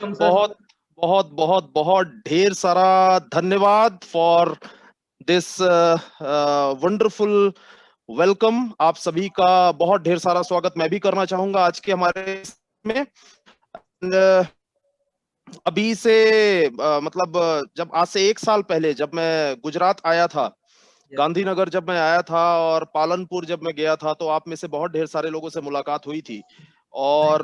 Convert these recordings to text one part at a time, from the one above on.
Sir. बहुत बहुत बहुत बहुत ढेर सारा धन्यवाद फॉर दिस वंडरफुल वेलकम। आप सभी का बहुत ढेर सारा स्वागत मैं भी करना चाहूंगा आज के हमारे में। अभी से मतलब जब आज से 1 साल पहले जब मैं गुजरात आया था, गांधीनगर जब मैं आया था और पालनपुर जब मैं गया था, तो आप में से बहुत ढेर सारे लोगों से मुलाकात हुई थी और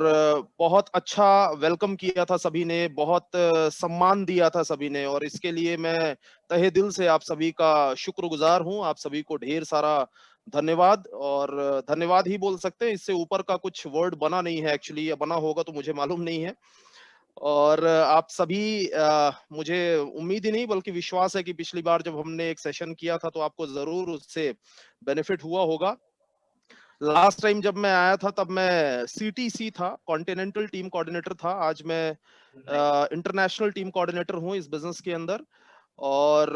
बहुत अच्छा वेलकम किया था सभी ने, बहुत सम्मान दिया था सभी ने, और इसके लिए मैं तहे दिल से आप सभी का शुक्रगुजार हूं। आप सभी को ढेर सारा धन्यवाद, और धन्यवाद ही बोल सकते हैं, इससे ऊपर का कुछ वर्ड बना नहीं है एक्चुअली, या बना होगा तो मुझे मालूम नहीं है। और आप सभी मुझे उम्मीद ही नहीं बल्कि विश्वास है कि पिछली बार जब हमने एक सेशन किया था तो आपको जरूर उससे बेनिफिट हुआ होगा। लास्ट टाइम जब मैं आया था तब मैं सीटीसी था, कॉन्टिनेंटल टीम कोऑर्डिनेटर था। आज मैं इंटरनेशनल टीम कोऑर्डिनेटर हूं इस बिजनेस के अंदर, और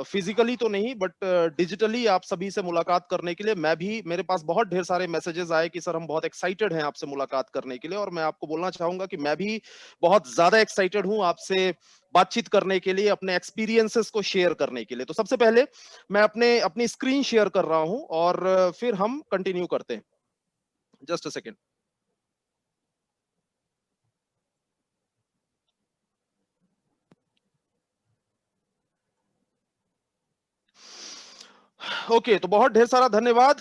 फिजिकली तो नहीं बट डिजिटली आप सभी से मुलाकात करने के लिए मैं भी, मेरे पास बहुत ढेर सारे मैसेजेस आए कि सर हम बहुत एक्साइटेड हैं आपसे मुलाकात करने के लिए, और मैं आपको बोलना चाहूंगा कि मैं भी बहुत ज्यादा एक्साइटेड हूं आपसे बातचीत करने के लिए, अपने एक्सपीरियंसेस को शेयर करने के लिए। तो सबसे पहले मैं अपनी स्क्रीन शेयर कर रहा हूं और फिर हम कंटिन्यू करते हैं। Just a second. ओके, तो बहुत ढेर सारा धन्यवाद।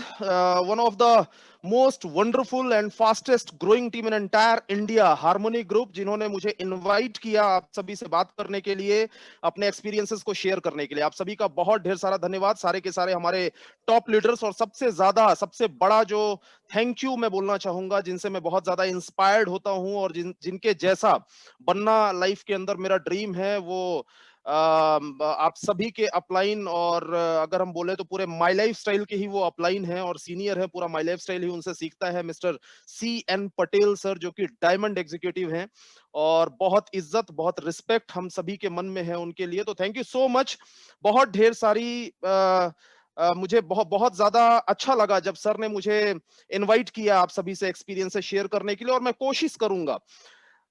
One of the most wonderful and fastest growing team in entire India, harmony group, जिन्होंने मुझे इनवाइट किया आप सभी से बात करने के लिए, अपने एक्सपीरियंसेस को शेयर करने के लिए। आप सभी का बहुत ढेर सारा धन्यवाद। सारे के सारे हमारे टॉप लीडर्स, और सबसे ज्यादा सबसे बड़ा जो थैंक यू मैं बोलना चाहूंगा, जिनसे मैं बहुत ज्यादा इंस्पायर्ड होता हूं और जिनके जैसा बनना लाइफ के अंदर मेरा ड्रीम है, वो आप सभी के अपलाइन, और अगर हम बोले तो पूरे माई लाइफ स्टाइल के ही वो अपलाइन है और सीनियर है। पूरा माई लाइफ स्टाइल ही उनसे सीखता है, मिस्टर CN पटेल सर, जो कि डायमंड एग्जीक्यूटिव हैं, और बहुत इज्जत बहुत रिस्पेक्ट हम सभी के मन में है उनके लिए। तो थैंक यू सो मच। बहुत ढेर सारी मुझे बहुत बहुत ज्यादा अच्छा लगा जब सर ने मुझे इनवाइट किया आप सभी से एक्सपीरियंस शेयर करने के लिए, और मैं कोशिश करूंगा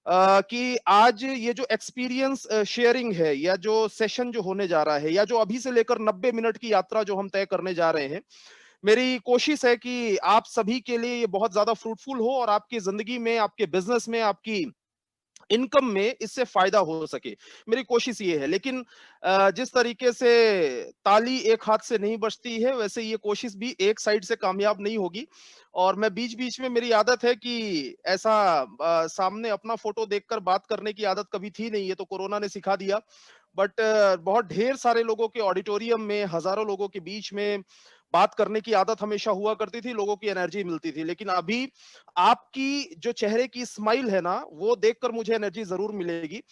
कि आज ये जो एक्सपीरियंस शेयरिंग है, या जो सेशन जो होने जा रहा है, या जो अभी से लेकर 90 मिनट की यात्रा जो हम तय करने जा रहे हैं, मेरी कोशिश है कि आप सभी के लिए ये बहुत ज्यादा फ्रूटफुल हो, और आपकी जिंदगी में, आपके बिजनेस में, आपकी इनकम में इससे फायदा हो सके। मेरी कोशिश ये है। लेकिन जिस तरीके से ताली एक हाथ से नहीं बजती है, वैसे ये कोशिश भी एक साइड से कामयाब नहीं होगी। और मैं बीच बीच में, मेरी आदत है कि ऐसा सामने अपना फोटो देखकर बात करने की आदत कभी थी नहीं, ये तो कोरोना ने सिखा दिया। बट बहुत ढेर सारे लोगों के ऑडिटोरियम में, हजारों लोगों के बीच में बात करने की आदत हमेशा हुआ करती थी, लोगों की एनर्जी मिलती थी। लेकिन अभी आपकी जो चेहरे की स्माइल है ना, वो देखकर मुझे एनर्जी जरूर मिलेगी।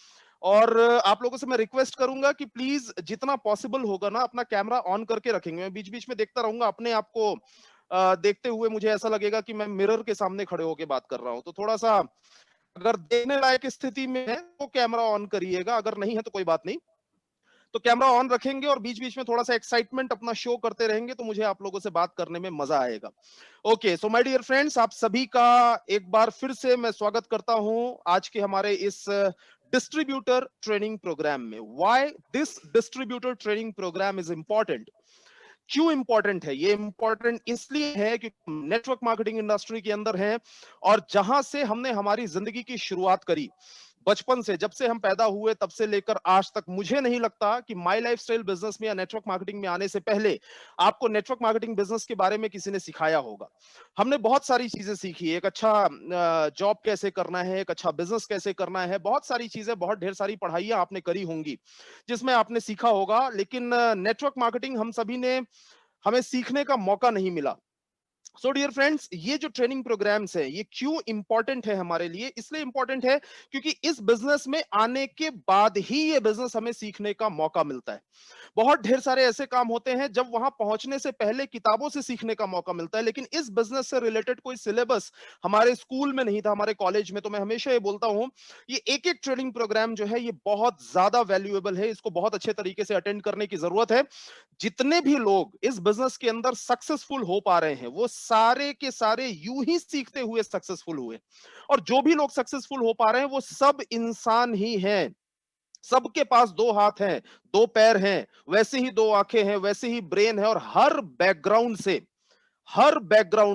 और आप लोगों से मैं रिक्वेस्ट करूंगा कि प्लीज जितना पॉसिबल होगा ना, अपना कैमरा ऑन करके रखेंगे। मैं बीच बीच में देखता रहूंगा अपने आप को, देखते हुए मुझे ऐसा लगेगा कि मैं मिरर के सामने खड़े होकर बात कर रहा हूं। तो थोड़ा सा अगर देखने लायक स्थिति में है तो कैमरा ऑन करिएगा, अगर नहीं है तो कोई बात नहीं। तो कैमरा ऑन रखेंगे और बीच बीच में थोड़ा सा एक्साइटमेंट अपना शो करते रहेंगे, तो मुझे आप लोगों से बात करने में मजा आएगा। Okay, so my dear friends, आप सभी का एक बार फिर से मैं स्वागत करता हूं आज के हमारे इस डिस्ट्रीब्यूटर ट्रेनिंग प्रोग्राम में। Why this distributor training program is important? क्यों इंपॉर्टेंट है? ये इंपॉर्टेंट इसलिए है क्योंकि नेटवर्क मार्केटिंग इंडस्ट्री के अंदर है, और जहां से हमने हमारी जिंदगी की शुरुआत करी, बचपन से, जब से हम पैदा हुए तब से लेकर आज तक, मुझे नहीं लगता कि माई लाइफस्टाइल बिजनेस में या नेटवर्क मार्केटिंग में आने से पहले आपको नेटवर्क मार्केटिंग बिजनेस के बारे में किसी ने सिखाया होगा। हमने बहुत सारी चीजें सीखी, एक अच्छा जॉब कैसे करना है, एक अच्छा बिजनेस कैसे करना है, बहुत सारी चीजें, बहुत ढेर सारी पढ़ाइयां आपने करी होंगी जिसमें आपने सीखा होगा। लेकिन नेटवर्क मार्केटिंग हम सभी ने, हमें सीखने का मौका नहीं मिला। सो डियर फ्रेंड्स, ये जो ट्रेनिंग प्रोग्राम्स है, ये क्यों इंपॉर्टेंट है हमारे लिए? इसलिए इंपॉर्टेंट है क्योंकि इस बिजनेस में आने के बाद ही ये बिजनेस हमें सीखने का मौका मिलता है। बहुत ढेर सारे ऐसे काम होते हैं जब वहां पहुंचने से पहले किताबों से सीखने का मौका मिलता है, लेकिन इस बिजनेस से रिलेटेड कोई सिलेबस हमारे स्कूल में नहीं था, हमारे कॉलेज में। तो मैं हमेशा ये बोलता हूं, ये एक एक ट्रेनिंग प्रोग्राम जो है ये बहुत ज्यादा वैल्यूएबल है, इसको बहुत अच्छे तरीके से अटेंड करने की जरूरत है। जितने भी लोग इस बिजनेस के अंदर सक्सेसफुल हो पा रहे हैं, वो सारे के सारे यूं ही सीखते हुए सक्सेसफुल हुए। और जो भी लोग सक्सेसफुल हो पा रहे हैं वो सब इंसान ही हैं। सबके पास दो हाथ हैं, दो पैर हैं, वैसे ही दो आंखें हैं, वैसे ही ब्रेन है। और हर बैकग्राउंड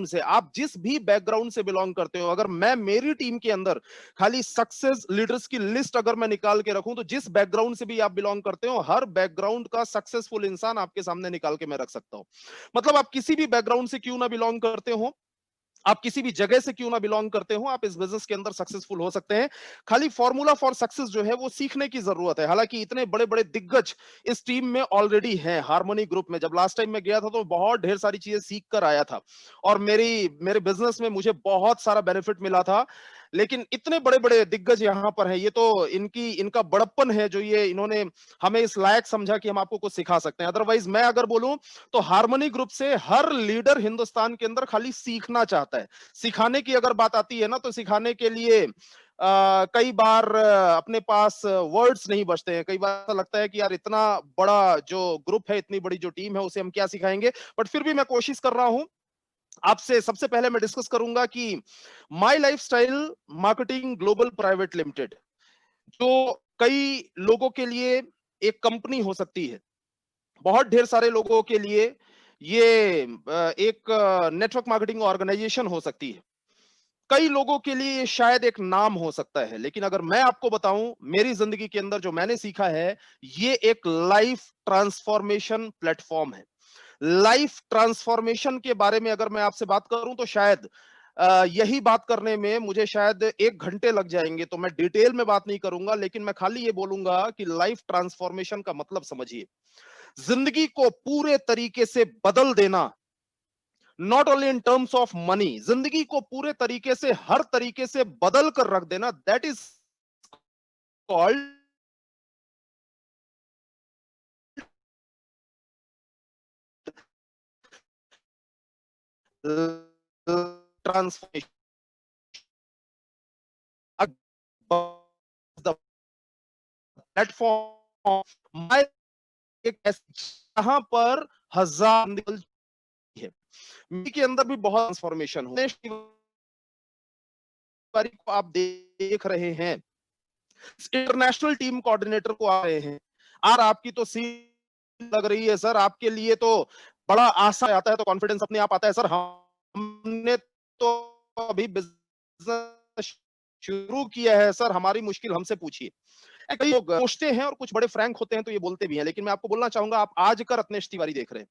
से, आप जिस भी बैकग्राउंड से बिलोंग करते हो, अगर मैं मेरी टीम के अंदर खाली सक्सेस लीडर्स की लिस्ट अगर मैं निकाल के रखूं, तो जिस बैकग्राउंड से भी आप बिलोंग करते हो, हर बैकग्राउंड का सक्सेसफुल इंसान आपके सामने निकाल के मैं रख सकता हूं। मतलब आप किसी भी बैकग्राउंड से क्यों ना बिलोंग करते हो, आप किसी भी जगह से क्यों ना बिलोंग करते हो, आप इस बिजनेस के अंदर सक्सेसफुल हो सकते हैं। खाली फॉर्मूला फॉर सक्सेस जो है वो सीखने की जरूरत है। हालांकि इतने बड़े बड़े दिग्गज इस टीम में ऑलरेडी हैं, हार्मनी ग्रुप में। जब लास्ट टाइम मैं गया था तो बहुत ढेर सारी चीजें सीख कर आया था और मेरे बिजनेस में मुझे बहुत सारा बेनिफिट मिला था। लेकिन इतने बड़े बड़े दिग्गज यहां पर हैं, ये तो इनका बड़प्पन है जो ये इन्होंने हमें इस लायक समझा कि हम आपको कुछ सिखा सकते हैं। अदरवाइज मैं अगर बोलूं तो हार्मनी ग्रुप से हर लीडर हिंदुस्तान के अंदर खाली सीखना चाहता है। सिखाने की अगर बात आती है ना, तो सिखाने के लिए कई बार अपने पास वर्ड्स नहीं बचते हैं। कई बार ऐसा लगता है कि यार इतना बड़ा जो ग्रुप है, इतनी बड़ी जो टीम है, उसे हम क्या सिखाएंगे। बट फिर भी मैं कोशिश कर रहा हूं। आपसे सबसे पहले मैं डिस्कस करूंगा कि My Lifestyle Marketing Global Private Limited, जो कई लोगों के लिए एक कंपनी हो सकती है, बहुत ढेर सारे लोगों के लिए ये एक नेटवर्क मार्केटिंग ऑर्गेनाइजेशन हो सकती है, कई लोगों के लिए ये शायद एक नाम हो सकता है। लेकिन अगर मैं आपको बताऊं, मेरी जिंदगी के अंदर जो मैंने सीखा है, ये एक लाइफ ट्रांसफॉर्मेशन प्लेटफॉर्म है। लाइफ ट्रांसफॉर्मेशन के बारे में अगर मैं आपसे बात करूं तो शायद यही बात करने में मुझे शायद 1 घंटे लग जाएंगे। तो मैं डिटेल में बात नहीं करूंगा, लेकिन मैं खाली ये बोलूंगा कि लाइफ ट्रांसफॉर्मेशन का मतलब समझिए, जिंदगी को पूरे तरीके से बदल देना। Not only in terms of money, जिंदगी को पूरे तरीके से, हर तरीके से बदल कर रख देना, that is called transformation. The platform my एक जहां पर हजार है, के अंदर भी बहुत ट्रांसफॉर्मेशन हो। को आप देख रहे हैं, इंटरनेशनल टीम कोऑर्डिनेटर को आ रहे हैं। और आपकी तो सीट लग रही है सर, आपके लिए तो बड़ा आशा आता है, तो कॉन्फिडेंस अपने आप आता है। सर हमने तो अभी बिजनेस शुरू किया है सर, हमारी मुश्किल हमसे पूछिए। कई लोग सोचते हैं और कुछ बड़े फ्रैंक होते हैं तो ये बोलते भी हैं। लेकिन मैं आपको बोलना चाहूंगा, आप आज का रत्नेश तिवारी देख रहे हैं,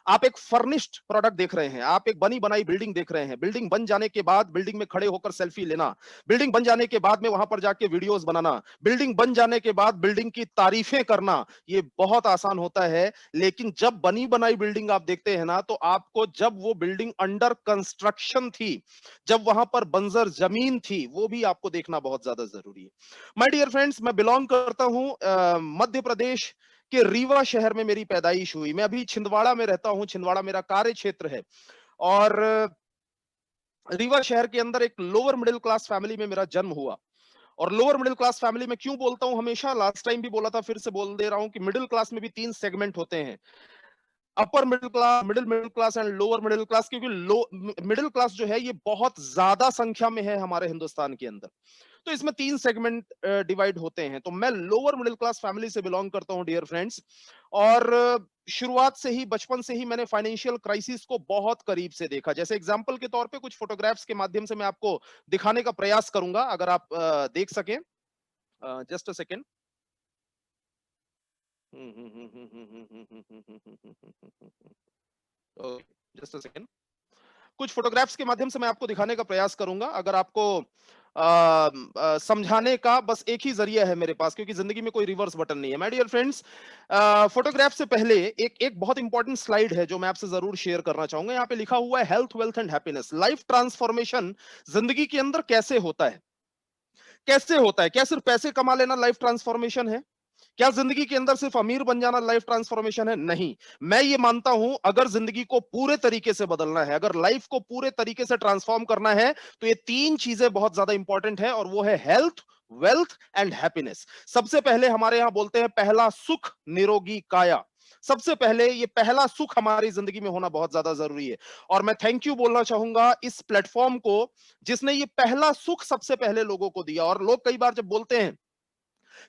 आप एक फर्निश्ड प्रोडक्ट देख रहे हैं, आप एक बनी बनाई बिल्डिंग देख रहे हैं। बिल्डिंग बन जाने के बाद बिल्डिंग में खड़े होकर सेल्फी लेना, बिल्डिंग बन जाने के बाद में वहां पर जाके वीडियोस बनाना, बिल्डिंग बन जाने के बाद बिल्डिंग की तारीफें करना, ये बहुत आसान होता है। लेकिन जब बनी बनाई बिल्डिंग आप देखते हैं ना, तो आपको जब वो बिल्डिंग अंडर कंस्ट्रक्शन थी, जब वहां पर बंजर जमीन थी, वो भी आपको देखना बहुत ज्यादा जरूरी है। माय डियर फ्रेंड्स, मैं बिलोंग करता हूं मध्य प्रदेश कि रीवा शहर में मेरी पैदाइश हुई। मैं अभी छिंदवाड़ा में रहता हूं, छिंदवाड़ा मेरा कार्य क्षेत्र है। और रीवा शहर के अंदर एक लोअर मिडिल क्लास फैमिली में मेरा जन्म हुआ। और लोअर मिडिल क्लास फैमिली में क्यों बोलता हूं हमेशा, लास्ट टाइम भी बोला था, फिर से बोल दे रहा हूं कि मिडिल क्लास में भी 3 सेगमेंट होते हैं, upper middle class, middle middle class and lower middle class. क्योंकि मिडिल क्लास जो है ये बहुत ज्यादा संख्या में है हमारे हिंदुस्तान के अंदर, तो इसमें 3 सेगमेंट डिवाइड होते हैं। तो मैं लोअर मिडिल क्लास फैमिली से बिलोंग करता हूं डियर फ्रेंड्स। और शुरुआत से ही, बचपन से ही मैंने फाइनेंशियल क्राइसिस को बहुत करीब से देखा। जैसे एग्जांपल के तौर पे कुछ फोटोग्राफ्स के माध्यम से मैं आपको दिखाने का प्रयास करूंगा, अगर आप देख सकें। Just a second. Just a second. कुछ फोटोग्राफ्स के माध्यम से मैं आपको दिखाने का प्रयास करूंगा, अगर आपको समझाने का बस एक ही जरिया है मेरे पास, क्योंकि जिंदगी में कोई रिवर्स बटन नहीं है। माय डियर फ्रेंड्स, फोटोग्राफ से पहले एक बहुत इंपॉर्टेंट स्लाइड है जो मैं आपसे जरूर शेयर करना चाहूंगा। यहाँ पे लिखा हुआ है health, wealth and happiness. Life transformation जिंदगी के अंदर कैसे होता है, कैसे होता है? क्या सिर्फ पैसे कमा लेना लाइफ ट्रांसफॉर्मेशन है? क्या जिंदगी के अंदर सिर्फ अमीर बन जाना लाइफ ट्रांसफॉर्मेशन है? नहीं। मैं ये मानता हूं, अगर जिंदगी को पूरे तरीके से बदलना है, अगर लाइफ को पूरे तरीके से ट्रांसफॉर्म करना है, तो ये 3 चीजें बहुत ज्यादा इंपॉर्टेंट है, और वो है हेल्थ, वेल्थ एंड हैप्पीनेस। सबसे पहले हमारे यहां बोलते हैं, पहला सुख निरोगी काया। सबसे पहले ये पहला सुख हमारी जिंदगी में होना बहुत ज्यादा जरूरी है। और मैं थैंक यू बोलना चाहूंगा इस प्लेटफॉर्म को जिसने ये पहला सुख सबसे पहले लोगों को दिया। और लोग कई बार जब बोलते हैं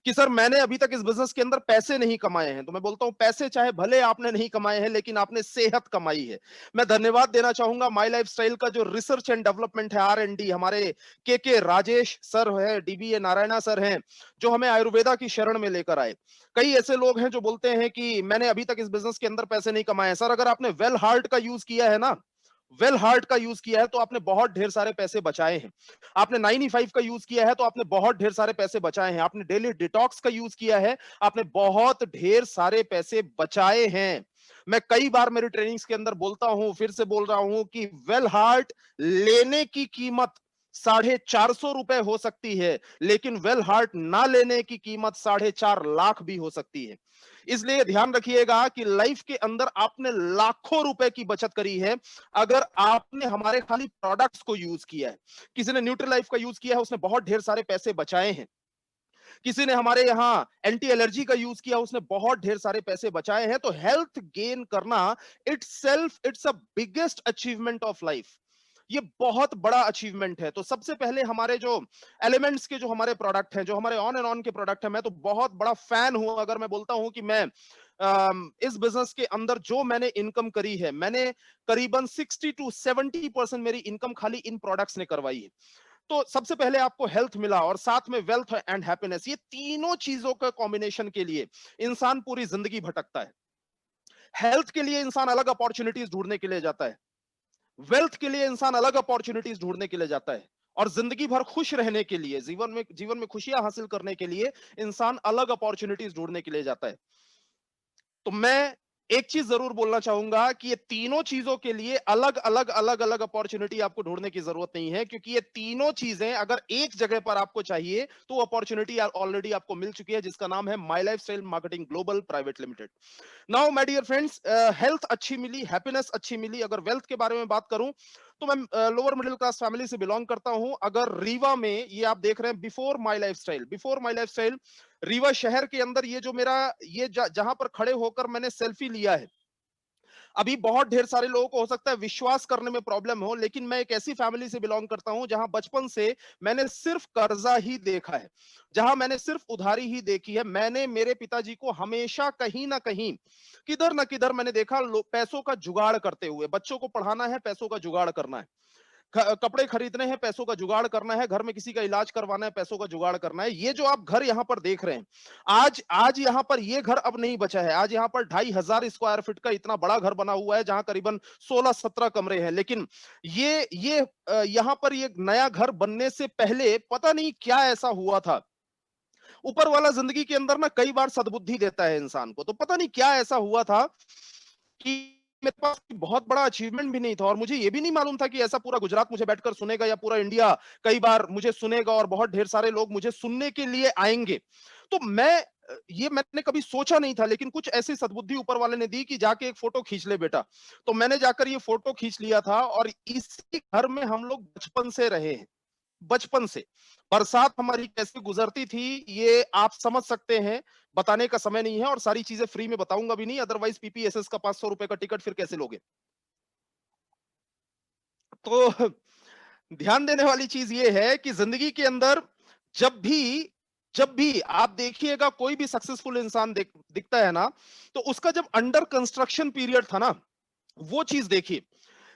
कि सर मैंने अभी तक इस बिजनेस के अंदर पैसे नहीं कमाए हैं, तो मैं बोलता हूं पैसे चाहे भले आपने नहीं कमाए हैं लेकिन आपने सेहत कमाई है। मैं धन्यवाद देना चाहूंगा माई लाइफस्टाइल का जो रिसर्च एंड डेवलपमेंट है, R&D, हमारे के राजेश सर है, DBA नारायणा सर हैं, जो हमें आयुर्वेदा की शरण में लेकर आए। कई ऐसे लोग हैं जो बोलते हैं कि मैंने अभी तक इस बिजनेस के अंदर पैसे नहीं कमाए हैं। सर अगर आपने वेल हार्ट का यूज किया है ना, वेल हार्ट का यूज किया है तो आपने बहुत ढेर सारे पैसे बचाए हैं। आपने 95 का यूज किया है तो आपने बहुत ढेर सारे पैसे बचाए हैं। आपने डेली डिटॉक्स का यूज किया है, आपने बहुत ढेर सारे पैसे बचाए हैं। मैं कई बार मेरी ट्रेनिंग्स के अंदर बोलता हूं, फिर से बोल रहा हूं कि वेल हार्ट लेने की कीमत 450 रुपए हो सकती है, लेकिन वेल हार्ट ना लेने की कीमत 4.5 लाख भी हो सकती है। इसलिए ध्यान रखिएगा कि लाइफ के अंदर आपने लाखों रुपए की बचत करी है अगर आपने हमारे खाली प्रोडक्ट्स को यूज किया है। किसी ने न्यूट्री लाइफ का यूज किया है, उसने बहुत ढेर सारे पैसे बचाए हैं। किसी ने हमारे यहाँ एंटी एलर्जी का यूज किया, उसने बहुत ढेर सारे पैसे बचाए हैं। तो हेल्थ गेन करना it's a biggest achievement of life. ये बहुत बड़ा अचीवमेंट है। तो सबसे पहले हमारे जो एलिमेंट्स के जो हमारे प्रोडक्ट हैं, जो हमारे ऑन एंड ऑन के प्रोडक्ट हैं, मैं तो बहुत बड़ा फैन हूं। अगर मैं बोलता हूं कि मैं इस बिजनेस के अंदर जो मैंने इनकम करी है, मैंने करीबन 60 to 70% मेरी इनकम खाली इन प्रोडक्ट्स ने करवाई है। तो सबसे पहले आपको हेल्थ मिला और साथ में वेल्थ एंड हैप्पीनेस, ये तीनों चीजों का कॉम्बिनेशन के लिए इंसान पूरी जिंदगी भटकता है। हेल्थ के लिए इंसान अलग अपॉर्चुनिटीज ढूंढने के लिए जाता है, वेल्थ के लिए इंसान अलग अपॉर्चुनिटीज ढूंढने के लिए जाता है, और जिंदगी भर खुश रहने के लिए, जीवन में खुशियां हासिल करने के लिए इंसान अलग अपॉर्चुनिटीज ढूंढने के लिए जाता है। तो मैं एक चीज जरूर बोलना चाहूंगा कि ये तीनों चीजों के लिए अलग अलग अलग अलग अपॉर्चुनिटी आपको ढूंढने की जरूरत नहीं है, क्योंकि ये तीनों चीजें अगर एक जगह पर आपको चाहिए तो अपॉर्चुनिटी ऑलरेडी आपको मिल चुकी है, जिसका नाम है My Lifestyle Marketing Global Private Limited. Now my dear friends, health अच्छी मिली, हैप्पीनेस अच्छी मिली। अगर वेल्थ के बारे में बात करूं तो मैं लोअर मिडिल क्लास फैमिली से बिलोंग करता हूं। अगर रीवा में, ये आप देख रहे हैं बिफोर माय लाइफस्टाइल रीवा शहर के अंदर, ये जो मेरा ये जहां पर खड़े होकर मैंने सेल्फी लिया है, अभी बहुत ढेर सारे लोगों को हो सकता है विश्वास करने में प्रॉब्लम हो, लेकिन मैं एक ऐसी फैमिली से बिलोंग करता हूं जहां बचपन से मैंने सिर्फ कर्जा ही देखा है, जहां मैंने सिर्फ उधारी ही देखी है। मैंने मेरे पिताजी को हमेशा कहीं ना कहीं, किधर ना किधर मैंने देखा पैसों का जुगाड़ करते हुए। बच्चों को पढ़ाना है, पैसों का जुगाड़ करना है, कपड़े खरीदने हैं, पैसों का जुगाड़ करना है, घर में किसी का इलाज करवाना है, पैसों का जुगाड़ करना है। ये जो आप घर यहाँ पर देख रहे हैं, आज आज यहाँ पर ये घर अब नहीं बचा है। आज यहाँ पर 2500 स्क्वायर फीट का इतना बड़ा घर बना हुआ है, जहां करीबन 16-17 कमरे हैं। लेकिन ये यहाँ पर ये नया घर बनने से पहले पता नहीं क्या ऐसा हुआ था। ऊपर वाला जिंदगी के अंदर ना कई बार सद्बुद्धि देता है इंसान को। तो पता नहीं क्या ऐसा हुआ था कि मेरे पास बहुत बड़ा अचीवमेंट भी नहीं था, और मुझे ये भी नहीं मालूम था कि ऐसा पूरा गुजरात मुझे बैठकर सुनेगा या पूरा इंडिया कई बार मुझे सुनेगा और बहुत ढेर सारे लोग मुझे सुनने के लिए आएंगे। तो ये मैंने कभी सोचा नहीं था, लेकिन कुछ ऐसी सद्बुद्धि ऊपर वाले ने दी कि जाके एक फोटो खींच ले बेटा। तो मैंने जाकर ये फोटो खींच लिया था, और इसी घर में हम लोग बचपन से रहे हैं। बचपन से बरसात हमारी कैसे गुजरती थी ये आप समझ सकते हैं, बताने का समय नहीं है, और सारी चीजें फ्री में बताऊंगा भी नहीं, अदरवाइज PPSS का 500 रुपए का टिकट फिर कैसे लोगे। तो ध्यान देने वाली चीज ये है कि जिंदगी के अंदर जब भी जब भी आप देखिएगा कोई भी सक्सेसफुल इंसान दिखता है ना, तो उसका जब अंडर कंस्ट्रक्शन पीरियड था ना, वो चीज देखिए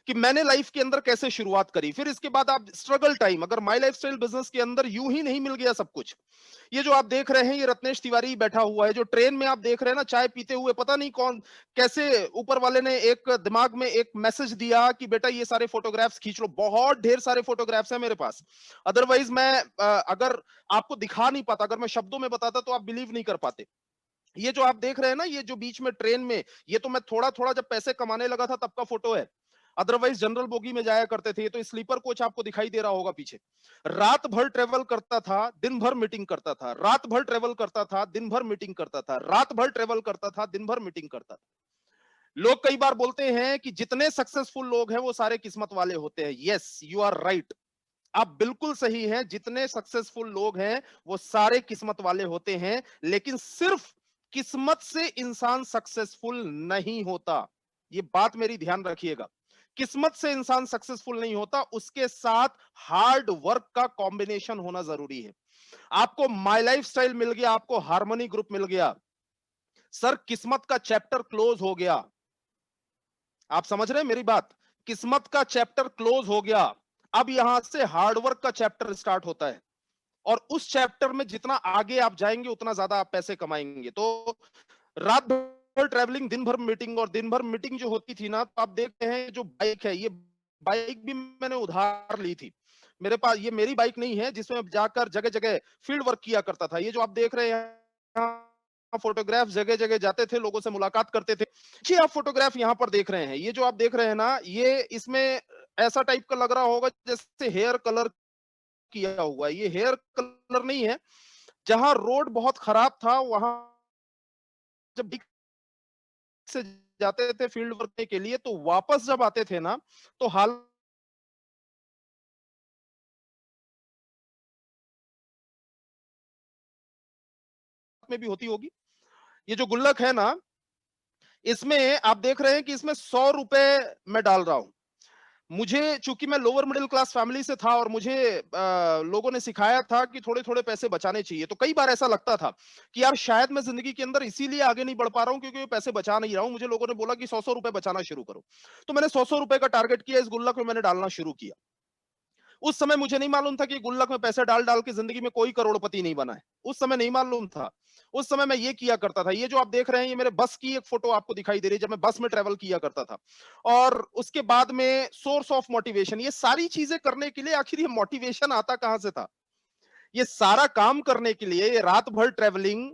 कि मैंने लाइफ के अंदर कैसे शुरुआत करी। फिर इसके बाद आप स्ट्रगल टाइम, अगर माई लाइफस्टाइल बिजनेस के अंदर यूं ही नहीं मिल गया सब कुछ। ये जो आप देख रहे हैं, ये रत्नेश तिवारी बैठा हुआ है, जो ट्रेन में आप देख रहे हैं ना चाय पीते हुए, पता नहीं कौन कैसे ऊपर वाले ने एक दिमाग में एक मैसेज दिया कि बेटा ये सारे फोटोग्राफ्स खींच लो। बहुत ढेर सारे फोटोग्राफ्स हैं मेरे पास, अदरवाइज मैं अगर आपको दिखा नहीं पाता, अगर मैं शब्दों में बताता तो आप बिलीव नहीं कर पाते। ये जो आप देख रहे हैं ना, ये जो बीच में ट्रेन में, ये तो मैं थोड़ा थोड़ा जब पैसे कमाने लगा था तब का फोटो है, अदरवाइज जनरल बोगी में जाया करते थे। ये तो स्लीपर कोच आपको दिखाई दे रहा होगा पीछे। रात भर ट्रेवल करता था, दिन भर मीटिंग करता था, रात भर ट्रेवल करता था, दिन भर मीटिंग करता था, रात भर ट्रेवल करता था, दिन भर मीटिंग करता था। लोग कई बार बोलते हैं कि जितने सक्सेसफुल लोग हैं वो सारे किस्मत वाले होते हैं। यस, यू आर राइट, आप बिल्कुल सही हैं। जितने सक्सेसफुल लोग हैं वो सारे किस्मत वाले होते हैं, लेकिन सिर्फ किस्मत से इंसान सक्सेसफुल नहीं होता। ये बात मेरी ध्यान रखिएगा। किस्मत से इंसान सक्सेसफुल नहीं होता, उसके साथ हार्ड वर्क का कॉम्बिनेशन होना जरूरी है। आपको माई लाइफ स्टाइल मिल गया, आपको हार्मनी ग्रुप मिल गया, सर किस्मत का चैप्टर क्लोज हो गया। आप समझ रहे हैं मेरी बात? किस्मत का चैप्टर क्लोज हो गया, अब यहां से हार्डवर्क का चैप्टर स्टार्ट होता है, और उस चैप्टर में जितना आगे आप जाएंगे उतना ज्यादा आप पैसे कमाएंगे। तो रात भर ट्रैवलिंग, दिन भर मीटिंग, और दिन भर मीटिंग जो होती थी ना, तो आप देखते हैं जो बाइक है, ये बाइक भी मैंने उधार ली थी। मेरे पास ये मेरी बाइक नहीं है जिसमें जाकर जगह जगह फील्ड वर्क किया करता था। ये जो आप देख रहे हैं फोटोग्राफ, जगह जगह जाते थे, लोगों से मुलाकात करते थे। जी, आप फोटोग्राफ यहाँ पर देख रहे हैं, ये जो आप देख रहे हैं ना, ये इसमें ऐसा टाइप का लग रहा होगा जैसे हेयर कलर किया हुआ है। ये हेयर कलर नहीं है। जहां रोड बहुत खराब था, वहां जब से जाते थे फील्ड वर्क के लिए, तो वापस जब आते थे ना, तो हाल में भी होती होगी। ये जो गुल्लक है ना, इसमें आप देख रहे हैं कि इसमें 100 रुपए मैं डाल रहा हूं। मुझे, चूंकि मैं लोअर मिडिल क्लास फैमिली से था, और मुझे लोगों ने सिखाया था कि थोड़े थोड़े पैसे बचाने चाहिए, तो कई बार ऐसा लगता था कि यार शायद मैं जिंदगी के अंदर इसीलिए आगे नहीं बढ़ पा रहा हूं क्योंकि मैं पैसे बचा नहीं रहा हूं। मुझे लोगों ने बोला कि 100 रुपए बचाना शुरू करो, तो मैंने 100 रुपए का टारगेट किया, इस गुल्लक में मैंने डालना शुरू किया। उस समय मुझे नहीं मालूम था कि गुल्लक में पैसे डाल डाल के जिंदगी में कोई करोड़पति नहीं बना है। उस समय नहीं मालूम था। उस समय मैं ये किया करता था। ये जो आप देख रहे हैं, ये मेरे बस की एक फोटो आपको दिखाई दे रही है, जब मैं बस में ट्रेवल किया करता था। और उसके बाद में सोर्स ऑफ मोटिवेशन, ये सारी चीजें करने के लिए आखिर ये मोटिवेशन आता कहां से था? ये सारा काम करने के लिए, ये रात भर ट्रेवलिंग,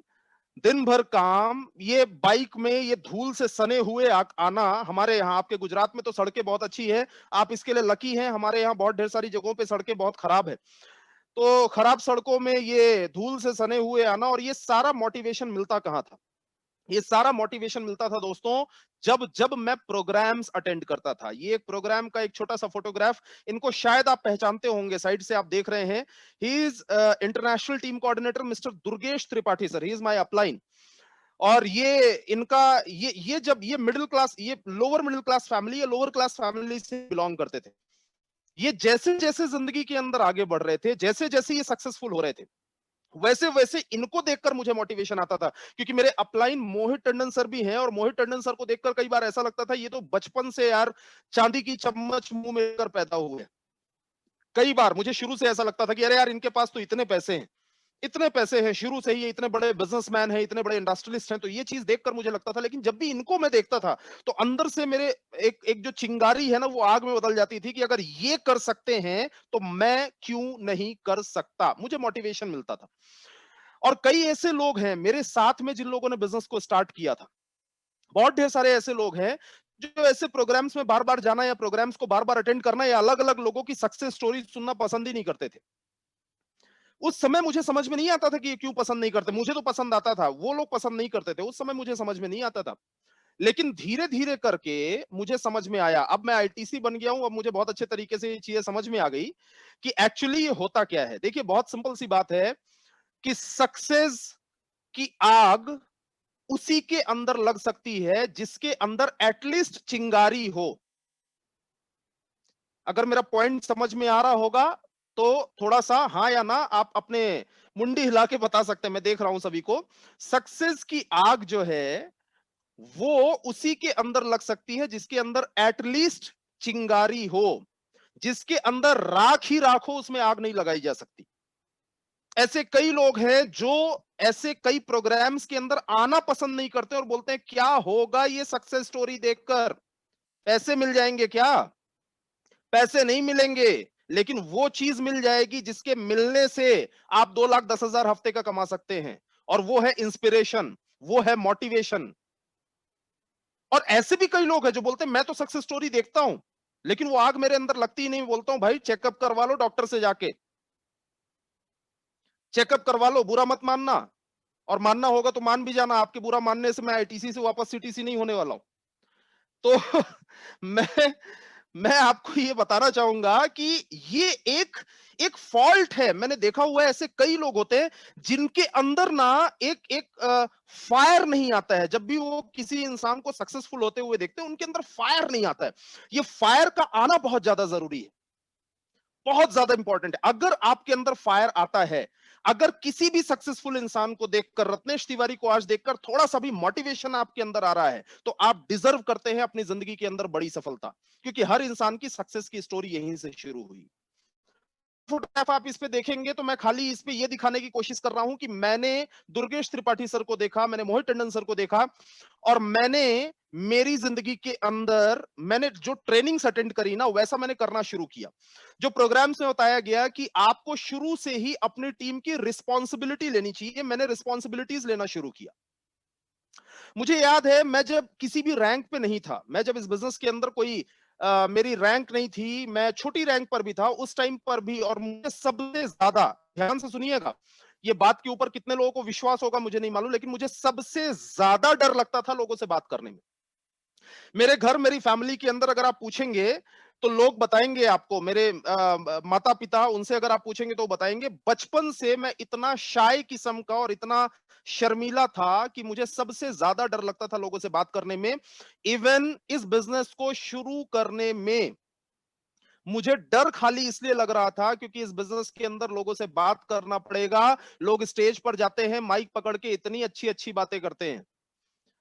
दिन भर काम, ये बाइक में ये धूल से सने हुए आना। हमारे यहाँ, आपके गुजरात में तो सड़कें बहुत अच्छी है, आप इसके लिए लकी हैं। हमारे यहाँ बहुत ढेर सारी जगहों पे सड़कें बहुत खराब है। तो खराब सड़कों में ये धूल से सने हुए आना, और ये सारा मोटिवेशन मिलता कहाँ था? ये सारा मोटिवेशन मिलता था दोस्तों, जब जब मैं प्रोग्राम्स अटेंड करता था। ये एक प्रोग्राम का एक छोटा सा फोटोग्राफ, इनको शायद आप पहचानते होंगे, साइड से आप देख रहे हैं। He is international team coordinator mister Durgesh Tripathi sir, he is my upline. और ये इनका, ये जब ये मिडिल क्लास, ये लोअर मिडिल क्लास फैमिली या लोअर क्लास फैमिली से बिलोंग करते थे। ये जैसे जैसे जिंदगी के अंदर आगे बढ़ रहे थे, जैसे जैसे ये सक्सेसफुल हो रहे थे, वैसे वैसे इनको देखकर मुझे मोटिवेशन आता था। क्योंकि मेरे अपलाइन मोहित टंडन सर भी हैं, और मोहित टंडन सर को देखकर कई बार ऐसा लगता था ये तो बचपन से यार चांदी की चम्मच मुंह में कर पैदा हुए हैं। कई बार मुझे शुरू से ऐसा लगता था कि अरे यार इनके पास तो इतने पैसे हैं, इतने पैसे हैं, शुरू से ही ये इतने बड़े बिजनेसमैन हैं, इतने बड़े इंडस्ट्रियलिस्ट हैं। तो ये चीज देखकर मुझे लगता था, लेकिन जब भी इनको मैं देखता था, तो अंदर से मेरे एक एक जो चिंगारी है ना, वो आग में बदल जाती थी कि अगर ये कर सकते हैं तो मैं क्यों नहीं कर सकता। मुझे मोटिवेशन मिलता था। और कई ऐसे लोग हैं मेरे साथ में जिन लोगों ने बिजनेस को स्टार्ट किया था। बहुत ढेर सारे ऐसे लोग हैं जो ऐसे प्रोग्राम्स में बार बार जाना, या प्रोग्राम्स को बार बार अटेंड करना, या अलग अलग लोगों की सक्सेस स्टोरी सुनना पसंद ही नहीं करते थे। उस समय मुझे समझ में नहीं आता था कि ये क्यों पसंद नहीं करते। मुझे तो पसंद आता था, वो लोग पसंद नहीं करते थे। उस समय मुझे समझ में नहीं आता था। लेकिन धीरे धीरे करके मुझे समझ में आया। अब मैं आईटीसी बन गया हूं, अब मुझे बहुत अच्छे तरीके से ये चीजें समझ में आ गई कि एक्चुअली ये होता क्या है। देखिए, बहुत सिंपल सी बात है कि सक्सेस की आग उसी के अंदर लग सकती है जिसके अंदर एटलीस्ट चिंगारी हो। अगर मेरा पॉइंट समझ में आ रहा होगा तो थोड़ा सा हाँ या ना आप अपने मुंडी हिला के बता सकते हैं। मैं देख रहा हूं सभी को। सक्सेस की आग जो है वो उसी के अंदर लग सकती है जिसके अंदर एटलीस्ट चिंगारी हो। जिसके अंदर राख ही राख हो, उसमें आग नहीं लगाई जा सकती। ऐसे कई लोग हैं जो ऐसे कई प्रोग्राम्स के अंदर आना पसंद नहीं करते और बोलते हैं क्या होगा ये सक्सेस स्टोरी देखकर, पैसे मिल जाएंगे क्या? पैसे नहीं मिलेंगे, लेकिन वो चीज मिल जाएगी जिसके मिलने से आप 2,10,000 हफ्ते का कमा सकते हैं। और वो है इंस्पिरेशन, वो है मोटिवेशन। और ऐसे भी कई लोग हैं जो बोलते हैं मैं तो सक्सेस स्टोरी देखता हूं, लेकिन वो आग मेरे अंदर लगती ही नहीं। बोलता हूं भाई चेकअप करवा लो डॉक्टर से जाके, चेकअप करवा लो, बुरा मत मानना। और मानना होगा तो मान भी जाना, आपके बुरा मानने से मैं आईटीसी से वापस सीटीसी नहीं होने वाला हूं। तो मैं मैं आपको ये बताना चाहूंगा कि ये एक एक फॉल्ट है। मैंने देखा हुआ है, ऐसे कई लोग होते हैं जिनके अंदर ना एक एक फायर नहीं आता है। जब भी वो किसी इंसान को सक्सेसफुल होते हुए देखते हैं, उनके अंदर फायर नहीं आता है। ये फायर का आना बहुत ज्यादा जरूरी है, बहुत ज्यादा इंपॉर्टेंट है। अगर आपके अंदर फायर आता है, अगर किसी भी सक्सेसफुल इंसान को देखकर, रत्नेश तिवारी को आज देखकर थोड़ा सा भी मोटिवेशन आपके अंदर आ रहा है, तो आप डिजर्व करते हैं अपनी जिंदगी के अंदर बड़ी सफलता। क्योंकि हर इंसान की सक्सेस की स्टोरी यहीं से शुरू हुई। फोटोग्राफ आप इस पे देखेंगे तो मैं खाली इस पे ये दिखाने की कोशिश कर रहा हूं कि मैंने दुर्गेश त्रिपाठी सर को देखा, मैंने मोहित टंडन सर को देखा, और मैंने मेरी जिंदगी के अंदर मैंने जो ट्रेनिंग्स अटेंड करी ना, वैसा मैंने करना शुरू किया। जो प्रोग्राम्स में बताया गया कि आपको शुरू से ही अपनी टीम की रिस्पॉन्सिबिलिटी लेनी चाहिए, मैंने रिस्पॉन्सिबिलिटीज लेना शुरू किया। मुझे याद है, मैं जब किसी भी रैंक पे नहीं था, मैं जब इस बिजनेस के अंदर कोई मेरी रैंक नहीं थी, मैं छोटी रैंक पर भी था उस टाइम पर भी, और मुझे सबसे ज्यादा, ध्यान से सुनिएगा, ये बात के ऊपर कितने लोगों को विश्वास होगा मुझे नहीं मालूम, लेकिन मुझे सबसे ज्यादा डर लगता था लोगों से बात करने में। मेरे घर, मेरी फैमिली के अंदर अगर आप पूछेंगे तो लोग बताएंगे आपको, मेरे माता पिता, उनसे अगर आप पूछेंगे तो बताएंगे, बचपन से मैं इतना शाय किस्म का और इतना शर्मीला था कि मुझे सबसे ज्यादा डर लगता था लोगों से बात करने में। इवन इस बिजनेस को शुरू करने में मुझे डर खाली इसलिए लग रहा था क्योंकि इस बिजनेस के अंदर लोगों से बात करना पड़ेगा। लोग स्टेज पर जाते हैं, माइक पकड़ के इतनी अच्छी अच्छी बातें करते हैं,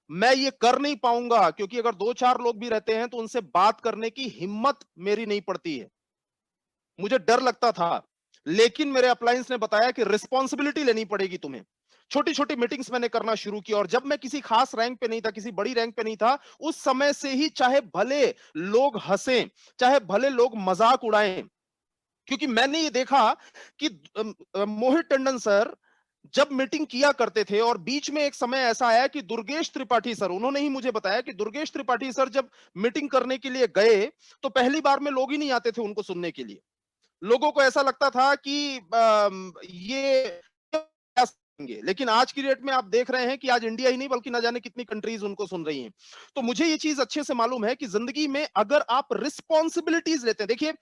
मैं ये कर नहीं पाऊंगा, क्योंकि अगर दो चार लोग भी रहते हैं तो उनसे बात करने की हिम्मत मेरी नहीं पड़ती है, मुझे डर लगता था। लेकिन मेरे अपलायंस ने बताया कि रिस्पॉन्सिबिलिटी लेनी पड़ेगी तुम्हें। छोटी छोटी मीटिंग्स मैंने करना शुरू की, और जब मैं किसी खास रैंक पे नहीं था, किसी बड़ी रैंक पे नहीं था, उस समय से ही चाहे भले लोग हंसें, चाहे भले लोग मजाक उड़ाएं, क्योंकि मैंने ये देखा कि मोहित टंडन सर जब मीटिंग किया करते थे, और बीच में एक समय ऐसा आया कि दुर्गेश त्रिपाठी सर, उन्होंने ही मुझे बताया कि दुर्गेश त्रिपाठी सर जब मीटिंग करने के लिए गए, तो पहली बार में लोग ही नहीं आते थे उनको सुनने के लिए। लोगों को ऐसा लगता था कि ये क्या सुनेंगे। लेकिन आज की डेट में आप देख रहे हैं कि आज इंडिया ही नहीं बल्कि ना जाने कितनी कंट्रीज उनको सुन रही हैं। तो मुझे ये चीज अच्छे से मालूम है कि जिंदगी में अगर आप रिस्पॉन्सिबिलिटीज लेते हैं, देखिए,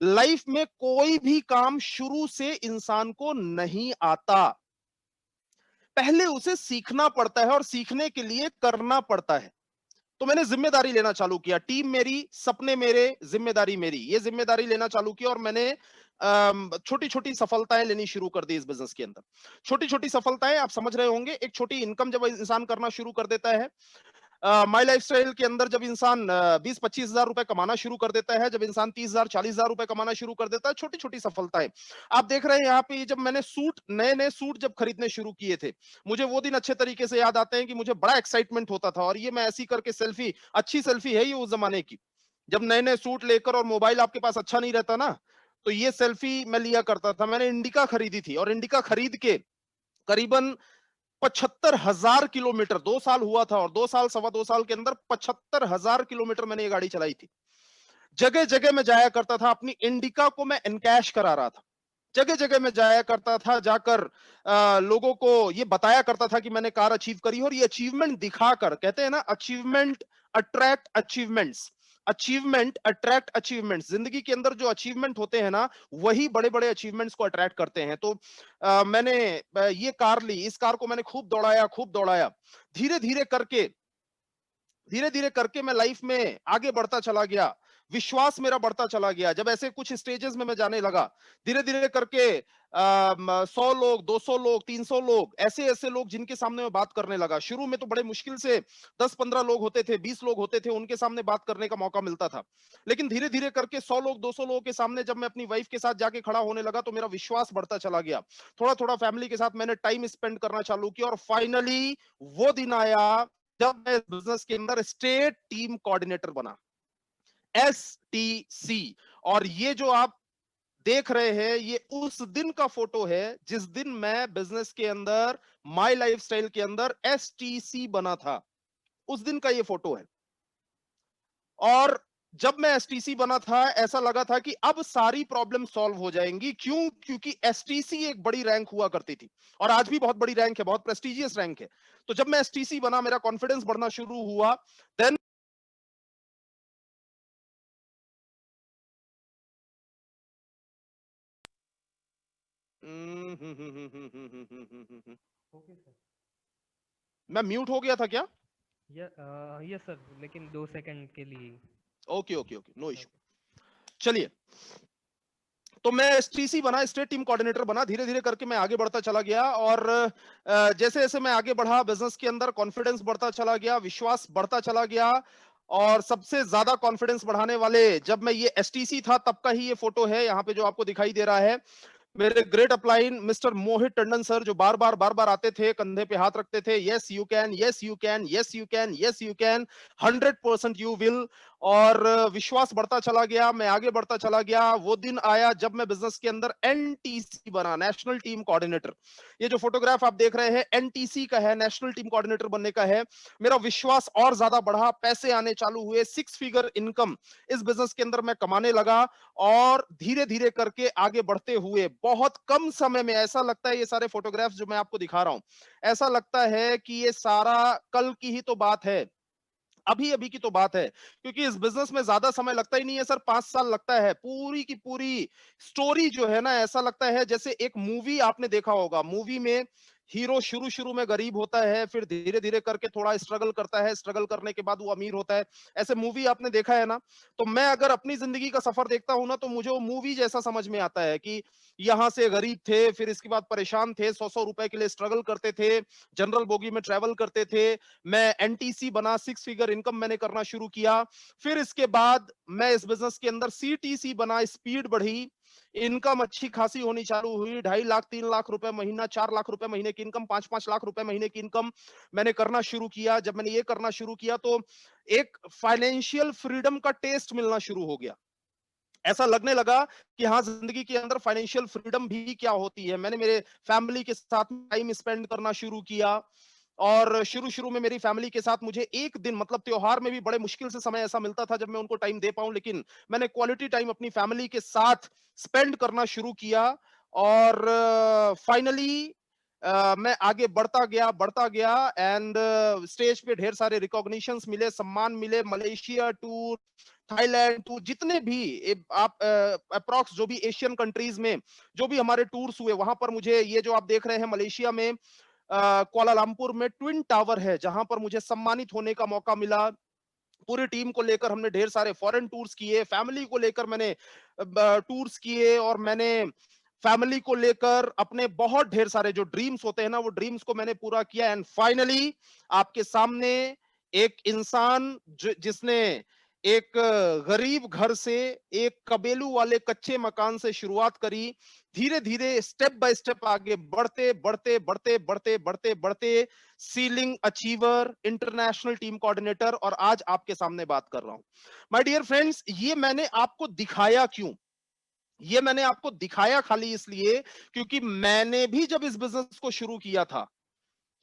लाइफ में कोई भी काम शुरू से इंसान को नहीं आता, पहले उसे सीखना पड़ता है, और सीखने के लिए करना पड़ता है। तो मैंने जिम्मेदारी लेना चालू किया, टीम मेरी, सपने मेरे, जिम्मेदारी मेरी, ये जिम्मेदारी लेना चालू किया, और मैंने छोटी छोटी सफलताएं लेनी शुरू कर दी इस बिजनेस के अंदर। छोटी छोटी सफलताएं, आप समझ रहे होंगे, एक छोटी इनकम जब इंसान करना शुरू कर देता है, माई लाइफस्टाइल के अंदर जब इंसान 20-25 हजार रुपए कमाना शुरू कर देता है, जब इंसान 30,000-40,000 रुपए कमाना शुरू कर देता है, छोटी छोटी सफलताएं। आप देख रहे हैं यहाँ पे, जब मैंने सूट, नए नए सूट जब खरीदने शुरू किए थे, मुझे वो दिन अच्छे तरीके से याद आते हैं कि मुझे बड़ा एक्साइटमेंट होता था, और ये मैं ऐसी करके सेल्फी, अच्छी सेल्फी है ये उस जमाने की, जब नए नए सूट लेकर और मोबाइल आपके पास अच्छा नहीं रहता ना, तो ये सेल्फी मैं लिया करता था। मैंने इंडिका खरीदी थी, और इंडिका खरीद के करीबन 75,000 किलोमीटर, 2 साल हुआ था, और 2 साल, सवा 2 साल के अंदर 75,000 किलोमीटर मैंने ये गाड़ी चलाई थी। जगह जगह में जाया करता था, अपनी इंडिका को मैं एनकैश करा रहा था, जगह जगह में जाया करता था, जाकर लोगों को ये बताया करता था कि मैंने कार अचीव करी, और ये अचीवमेंट दिखाकर, कहते हैं ना, achievement attract achievements, achievement attract achievements, जिंदगी के अंदर जो अचीवमेंट होते हैं ना, वही बड़े बड़े अचीवमेंट्स को अट्रैक्ट करते हैं। तो मैंने ये कार ली, इस कार को मैंने खूब दौड़ाया, खूब दौड़ाया, धीरे धीरे करके, धीरे धीरे करके मैं लाइफ में आगे बढ़ता चला गया, विश्वास मेरा बढ़ता चला गया। जब ऐसे कुछ स्टेजेस में मैं जाने लगा, धीरे धीरे करके 100 लोग, 200 लोग, 300 लोग, ऐसे ऐसे लोग जिनके सामने मैं बात करने लगा। शुरू में तो बड़े मुश्किल से 10-15 लोग होते थे, 20 लोग होते थे, उनके सामने बात करने का मौका मिलता था। लेकिन धीरे धीरे करके 100 लोग, 200 लोगों के सामने जब मैं अपनी वाइफ के साथ जाके खड़ा होने लगा, तो मेरा विश्वास बढ़ता चला गया। थोड़ा थोड़ा फैमिली के साथ मैंने टाइम स्पेंड करना चालू किया, और फाइनली वो दिन आया जब मैं बिजनेस के अंदर स्टेट टीम कोऑर्डिनेटर बना, STC। और ये जो आप देख रहे हैं, ये उस दिन का फोटो है जिस दिन मैं बिजनेस के अंदर, माई लाइफस्टाइल के अंदर STC बना था, उस दिन का ये फोटो है। और जब मैं STC बना था, ऐसा लगा था कि अब सारी प्रॉब्लम सॉल्व हो जाएंगी। क्यों? क्योंकि STC एक बड़ी रैंक हुआ करती थी, और आज भी बहुत बड़ी रैंक है, बहुत प्रेस्टिजियस रैंक है। तो जब मैं STC बना, मेरा कॉन्फिडेंस बढ़ना शुरू हुआ। Then okay sir. मैं म्यूट हो गया था क्या? यस सर, लेकिन 2 सेकंड के लिए। Okay okay okay, no issue. Okay. चलिए, तो मैं एसटीसी बना, स्टेट टीम कोऑर्डिनेटर बना। धीरे धीरे करके मैं आगे बढ़ता चला गया, और जैसे जैसे मैं आगे बढ़ा बिजनेस के अंदर, कॉन्फिडेंस बढ़ता चला गया, विश्वास बढ़ता चला गया। और सबसे ज्यादा कॉन्फिडेंस बढ़ाने वाले, जब मैं ये एसटीसी था तब का ही ये फोटो है यहाँ पे जो आपको दिखाई दे रहा है। मेरे ग्रेट अपलाइन मिस्टर मोहित टंडन सर, जो बार बार आते थे, कंधे पे हाथ रखते थे, yes you can, yes you can, yes you can, yes you can, 100% you will. और विश्वास बढ़ता चला गया, मैं आगे बढ़ता चला गया। वो दिन आया जब मैं बिजनेस के अंदर एनटीसी बना, नेशनल टीम कोऑर्डिनेटर। ये जो फोटोग्राफ आप देख रहे हैं एनटीसी का है, नेशनल टीम कोऑर्डिनेटर बनने का है। मेरा विश्वास और ज्यादा बढ़ा, पैसे आने चालू हुए, 6 फिगर इनकम इस बिजनेस के अंदर मैं कमाने लगा। और धीरे धीरे करके आगे बढ़ते हुए बहुत कम समय में, ऐसा लगता है ये सारे फोटोग्राफ्स जो मैं आपको दिखा रहा हूं, ऐसा लगता है कि ये सारा कल की ही तो बात है, अभी अभी की तो बात है। क्योंकि इस बिजनेस में ज्यादा समय लगता ही नहीं है सर, 5 साल लगता है। पूरी की पूरी स्टोरी जो है ना, ऐसा लगता है जैसे एक मूवी आपने देखा होगा। मूवी में हीरो शुरू शुरू में गरीब होता है, फिर धीरे धीरे करके थोड़ा स्ट्रगल करता है, स्ट्रगल करने के बाद वो अमीर होता है। ऐसे मूवी आपने देखा है ना? तो मैं अगर अपनी जिंदगी का सफर देखता हूं ना, तो मुझे वो मूवी जैसा समझ में आता है कि यहां से गरीब थे, फिर इसके बाद परेशान थे, 100-100 रुपए के लिए स्ट्रगल करते थे, जनरल बोगी में ट्रेवल करते थे। मैं एनटीसी बना, 6 फिगर इनकम मैंने करना शुरू किया। फिर इसके बाद मैं इस बिजनेस के अंदर सीटीसी बना, स्पीड बढ़ी, इनकम अच्छी खासी होनी चालू हुई। 2.5 लाख 3 लाख रुपए महीना, 4 लाख रुपए महीने की इनकम, 5-5 लाख रुपए महीने की इनकम मैंने करना शुरू किया। जब मैंने ये करना शुरू किया तो एक फाइनेंशियल फ्रीडम का टेस्ट मिलना शुरू हो गया। ऐसा लगने लगा कि हाँ, जिंदगी के अंदर फाइनेंशियल फ्रीडम भी क्या होती है। मैंने मेरे फैमिली के साथ टाइम स्पेंड करना शुरू किया। और शुरू शुरू में मेरी फैमिली के साथ मुझे एक दिन, मतलब त्योहार में भी बड़े मुश्किल से समय ऐसा मिलता था जब मैं उनको टाइम दे पाऊं, लेकिन मैंने क्वालिटी टाइम अपनी फैमिली के साथ स्पेंड करना शुरू किया। और फाइनली मैं आगे बढ़ता गया, एंड स्टेज पे ढेर सारे रिकॉग्निशंस मिले, सम्मान मिले। मलेशिया टूर, थाईलैंड टूर, जितने भी आप अप्रॉक्स जो भी एशियन कंट्रीज में जो भी हमारे टूर्स हुए, वहां पर मुझे, ये जो आप देख रहे हैं मलेशिया में कुआलालंपुर में ट्विन टावर है, जहां पर मुझे सम्मानित होने का मौका मिला। पूरी टीम को लेकर हमने ढेर सारे फॉरेन टूर्स किए, फैमिली को लेकर मैंने टूर्स किए, और मैंने फैमिली को लेकर अपने बहुत ढेर सारे जो ड्रीम्स होते हैं ना, वो ड्रीम्स को मैंने पूरा किया। एंड फाइनली आपके सामने एक इंसान जिसने एक गरीब घर से, एक कबेलू वाले कच्चे मकान से शुरुआत करी, धीरे धीरे स्टेप बाय स्टेप आगे बढ़ते बढ़ते बढ़ते बढ़ते बढ़ते बढ़ते ceiling achiever, international team coordinator, और आज आपके सामने बात कर रहा हूं। माय डियर फ्रेंड्स, ये मैंने आपको दिखाया क्यों? ये मैंने आपको दिखाया खाली इसलिए क्योंकि मैंने भी जब इस बिजनेस को शुरू किया था,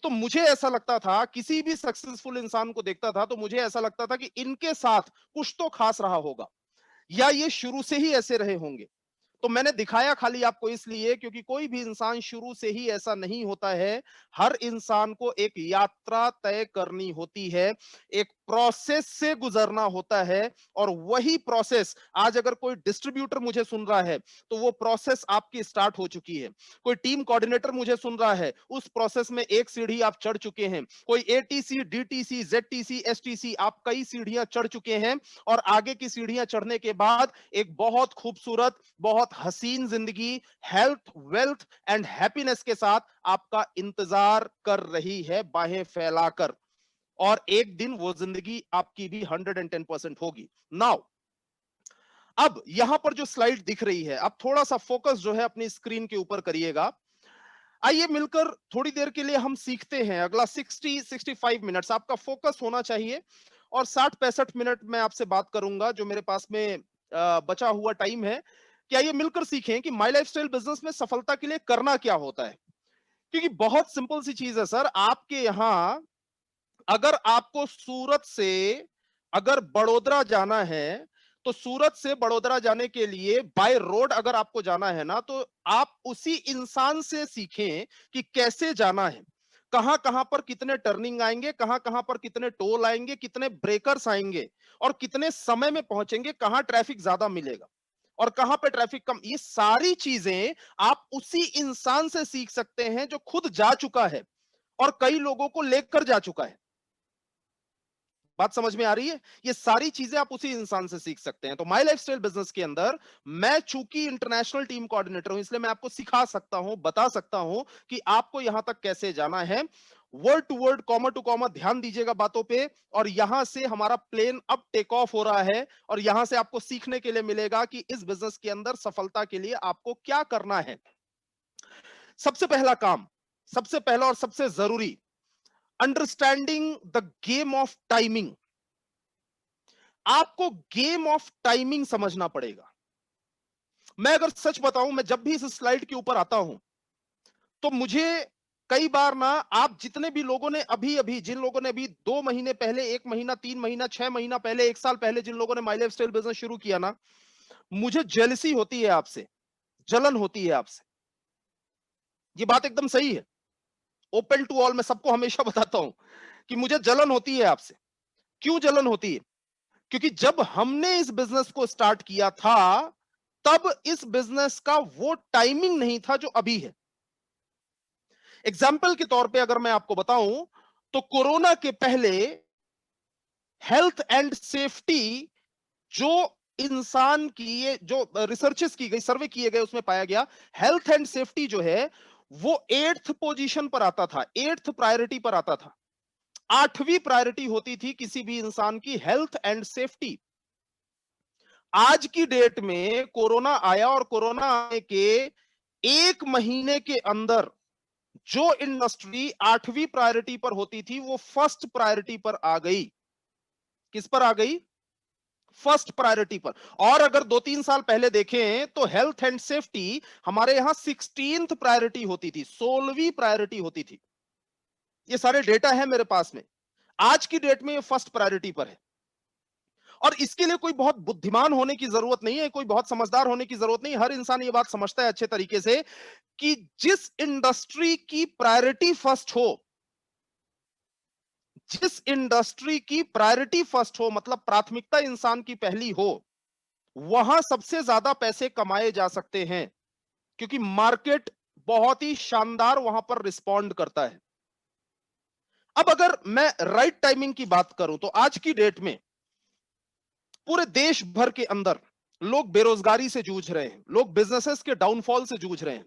तो मुझे ऐसा लगता था, किसी भी सक्सेसफुल इंसान को देखता था तो मुझे ऐसा लगता था कि इनके साथ कुछ तो खास रहा होगा, या ये शुरू से ही ऐसे रहे होंगे। तो मैंने दिखाया खाली आपको इसलिए क्योंकि कोई भी इंसान शुरू से ही ऐसा नहीं होता है। हर इंसान को एक यात्रा तय करनी होती है, एक प्रोसेस से गुजरना होता है। और वही प्रोसेस, आज अगर कोई डिस्ट्रीब्यूटर मुझे सुन रहा है तो वो प्रोसेस आपकी स्टार्ट हो चुकी है। कोई टीम कोऑर्डिनेटर मुझे सुन रहा है, उस प्रोसेस में एक सीढ़ी आप चढ़ चुके हैं। कोई एटीसी, डीटीसी, जेडटीसी, एसटीसी, आप कई सीढ़ियां चढ़ चुके हैं। और आगे की सीढ़ियां चढ़ने के बाद एक बहुत खूबसूरत, बहुत हसीन जिंदगी, हेल्थ, वेल्थ एंड हैप्पीनेस के साथ आपका इंतजार कर रही है, बाहें फैलाकर। और एक दिन वो जिंदगी आपकी भी 110% होगी। नाउ, अब यहां पर जो स्लाइड दिख रही है, अब थोड़ा सा फोकस जो है अपनी स्क्रीन के ऊपर करिएगा। आइए मिलकर थोड़ी देर के लिए हम सीखते हैं। अगला 60-65 मिनट्स आपका फोकस होना चाहिए, और 60-65 मिनट मैं आपसे बात करूंगा जो मेरे पास में बचा हुआ टाइम है। कि आइए मिलकर सीखें कि माई लाइफस्टाइल बिजनेस में सफलता के लिए करना क्या होता है। क्योंकि बहुत सिंपल सी चीज है सर, आपके यहां अगर आपको सूरत से अगर बड़ोदरा जाना है, तो सूरत से बड़ोदरा जाने के लिए बाय रोड अगर आपको जाना है ना, तो आप उसी इंसान से सीखें कि कैसे जाना है, कहां कहां पर कितने टर्निंग आएंगे, कहां कहां पर कितने टोल आएंगे, कितने ब्रेकर्स आएंगे, और कितने समय में पहुंचेंगे, कहां ट्रैफिक ज्यादा मिलेगा। और कहां पे ट्रैफिक कम, ये सारी चीजें आप उसी इंसान से सीख सकते हैं जो खुद जा चुका है और कई लोगों को लेकर जा चुका है। बात समझ में आ रही है? ये सारी चीजें आप उसी इंसान से सीख सकते हैं। तो माई लाइफस्टाइल बिजनेस के अंदर मैं चूंकि इंटरनेशनल टीम कोऑर्डिनेटर हूं, इसलिए मैं आपको सिखा सकता हूं, बता सकता हूं कि आपको यहां तक कैसे जाना है। Word to word, comma to comma ध्यान दीजिएगा बातों पे। और यहां से हमारा प्लेन अब टेक ऑफ हो रहा है और यहां से आपको सीखने के लिए मिलेगा कि इस बिजनेस के अंदर सफलता के लिए आपको क्या करना है। सबसे पहला काम, सबसे पहला और सबसे जरूरी, understanding the game of timing. आपको गेम ऑफ टाइमिंग समझना पड़ेगा। मैं अगर सच बताऊं, मैं जब भी इस स्लाइड के ऊपर आता हूं तो मुझे कई बार ना, आप जितने भी लोगों ने अभी अभी, जिन लोगों ने अभी 2 महीने पहले, 1 महीना, 3 महीना, 6 महीना पहले, 1 साल पहले जिन लोगों ने माई लाइफ स्टाइल बिजनेस शुरू किया ना, मुझे जेलसी होती है आपसे, जलन होती है आपसे। ये बात एकदम सही है, ओपन टू ऑल, मैं सबको हमेशा बताता हूं कि मुझे जलन होती है आपसे। क्यों जलन होती है? क्योंकि जब हमने इस बिजनेस को स्टार्ट किया था तब इस बिजनेस का वो टाइमिंग नहीं था जो अभी है। एग्जाम्पल के तौर पे अगर मैं आपको बताऊं तो कोरोना के पहले हेल्थ एंड सेफ्टी, जो इंसान की, ये जो रिसर्चेस की गई, सर्वे किए गए, उसमें पाया गया हेल्थ एंड सेफ्टी जो है वो 8th पोजीशन पर आता था, 8th प्रायोरिटी पर आता था। 8वीं प्रायोरिटी होती थी किसी भी इंसान की हेल्थ एंड सेफ्टी। आज की डेट में कोरोना आया और कोरोना आने के 1 महीने के अंदर जो इंडस्ट्री 8वीं प्रायोरिटी पर होती थी वो फर्स्ट प्रायोरिटी पर आ गई। किस पर आ गई? फर्स्ट प्रायोरिटी पर। और अगर 2-3 साल पहले देखें तो हेल्थ एंड सेफ्टी हमारे यहां 16th प्रायोरिटी होती थी, 16वीं प्रायोरिटी होती थी। ये सारे डेटा है मेरे पास में। आज की डेट में ये फर्स्ट प्रायोरिटी पर है। और इसके लिए कोई बहुत बुद्धिमान होने की जरूरत नहीं है, कोई बहुत समझदार होने की जरूरत नहीं। हर इंसान ये बात समझता है अच्छे तरीके से कि जिस इंडस्ट्री की प्रायोरिटी फर्स्ट हो, जिस इंडस्ट्री की प्रायोरिटी फर्स्ट हो, मतलब प्राथमिकता इंसान की पहली हो, वहां सबसे ज्यादा पैसे कमाए जा सकते हैं, क्योंकि मार्केट बहुत ही शानदार वहां पर रिस्पॉन्ड करता है। अब अगर मैं राइट टाइमिंग की बात करूं तो आज की डेट में पूरे देश भर के अंदर लोग बेरोजगारी से जूझ रहे हैं, लोग बिजनेसेस के डाउनफॉल से जूझ रहे हैं,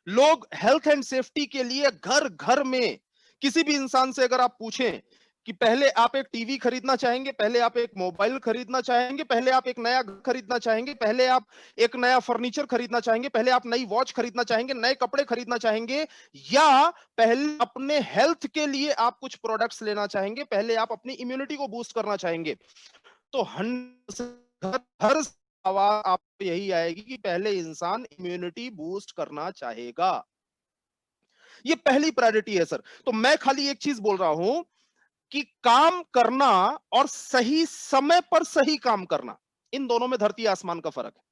लोग हेल्थ एंड सेफ्टी के लिए घर घर में, किसी भी इंसान से अगर आप पूछें कि पहले आप एक टीवी खरीदना चाहेंगे, पहले आप एक मोबाइल खरीदना चाहेंगे, पहले आप एक नया घर खरीदना चाहेंगे, पहले आप एक नया फर्नीचर खरीदना चाहेंगे, पहले आप नई वॉच खरीदना चाहेंगे, नए कपड़े खरीदना चाहेंगे, या पहले अपने हेल्थ के लिए आप कुछ प्रोडक्ट्स लेना चाहेंगे, पहले आप अपनी इम्यूनिटी को बूस्ट करना चाहेंगे, तो हर आवाज आप यही आएगी कि पहले इंसान इम्यूनिटी बूस्ट करना चाहेगा। ये पहली प्रायोरिटी है सर। तो मैं खाली एक चीज बोल रहा हूं कि काम करना और सही समय पर सही काम करना, इन दोनों में धरती आसमान का फर्क है।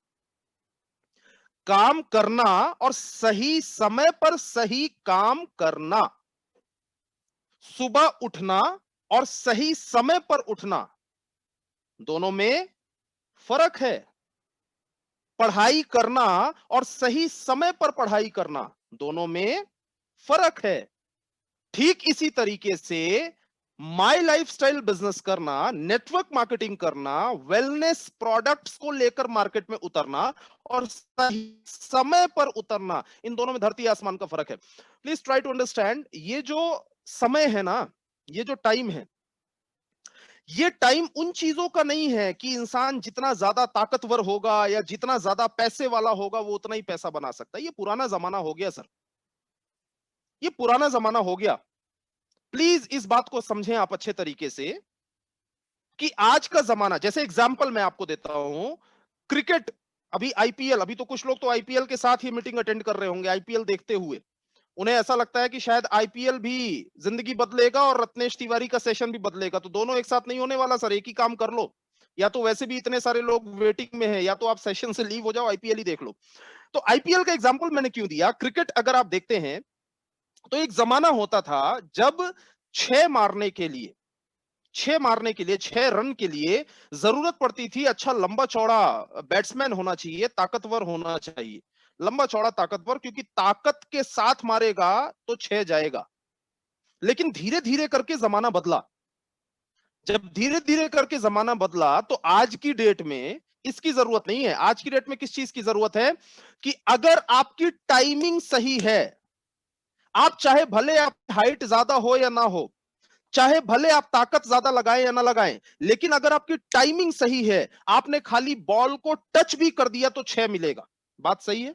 काम करना और सही समय पर सही काम करना, सुबह उठना और सही समय पर उठना, दोनों में फर्क है। पढ़ाई करना और सही समय पर पढ़ाई करना, दोनों में फर्क है। ठीक इसी तरीके से माई लाइफस्टाइल बिजनेस करना, नेटवर्क मार्केटिंग करना, वेलनेस प्रोडक्ट्स को लेकर मार्केट में उतरना और सही समय पर उतरना, इन दोनों में धरती आसमान का फर्क है। प्लीज ट्राई टू अंडरस्टैंड, ये जो समय है ना, ये जो टाइम है, ये टाइम उन चीजों का नहीं है कि इंसान जितना ज्यादा ताकतवर होगा या जितना ज्यादा पैसे वाला होगा वो उतना ही पैसा बना सकता है। ये पुराना जमाना हो गया सर, ये पुराना जमाना हो गया। प्लीज इस बात को समझें आप अच्छे तरीके से कि आज का जमाना, जैसे एग्जांपल मैं आपको देता हूं, क्रिकेट, अभी आईपीएल, अभी तो कुछ लोग तो आईपीएल के साथ ही मीटिंग अटेंड कर रहे होंगे आईपीएल देखते हुए। उन्हें ऐसा लगता है कि शायद आईपीएल भी जिंदगी बदलेगा और रत्नेश तिवारी का सेशन भी बदलेगा। तो दोनों एक साथ नहीं होने वाला सर, एक ही काम कर लो, या तो वैसे भी इतने सारे लोग वेटिंग में हैं, या तो आप सेशन से लीव हो जाओ, आईपीएल ही देख लो। तो आईपीएल का एग्जांपल मैंने क्यों दिया, क्रिकेट अगर आप देखते हैं तो एक जमाना होता था जब 6 मारने के लिए 6 मारने के लिए, 6 रन के लिए जरूरत पड़ती थी अच्छा लंबा चौड़ा बैट्समैन होना चाहिए, ताकतवर होना चाहिए, लंबा चौड़ा ताकतवर, क्योंकि ताकत के साथ मारेगा तो 6 जाएगा। लेकिन धीरे धीरे करके जमाना बदला। जब धीरे धीरे करके जमाना बदला तो आज की डेट में इसकी जरूरत नहीं है। आज की डेट में किस चीज की जरूरत है कि अगर आपकी टाइमिंग सही है, आप चाहे भले आप हाइट ज्यादा हो या ना हो, चाहे भले आप ताकत ज्यादा लगाएं या ना लगाएं, लेकिन अगर आपकी टाइमिंग सही है, आपने खाली बॉल को टच भी कर दिया तो 6 मिलेगा। बात सही है?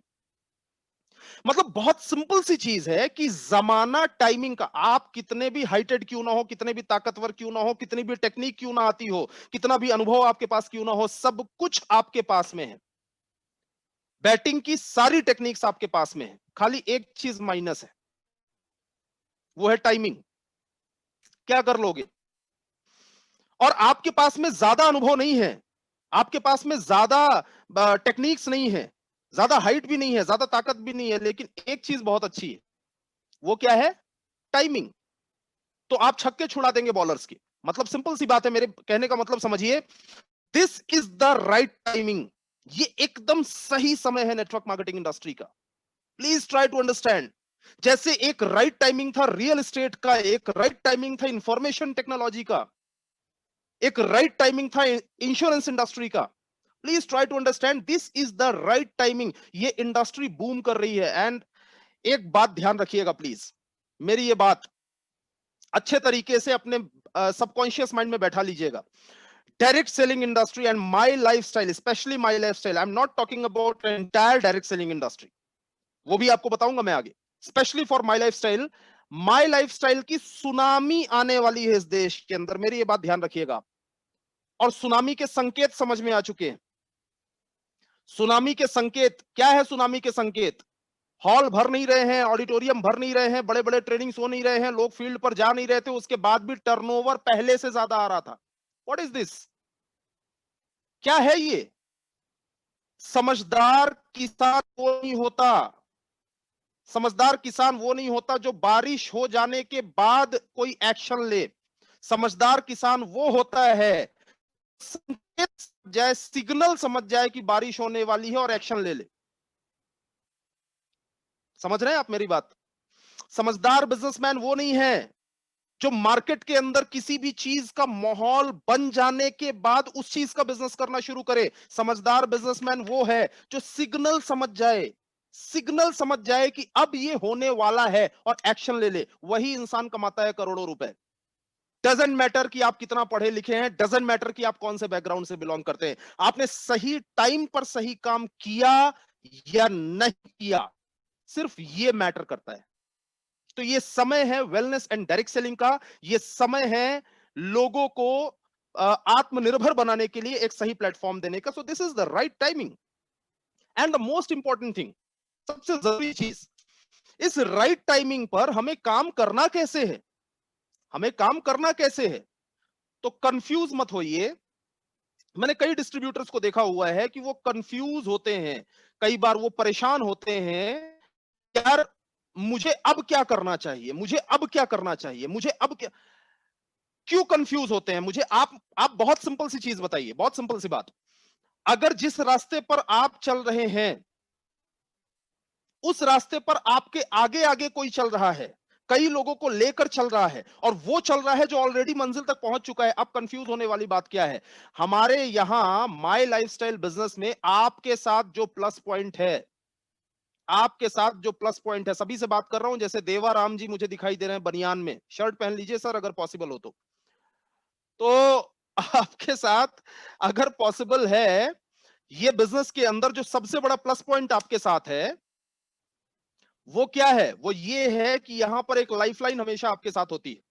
मतलब बहुत सिंपल सी चीज है कि जमाना टाइमिंग का, आप कितने भी हाइटेड क्यों ना हो, कितने भी ताकतवर क्यों ना हो, कितनी भी टेक्निक क्यों ना आती हो, कितना भी अनुभव आपके पास क्यों ना हो, सब कुछ आपके पास में है। बैटिंग की सारी टेक्निक्स आपके पास में है, खाली एक चीज माइनस है, वो है टाइमिंग। क्या कर लोगे? और आपके पास में ज्यादा अनुभव नहीं है, आपके पास में ज्यादा टेक्निक्स नहीं है, ज्यादा हाइट भी नहीं है, ज्यादा ताकत भी नहीं है, लेकिन एक चीज बहुत अच्छी है, वो क्या है? टाइमिंग। तो आप छक्के छुड़ा देंगे बॉलर्स की। मतलब सिंपल सी बात है, मेरे कहने का मतलब समझिए, this is the right timing. ये एकदम सही समय है नेटवर्क मार्केटिंग इंडस्ट्री का। Please try to understand. जैसे एक राइट टाइमिंग था रियल एस्टेट का, एक राइट टाइमिंग था इंफॉर्मेशन टेक्नोलॉजी का, एक राइट टाइमिंग था इंश्योरेंस इंडस्ट्री का। Please try to understand, this is the right timing. ये इंडस्ट्री बूम कर रही है। एंड एक बात ध्यान रखिएगा प्लीज, मेरी ये बात अच्छे तरीके से अपने सबकॉन्शियस माइंड में बैठा लीजिएगा। Direct selling industry and my lifestyle, specially my lifestyle, I am not talking about entire direct selling industry, वो भी आपको बताऊंगा मैं आगे। स्पेशली फॉर माई लाइफस्टाइल की सुनामी आने वाली है इस देश के अंदर, मेरी ये बात ध्यान रखिएगा। और सुनामी के संकेत समझ में आ चुके हैं। सुनामी के संकेत क्या है? सुनामी के संकेत, हॉल भर नहीं रहे हैं, ऑडिटोरियम भर नहीं रहे हैं, बड़े बड़े ट्रेनिंग्स हो नहीं रहे हैं, लोग फील्ड पर जा नहीं रहे थे, उसके बाद भी टर्नओवर पहले से ज्यादा आ रहा था। What is this? क्या है ये? समझदार किसान वो नहीं होता, समझदार किसान वो नहीं होता जो बारिश हो जाने के बाद कोई एक्शन ले। समझदार किसान वो होता है संकेत जाए, सिग्नल समझ जाए कि बारिश होने वाली है और एक्शन ले ले। समझ रहे हैं आप मेरी बात? समझदार बिजनेसमैन वो नहीं है जो मार्केट के अंदर किसी भी चीज का माहौल बन जाने के बाद उस चीज का बिजनेस करना शुरू करे। समझदार बिजनेसमैन वो है जो सिग्नल समझ जाए, सिग्नल समझ जाए कि अब ये होने वाला है और एक्शन ले ले। वही इंसान कमाता है करोड़ों रुपए। डजंट मैटर कि आप कितना पढ़े लिखे हैं, डजंट मैटर कि आप कौन से बैकग्राउंड से बिलोंग करते हैं, आपने सही टाइम पर सही काम किया या नहीं किया, सिर्फ ये मैटर करता है। तो ये समय है वेलनेस एंड डायरेक्ट सेलिंग का, ये समय है लोगों को आत्मनिर्भर बनाने के लिए एक सही प्लेटफॉर्म देने का। सो this is the right timing and the most important thing, सबसे जरूरी चीज, इस राइट टाइमिंग पर हमें काम करना कैसे है, हमें काम करना कैसे है। तो कंफ्यूज मत होइए। मैंने कई डिस्ट्रीब्यूटर्स को देखा हुआ है कि वो कंफ्यूज होते हैं, कई बार वो परेशान होते हैं, यार मुझे अब क्या करना चाहिए, मुझे अब क्या करना चाहिए, मुझे अब क्या, क्यों कंफ्यूज होते हैं? मुझे आप बहुत सिंपल सी चीज बताइए, बहुत सिंपल सी बात। अगर जिस रास्ते पर आप चल रहे हैं उस रास्ते पर आपके आगे आगे कोई चल रहा है, कई लोगों को लेकर चल रहा है, और वो चल रहा है जो ऑलरेडी मंजिल तक पहुंच चुका है, अब कंफ्यूज होने वाली बात क्या है? हमारे यहां माई लाइफस्टाइल बिजनेस में आपके साथ जो प्लस पॉइंट है, आपके साथ जो प्लस पॉइंट है, सभी से बात कर रहा हूं, जैसे देवाराम जी मुझे दिखाई दे रहे हैं बनियान में, शर्ट पहन लीजिए सर अगर पॉसिबल हो तो आपके साथ अगर पॉसिबल है, ये बिजनेस के अंदर जो सबसे बड़ा प्लस पॉइंट आपके साथ है वो क्या है? वो ये है कि यहां पर एक लाइफलाइन हमेशा आपके साथ होती है।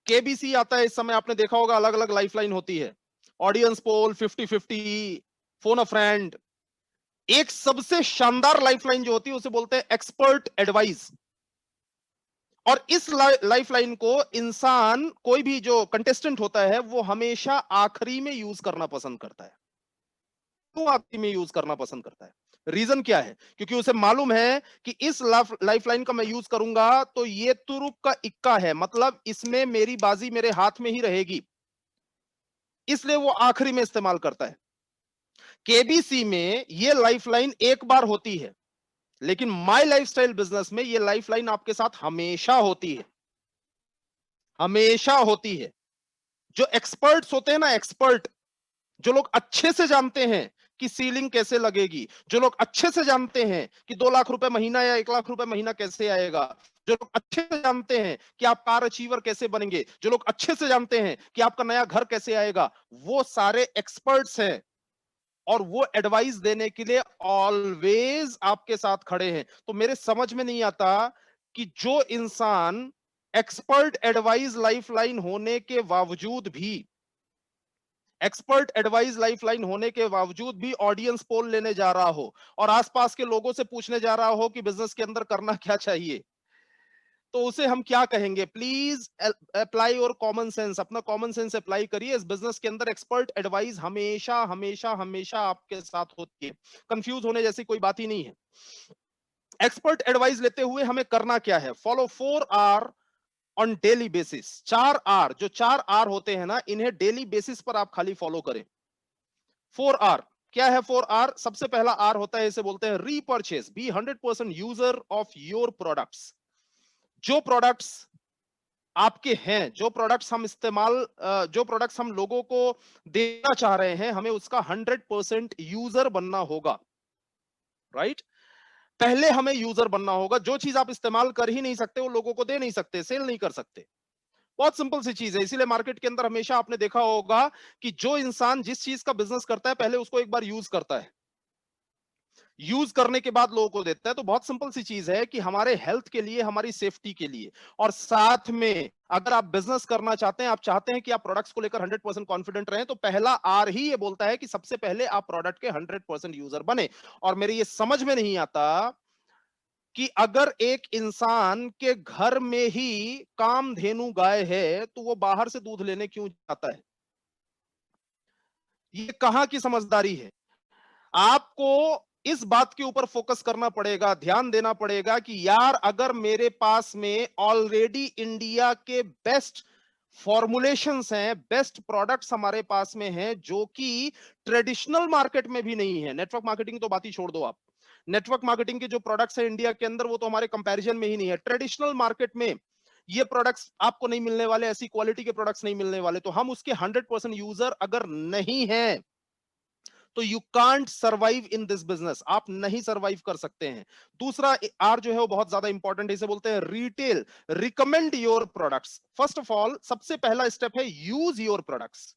केबीसी आता है इस समय, आपने देखा होगा अलग अलग लाइफलाइन होती है, ऑडियंस पोल, 50-50, फोन अ फ्रेंड। एक सबसे शानदार लाइफलाइन जो होती है उसे बोलते हैं एक्सपर्ट एडवाइस। और इस लाइफलाइन को इंसान, कोई भी जो कंटेस्टेंट होता है, वो हमेशा आखिरी में यूज करना पसंद करता है। क्यों आखिरी में यूज करना पसंद करता है? रीजन क्या है? क्योंकि उसे मालूम है कि इस लाइफलाइन का मैं यूज करूंगा तो ये तुरुप का इक्का है, मतलब इसमें मेरी बाजी मेरे हाथ में ही रहेगी। इसलिए वो आखिरी में इस्तेमाल करता है। केबीसी में ये लाइफलाइन एक बार होती है, लेकिन माय लाइफस्टाइल बिजनेस में ये लाइफलाइन आपके साथ हमेशा होती है, हमेशा होती है। जो एक्सपर्ट्स होते हैं ना, एक्सपर्ट, जो लोग अच्छे से जानते हैं कि सीलिंग कैसे लगेगी, जो लोग अच्छे से जानते हैं कि 2 लाख रुपए महीना या 1 लाख रुपए महीना कैसे आएगा, जो लोग अच्छे से जानते हैं कि आप कार अचीवर कैसे बनेंगे, जो लोग अच्छे से जानते हैं कि आपका नया घर कैसे आएगा, वो सारे एक्सपर्ट्स हैं और वो एडवाइस देने के लिए ऑलवेज आपके साथ खड़े हैं। तो मेरे समझ में नहीं आता कि जो इंसान एक्सपर्ट एडवाइस लाइफलाइन होने के बावजूद भी, एक्सपर्ट एडवाइस लाइफलाइन होने के बावजूद भी ऑडियंस पोल लेने जा रहा हो और आसपास के लोगों से पूछने जा रहा हो कि बिजनेस के अंदर करना क्या चाहिए, तो उसे हम क्या कहेंगे? Please apply your common sense, अपना कॉमन सेंस अप्लाई करिए। इस बिजनेस के अंदर एक्सपर्ट एडवाइस हमेशा हमेशा हमेशा आपके साथ होती है, कंफ्यूज होने जैसी कोई बात ही नहीं है। एक्सपर्ट एडवाइस लेते हुए हमें करना क्या है? Follow 4R on daily basis. 4R, जो 4R होते हैं ना, इन्हें डेली बेसिस पर आप खाली फॉलो करें। 4R क्या है? 4R, सबसे पहला R होता है, इसे बोलते हैं repurchase. Be 100% user of your products. जो प्रोडक्ट्स आपके हैं, जो प्रोडक्ट्स हम जो प्रोडक्ट्स हम लोगों को देना चाह रहे हैं, हमें उसका 100% यूजर बनना होगा, राइट? पहले हमें यूजर बनना होगा। जो चीज आप इस्तेमाल कर ही नहीं सकते, वो लोगों को दे नहीं सकते, सेल नहीं कर सकते। बहुत सिंपल सी चीज है। इसीलिए मार्केट के अंदर हमेशा आपने देखा होगा कि जो इंसान जिस चीज का बिजनेस करता है, पहले उसको एक बार यूज करता है, यूज करने के बाद लोगों को देता है। तो बहुत सिंपल सी चीज है कि हमारे हेल्थ के लिए, हमारी सेफ्टी के लिए, और साथ में अगर आप बिजनेस करना चाहते हैं, आप चाहते हैं कि आप प्रोडक्ट्स को लेकर 100% कॉन्फिडेंट रहें, तो पहला आर ही ये बोलता है कि सबसे पहले आप प्रोडक्ट के 100% यूजर बने। और मेरे ये समझ में नहीं आता कि अगर एक इंसान के घर में ही कामधेनु गाय है, तो वो बाहर से दूध लेने क्यों जाता है? ये कहां की समझदारी है? आपको इस बात के ऊपर फोकस करना पड़ेगा, ध्यान देना पड़ेगा कि यार, अगर मेरे पास में ऑलरेडी इंडिया के बेस्ट फॉर्मुलेशंस हैं, बेस्ट प्रोडक्ट्स हमारे पास में हैं, जो कि ट्रेडिशनल मार्केट में भी नहीं है। नेटवर्क मार्केटिंग तो बात ही छोड़ दो आप। नेटवर्क मार्केटिंग के जो प्रोडक्ट्स हैं इंडिया के अंदर, वो तो हमारे कंपैरिजन में ही नहीं है। ट्रेडिशनल मार्केट में ये प्रोडक्ट्स आपको नहीं मिलने वाले, ऐसी क्वालिटी के प्रोडक्ट्स नहीं मिलने वाले। तो हम उसके 100% यूजर अगर नहीं है, तो you can't survive in this business. आप नहीं सर्वाइव कर सकते हैं। दूसरा आर जो है वो बहुत ज्यादा इंपॉर्टेंट है, इसे बोलते हैं retail. Recommend your products. First of all, सबसे पहला स्टेप है यूज योर प्रोडक्ट्स।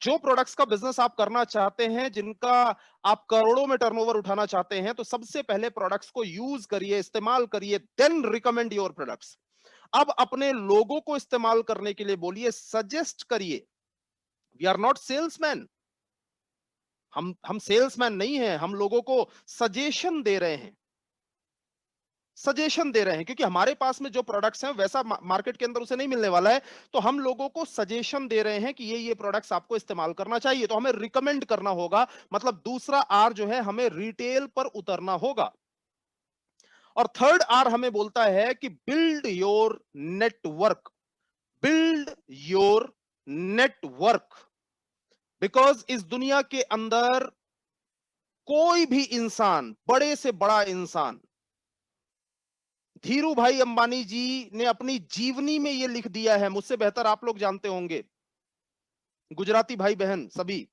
जो प्रोडक्ट्स का बिजनेस आप करना चाहते हैं, जिनका आप करोड़ों में टर्नओवर उठाना चाहते हैं, तो सबसे पहले प्रोडक्ट्स को यूज करिए, इस्तेमाल करिए, देन रिकमेंड योर प्रोडक्ट्स। अब अपने लोगों को इस्तेमाल करने के लिए बोलिए, सजेस्ट करिए। वी आर नॉट सेल्समैन, हम सेल्समैन नहीं हैं, हम लोगों को सजेशन दे रहे हैं, सजेशन दे रहे हैं, क्योंकि हमारे पास में जो प्रोडक्ट्स हैं वैसा मार्केट के अंदर उसे नहीं मिलने वाला है। तो हम लोगों को सजेशन दे रहे हैं कि ये प्रोडक्ट्स आपको इस्तेमाल करना चाहिए। तो हमें रिकमेंड करना होगा, मतलब दूसरा आर जो है, हमें रिटेल पर उतरना होगा। और थर्ड आर हमें बोलता है कि build your network. Build your network. Because इस दुनिया के अंदर कोई भी इंसान, बड़े से बड़ा इंसान, धीरू भाई अंबानी जी ने अपनी जीवनी में यह लिख दिया है, मुझसे बेहतर आप लोग जानते होंगे, गुजराती भाई बहन सभी,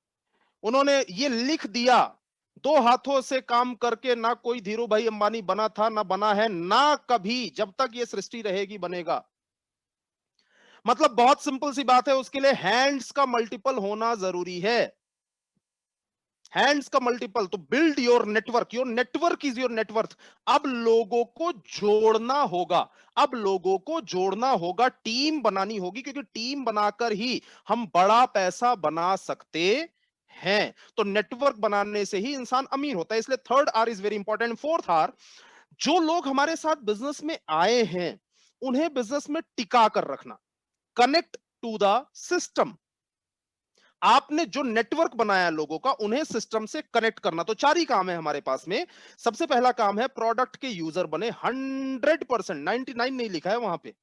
उन्होंने ये लिख दिया, 2 हाथों से काम करके ना कोई धीरू भाई अंबानी बना था, ना बना है, ना कभी, जब तक ये सृष्टि रहेगी बनेगा। मतलब बहुत सिंपल सी बात है, उसके लिए हैंड्स का मल्टीपल होना जरूरी है। हैंड्स का मल्टीपल। तो build your network. Your network is your net worth. अब लोगों को जोड़ना होगा, अब लोगों को जोड़ना होगा, टीम बनानी होगी, क्योंकि टीम बनाकर ही हम बड़ा पैसा बना सकते हैं। तो नेटवर्क बनाने से ही इंसान अमीर होता है। इसलिए third R is very important. Fourth R, जो लोग हमारे साथ बिजनेस में आए हैं, उन्हें बिजनेस में टिका कर रखना। Connect to the system. आपने जो नेटवर्क बनाया लोगों का, उन्हें सिस्टम से कनेक्ट करना। तो 4 ही काम है हमारे पास में। सबसे पहला काम है प्रोडक्ट के यूजर बने 100%, 99 नहीं लिखा है वहां पे,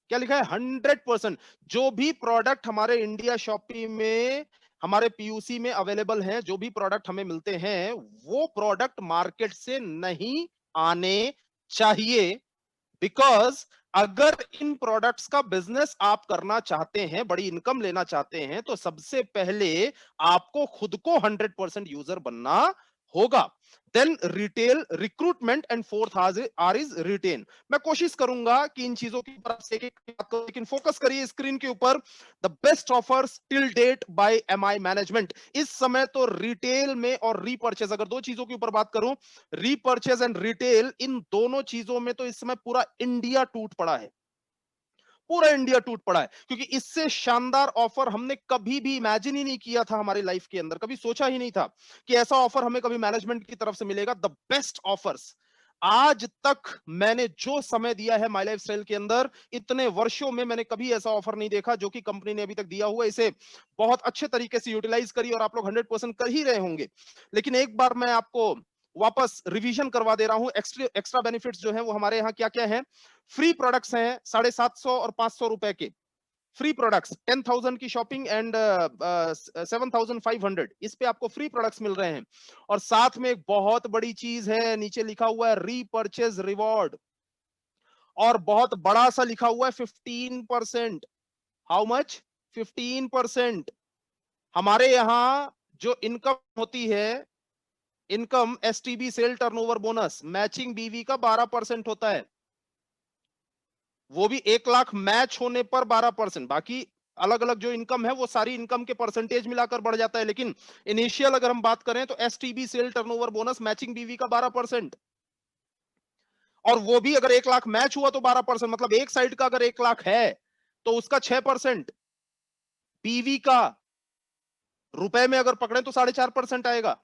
क्या लिखा है? 100%। जो भी प्रोडक्ट हमारे इंडिया शॉपी में, हमारे पीयूसी में अवेलेबल हैं, जो भी प्रोडक्ट हमें मिलते हैं, वो प्रोडक्ट मार्केट से नहीं आने चाहिए। बिकॉज अगर इन प्रोडक्ट्स का बिजनेस आप करना चाहते हैं, बड़ी इनकम लेना चाहते हैं, तो सबसे पहले आपको खुद को 100% यूजर बनना होगा। Then retail recruitment and fourth R is retain. मैं कोशिश करूंगा कि इन चीजों के ऊपर आपसे एक बात करूं, लेकिन फोकस करिए स्क्रीन के ऊपर। The best offers till date by MI management. इस समय तो रिटेल में और रीपर्चेज, अगर दो चीजों के ऊपर बात करूं, रीपर्चेज एंड रिटेल, इन दोनों चीजों में तो इस समय पूरा इंडिया टूट पड़ा है। पूरा इंडिया टूट पड़ा है, क्योंकि इससे शानदार ऑफर हमने कभी भी इमेजिन ही नहीं किया था हमारी लाइफ के अंदर। कभी सोचा ही नहीं था कि ऐसा ऑफर हमें कभी मैनेजमेंट की तरफ से मिलेगा। द बेस्ट ऑफर्स आज तक मैंने जो समय दिया है माई लाइफ स्टाइल के अंदर, इतने वर्षों में मैंने कभी ऐसा ऑफर नहीं देखा जो कि कंपनी ने अभी तक दिया हुआ। इसे बहुत अच्छे तरीके से यूटिलाइज करिए और आप लोग 100% कर ही रहे होंगे। लेकिन एक बार मैं आपको वापस रिवीजन करवा दे रहा हूं। एक्स्ट्रा बेनिफिट्स जो है वो हमारे यहाँ क्या क्या है। फ्री प्रोडक्ट्स हैं 750 और 500 रुपए के फ्री प्रोडक्ट्स। 10,000 की शॉपिंग एंड 7,500, इस पे आपको फ्री प्रोडक्ट्स मिल रहे हैं। और साथ में एक बहुत बड़ी चीज है, नीचे लिखा हुआ है रीपर्चेज रिवॉर्ड, और बहुत बड़ा सा लिखा हुआ है 15%। How much? 15%। हमारे यहां जो इनकम होती है, income STB sale turnover bonus matching BV का 12% होता है। वो भी 1 लाख मैच होने पर 12%। बाकी अलग अलग जो इनकम है वो सारी इनकम के परसेंटेज मिलाकर बढ़ जाता है, लेकिन इनिशियल अगर हम बात करें तो STB sale turnover bonus matching BV का 12%। और वो भी अगर 1 लाख मैच हुआ तो 12%, मतलब एक साइड का अगर 1 लाख है तो उसका 6%, बीवी का रुपए में अगर पकड़े तो 4.5% आएगा।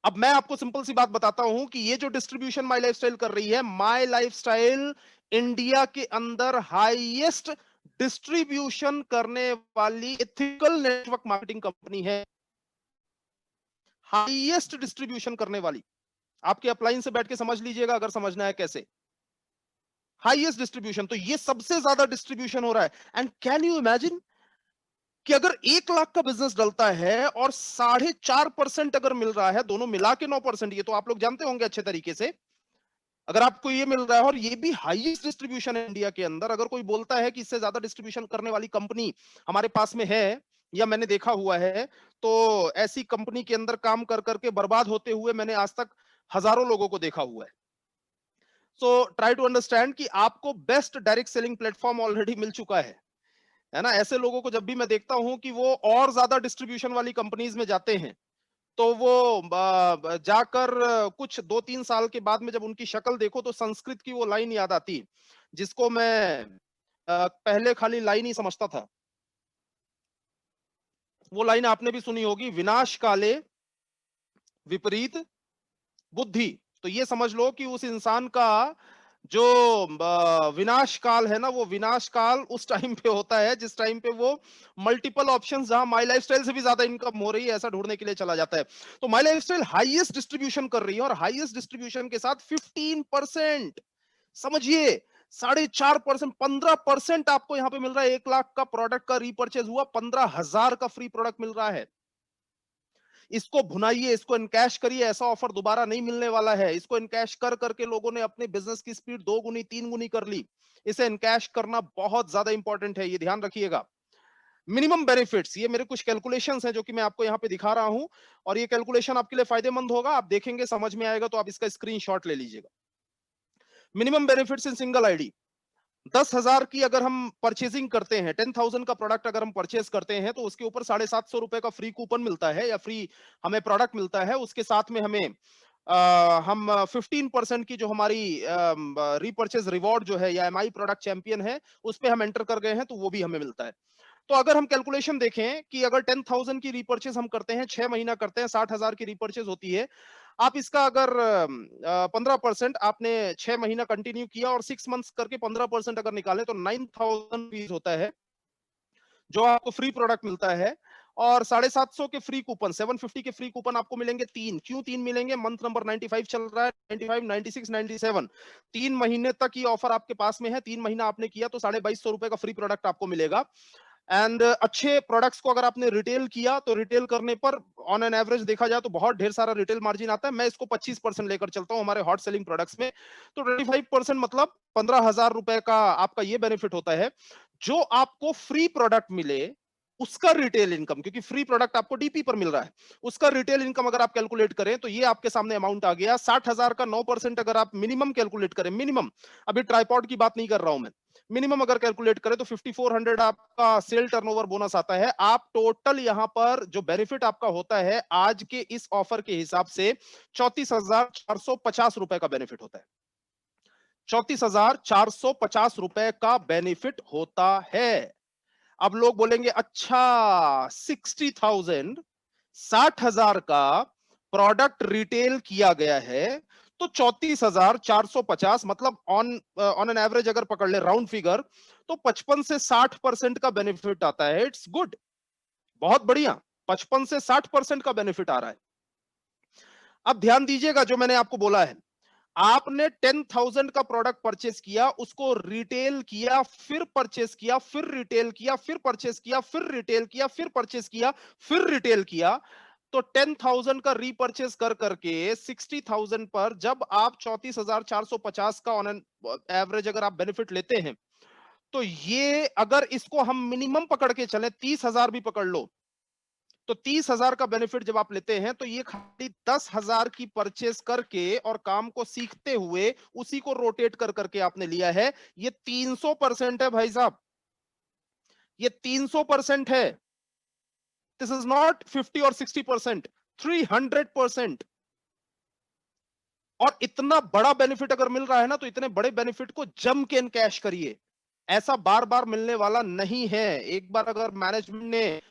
अब मैं आपको सिंपल सी बात बताता हूं कि ये जो डिस्ट्रीब्यूशन माई लाइफस्टाइल कर रही है, माई लाइफस्टाइल इंडिया के अंदर हाईएस्ट डिस्ट्रीब्यूशन करने वाली एथिकल नेटवर्क मार्केटिंग कंपनी है। हाईएस्ट डिस्ट्रीब्यूशन करने वाली। आपके अपलाइन से बैठ के समझ लीजिएगा अगर समझना है कैसे। हाईएस्ट डिस्ट्रीब्यूशन, तो ये सबसे ज्यादा डिस्ट्रीब्यूशन हो रहा है। एंड कैन यू इमेजिन कि अगर 1 लाख का बिजनेस डलता है और 4.5% अगर मिल रहा है, दोनों मिला के 9%, ये तो आप लोग जानते होंगे अच्छे तरीके से। अगर आपको ये मिल रहा है और ये भी हाईएस्ट डिस्ट्रीब्यूशन है इंडिया के अंदर, अगर कोई बोलता है कि इससे ज्यादा डिस्ट्रीब्यूशन करने वाली कंपनी हमारे पास में है या मैंने देखा हुआ है, तो ऐसी कंपनी के अंदर काम कर करके बर्बाद होते हुए मैंने आज तक हजारों लोगों को देखा हुआ है। सो ट्राई टू अंडरस्टैंड कि आपको best direct selling platform already मिल चुका है ना। ऐसे लोगों को जब भी मैं देखता हूं कि वो और ज्यादा डिस्ट्रीब्यूशन वाली कंपनीज में जाते हैं, तो वो जाकर कुछ 2-3 साल के बाद में जब उनकी शक्ल देखो तो संस्कृत की वो लाइन याद आती, जिसको मैं पहले खाली लाइन ही समझता था। वो लाइन आपने भी सुनी होगी, विनाश काले विपरीत बुद्धि। तो ये समझ लो कि उस इंसान का जो विनाश काल है ना, वो विनाश काल उस टाइम पे होता है जिस टाइम पे वो मल्टीपल ऑप्शंस, जहां माई लाइफस्टाइल से भी ज्यादा इनकम हो रही है, ऐसा ढूंढने के लिए चला जाता है। तो माई लाइफस्टाइल हाईएस्ट डिस्ट्रीब्यूशन कर रही है, और हाईएस्ट डिस्ट्रीब्यूशन के साथ 15%, समझिए 4.5%, 15% आपको यहां पे मिल रहा है। 1 लाख का प्रोडक्ट का रीपर्चेज हुआ, 15,000 का फ्री प्रोडक्ट मिल रहा है। इसको भुनाइए, इसको इनकैश करिए, ऐसा ऑफर दोबारा नहीं मिलने वाला है। इसको इनकैश कर करके लोगों ने अपने बिजनेस की स्पीड 2 गुनी 3 गुनी कर ली। इसे इनकैश करना बहुत ज्यादा इंपॉर्टेंट है, ये ध्यान रखिएगा। मिनिमम बेनिफिट्स, ये मेरे कुछ कैलकुलेशंस हैं जो कि मैं आपको यहाँ पे दिखा रहा हूं, और ये कैलकुलेशन आपके लिए फायदेमंद होगा। आप देखेंगे, समझ में आएगा, तो आप इसका स्क्रीनशॉट ले लीजिएगा। Minimum benefits in single ID, 10,000 की अगर हम परचेजिंग करते हैं, 10,000 का प्रोडक्ट अगर हम परचेज करते हैं, तो उसके ऊपर 750 रुपए का फ्री कूपन मिलता है, या फ्री हमें प्रोडक्ट मिलता है। उसके साथ में हमें हम 15% की जो हमारी रीपर्चेज रिवॉर्ड जो है, या एमआई प्रोडक्ट चैंपियन है, उस पे हम एंटर कर गए हैं, तो वो भी हमें मिलता है। तो अगर हम कैलकुलेशन देखें कि अगर 10,000 की रीपर्चेज हम करते हैं, 6 महीना करते हैं, 60,000 की रीपर्चेज होती है। आप इसका अगर 15% आपने 6 महीना कंटिन्यू किया और 6 मंथ्स करके 15% अगर निकाले, तो 9,000 रुपीज होता है जो आपको फ्री प्रोडक्ट मिलता है। और 750 के फ्री कूपन, 750 के फ्री कूपन आपको मिलेंगे 3। क्यों 3 मिलेंगे? मंथ नंबर 95 चल रहा है, 95, 96, 97, 3 महीने तक ये ऑफर आपके पास में है। 3 महीना आपने किया तो 2250 रुपए का फ्री प्रोडक्ट आपको मिलेगा। एंड अच्छे प्रोडक्ट्स को अगर आपने रिटेल किया तो रिटेल करने पर ऑन एन एवरेज देखा जाए तो बहुत ढेर सारा रिटेल मार्जिन आता है। मैं इसको 25% लेकर चलता हूं हमारे हॉट सेलिंग प्रोडक्ट्स में। तो 25% मतलब 15,000 रुपए का आपका ये बेनिफिट होता है। जो आपको फ्री प्रोडक्ट मिले उसका रिटेल इनकम, क्योंकि फ्री प्रोडक्ट आपको डीपी पर मिल रहा है, उसका रिटेल इनकम अगर आप कैलकुलेट करें तो ये आपके सामने अमाउंट आ गया 60,000 का 9% अगर आप मिनिमम कैलकुलेट करें, मिनिमम, अभी ट्राइपॉड की बात नहीं कर रहा हूं मैं, मिनिमम अगर कैलकुलेट करें तो 5400 आपका सेल टर्नओवर बोनस आता है। आप टोटल यहां पर जो बेनिफिट आपका होता है आज के इस ऑफर के हिसाब से 34,450 रुपए का बेनिफिट होता है। 34,450 रुपए का बेनिफिट होता है। अब लोग बोलेंगे अच्छा 60,000 का प्रोडक्ट रिटेल किया गया है तो 34,450 मतलब ऑन एन एवरेज अगर पकड़ ले राउंड फिगर तो 55 से 60% का बेनिफिट आता है। इट्स गुड, बहुत बढ़िया, 55 से 60% का बेनिफिट आ रहा है। अब ध्यान दीजिएगा जो मैंने आपको बोला है, आपने 10,000 का प्रोडक्ट परचेस किया, उसको रिटेल किया, फिर परचेस किया, फिर रिटेल किया, फिर परचेस किया, फिर रिटेल किया, फिर परचेस किया, फिर रिटेल किया, तो 10,000 का रीपर्चेस कर करके 60,000 पर जब आप 34,450 का ऑन एन एवरेज अगर आप बेनिफिट लेते हैं, तो ये अगर इसको हम मिनिमम पकड़ के चले 30,000 भी पकड़ लो, तो 30,000 का बेनिफिट जब आप लेते हैं तो ये खाली 10,000 की परचेस करके और काम को सीखते हुए उसी को रोटेट कर करके आपने लिया है। ये 300% है भाई साहब, ये 300% है। दिस इज नॉट 50 और 60%, 300%। और इतना बड़ा बेनिफिट अगर मिल रहा है ना तो इतने बड़े बेनिफिट को जम के एनकैश करिए। ऐसा बार बार मिलने वाला नहीं है। एक बार अगर मैनेजमेंट ने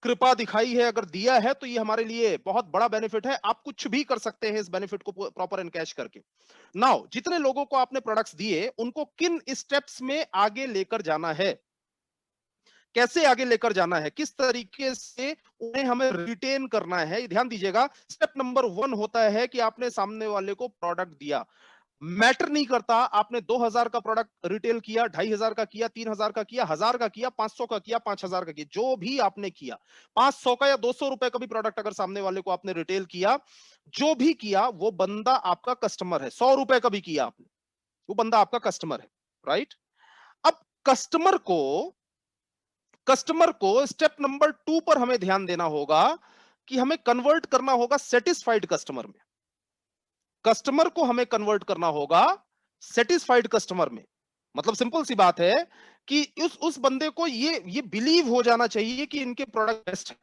कृपा दिखाई है, अगर दिया है, तो ये हमारे लिए बहुत बड़ा बेनिफिट है। आप कुछ भी कर सकते हैं इस बेनिफिट को प्रॉपर एनकैश करके। नाउ जितने लोगों को आपने प्रोडक्ट्स दिए उनको किन स्टेप्स में आगे लेकर जाना है, कैसे आगे लेकर जाना है, किस तरीके से उन्हें हमें रिटेन करना है, ध्यान दीजिएगा। स्टेप नंबर 1 होता है कि आपने सामने वाले को प्रोडक्ट दिया। मैटर नहीं करता आपने 2,000 का प्रोडक्ट रिटेल किया, 2,500 का किया, 3,000 का किया, 1,000 का किया, 500 का किया, 5,000 का किया, जो भी आपने किया, 500 का या 200 रुपए का भी प्रोडक्ट अगर सामने वाले को आपने रिटेल किया, जो भी किया वो बंदा आपका कस्टमर है। 100 रुपए का भी किया आपने, वो बंदा आपका कस्टमर है, राइट? अब कस्टमर को स्टेप नंबर 2 पर हमें ध्यान देना होगा कि हमें कन्वर्ट करना होगा सेटिस्फाइड कस्टमर में। कस्टमर को हमें कन्वर्ट करना होगा सेटिस्फाइड कस्टमर में। मतलब सिंपल सी बात है कि उस बंदे को ये बिलीव हो जाना चाहिए कि इनके प्रोडक्ट बेस्ट है।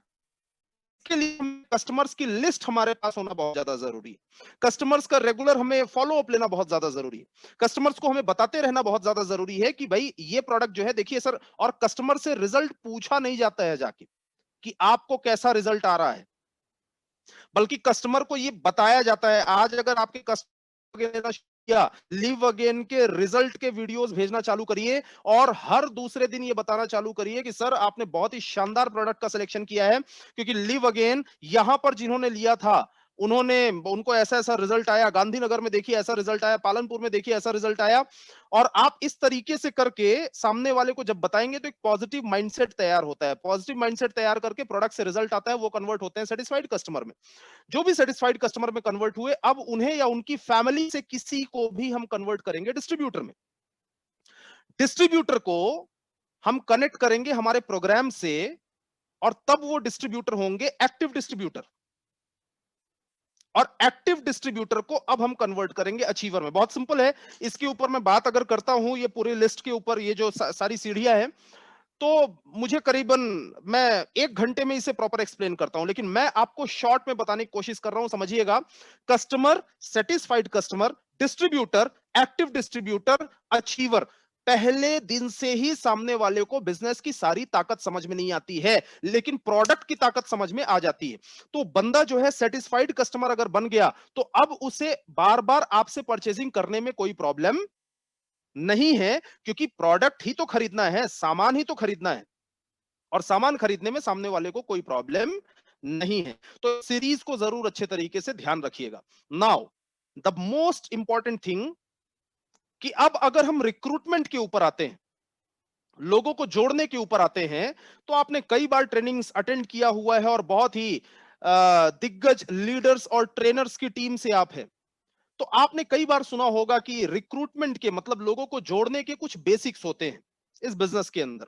इसके लिए कस्टमर्स की लिस्ट हमारे पास होना बहुत ज्यादा जरूरी है। कस्टमर्स का रेगुलर हमें फॉलो अप लेना बहुत ज्यादा जरूरी है। कस्टमर्स को हमें बताते रहना बहुत ज्यादा जरूरी है कि भाई ये प्रोडक्ट जो है देखिए सर, और कस्टमर से रिजल्ट पूछा नहीं जाता है जाके कि आपको कैसा रिजल्ट आ रहा है, बल्कि कस्टमर को ये बताया जाता है। आज अगर आपके कस्टमर किया, लिव अगेन के रिजल्ट के वीडियोस भेजना चालू करिए और हर दूसरे दिन ये बताना चालू करिए कि सर आपने बहुत ही शानदार प्रोडक्ट का सिलेक्शन किया है, क्योंकि लिव अगेन यहां पर जिन्होंने लिया था उनको ऐसा ऐसा रिजल्ट आया, गांधीनगर में देखिए ऐसा रिजल्ट आया, पालनपुर में देखिए ऐसा रिजल्ट आया। और आप इस तरीके से करके सामने वाले को जब बताएंगे तो एक पॉजिटिव माइंडसेट तैयार होता है। पॉजिटिव माइंडसेट तैयार करके प्रोडक्ट से रिजल्ट आता है, वो कन्वर्ट होते हैं सेटिस्फाइड कस्टमर में। जो भी सेटिस्फाइड कस्टमर में कन्वर्ट हुए, अब उन्हें या उनकी फैमिली से किसी को भी हम कन्वर्ट करेंगे डिस्ट्रीब्यूटर में। डिस्ट्रीब्यूटर को हम कनेक्ट करेंगे हमारे प्रोग्राम से और तब वो डिस्ट्रीब्यूटर होंगे एक्टिव डिस्ट्रीब्यूटर। और एक्टिव डिस्ट्रीब्यूटर को अब हम कन्वर्ट करेंगे अचीवर में। बहुत सिंपल है, इसके ऊपर मैं बात अगर करता हूं, ये पूरी लिस्ट के ऊपर ये जो सारी सीढ़ियां हैं, तो मुझे करीबन मैं 1 घंटे में इसे प्रॉपर एक्सप्लेन करता हूं, लेकिन मैं आपको शॉर्ट में बताने की कोशिश कर रहा हूं। समझिएगा, customer, satisfied customer, distributor, active distributor, achiever. पहले दिन से ही सामने वाले को बिजनेस की सारी ताकत समझ में नहीं आती है, लेकिन प्रोडक्ट की ताकत समझ में आ जाती है। तो बंदा जो है सेटिस्फाइड कस्टमर अगर बन गया तो अब उसे बार बार आपसे परचेजिंग करने में कोई प्रॉब्लम नहीं है, क्योंकि प्रोडक्ट ही तो खरीदना है, सामान ही तो खरीदना है। और सामान खरीदने में सामने वाले को कोई प्रॉब्लम नहीं है। तो सीरीज को जरूर अच्छे तरीके से ध्यान रखिएगा। Now the most important thing कि अब अगर हम रिक्रूटमेंट के ऊपर आते हैं, लोगों को जोड़ने के ऊपर आते हैं, तो आपने कई बार ट्रेनिंग्स अटेंड किया हुआ है और बहुत ही दिग्गज लीडर्स और ट्रेनर्स की टीम से आप हैं। तो आपने कई बार सुना होगा कि रिक्रूटमेंट के मतलब लोगों को जोड़ने के कुछ बेसिक्स होते हैं इस बिजनेस के अंदर।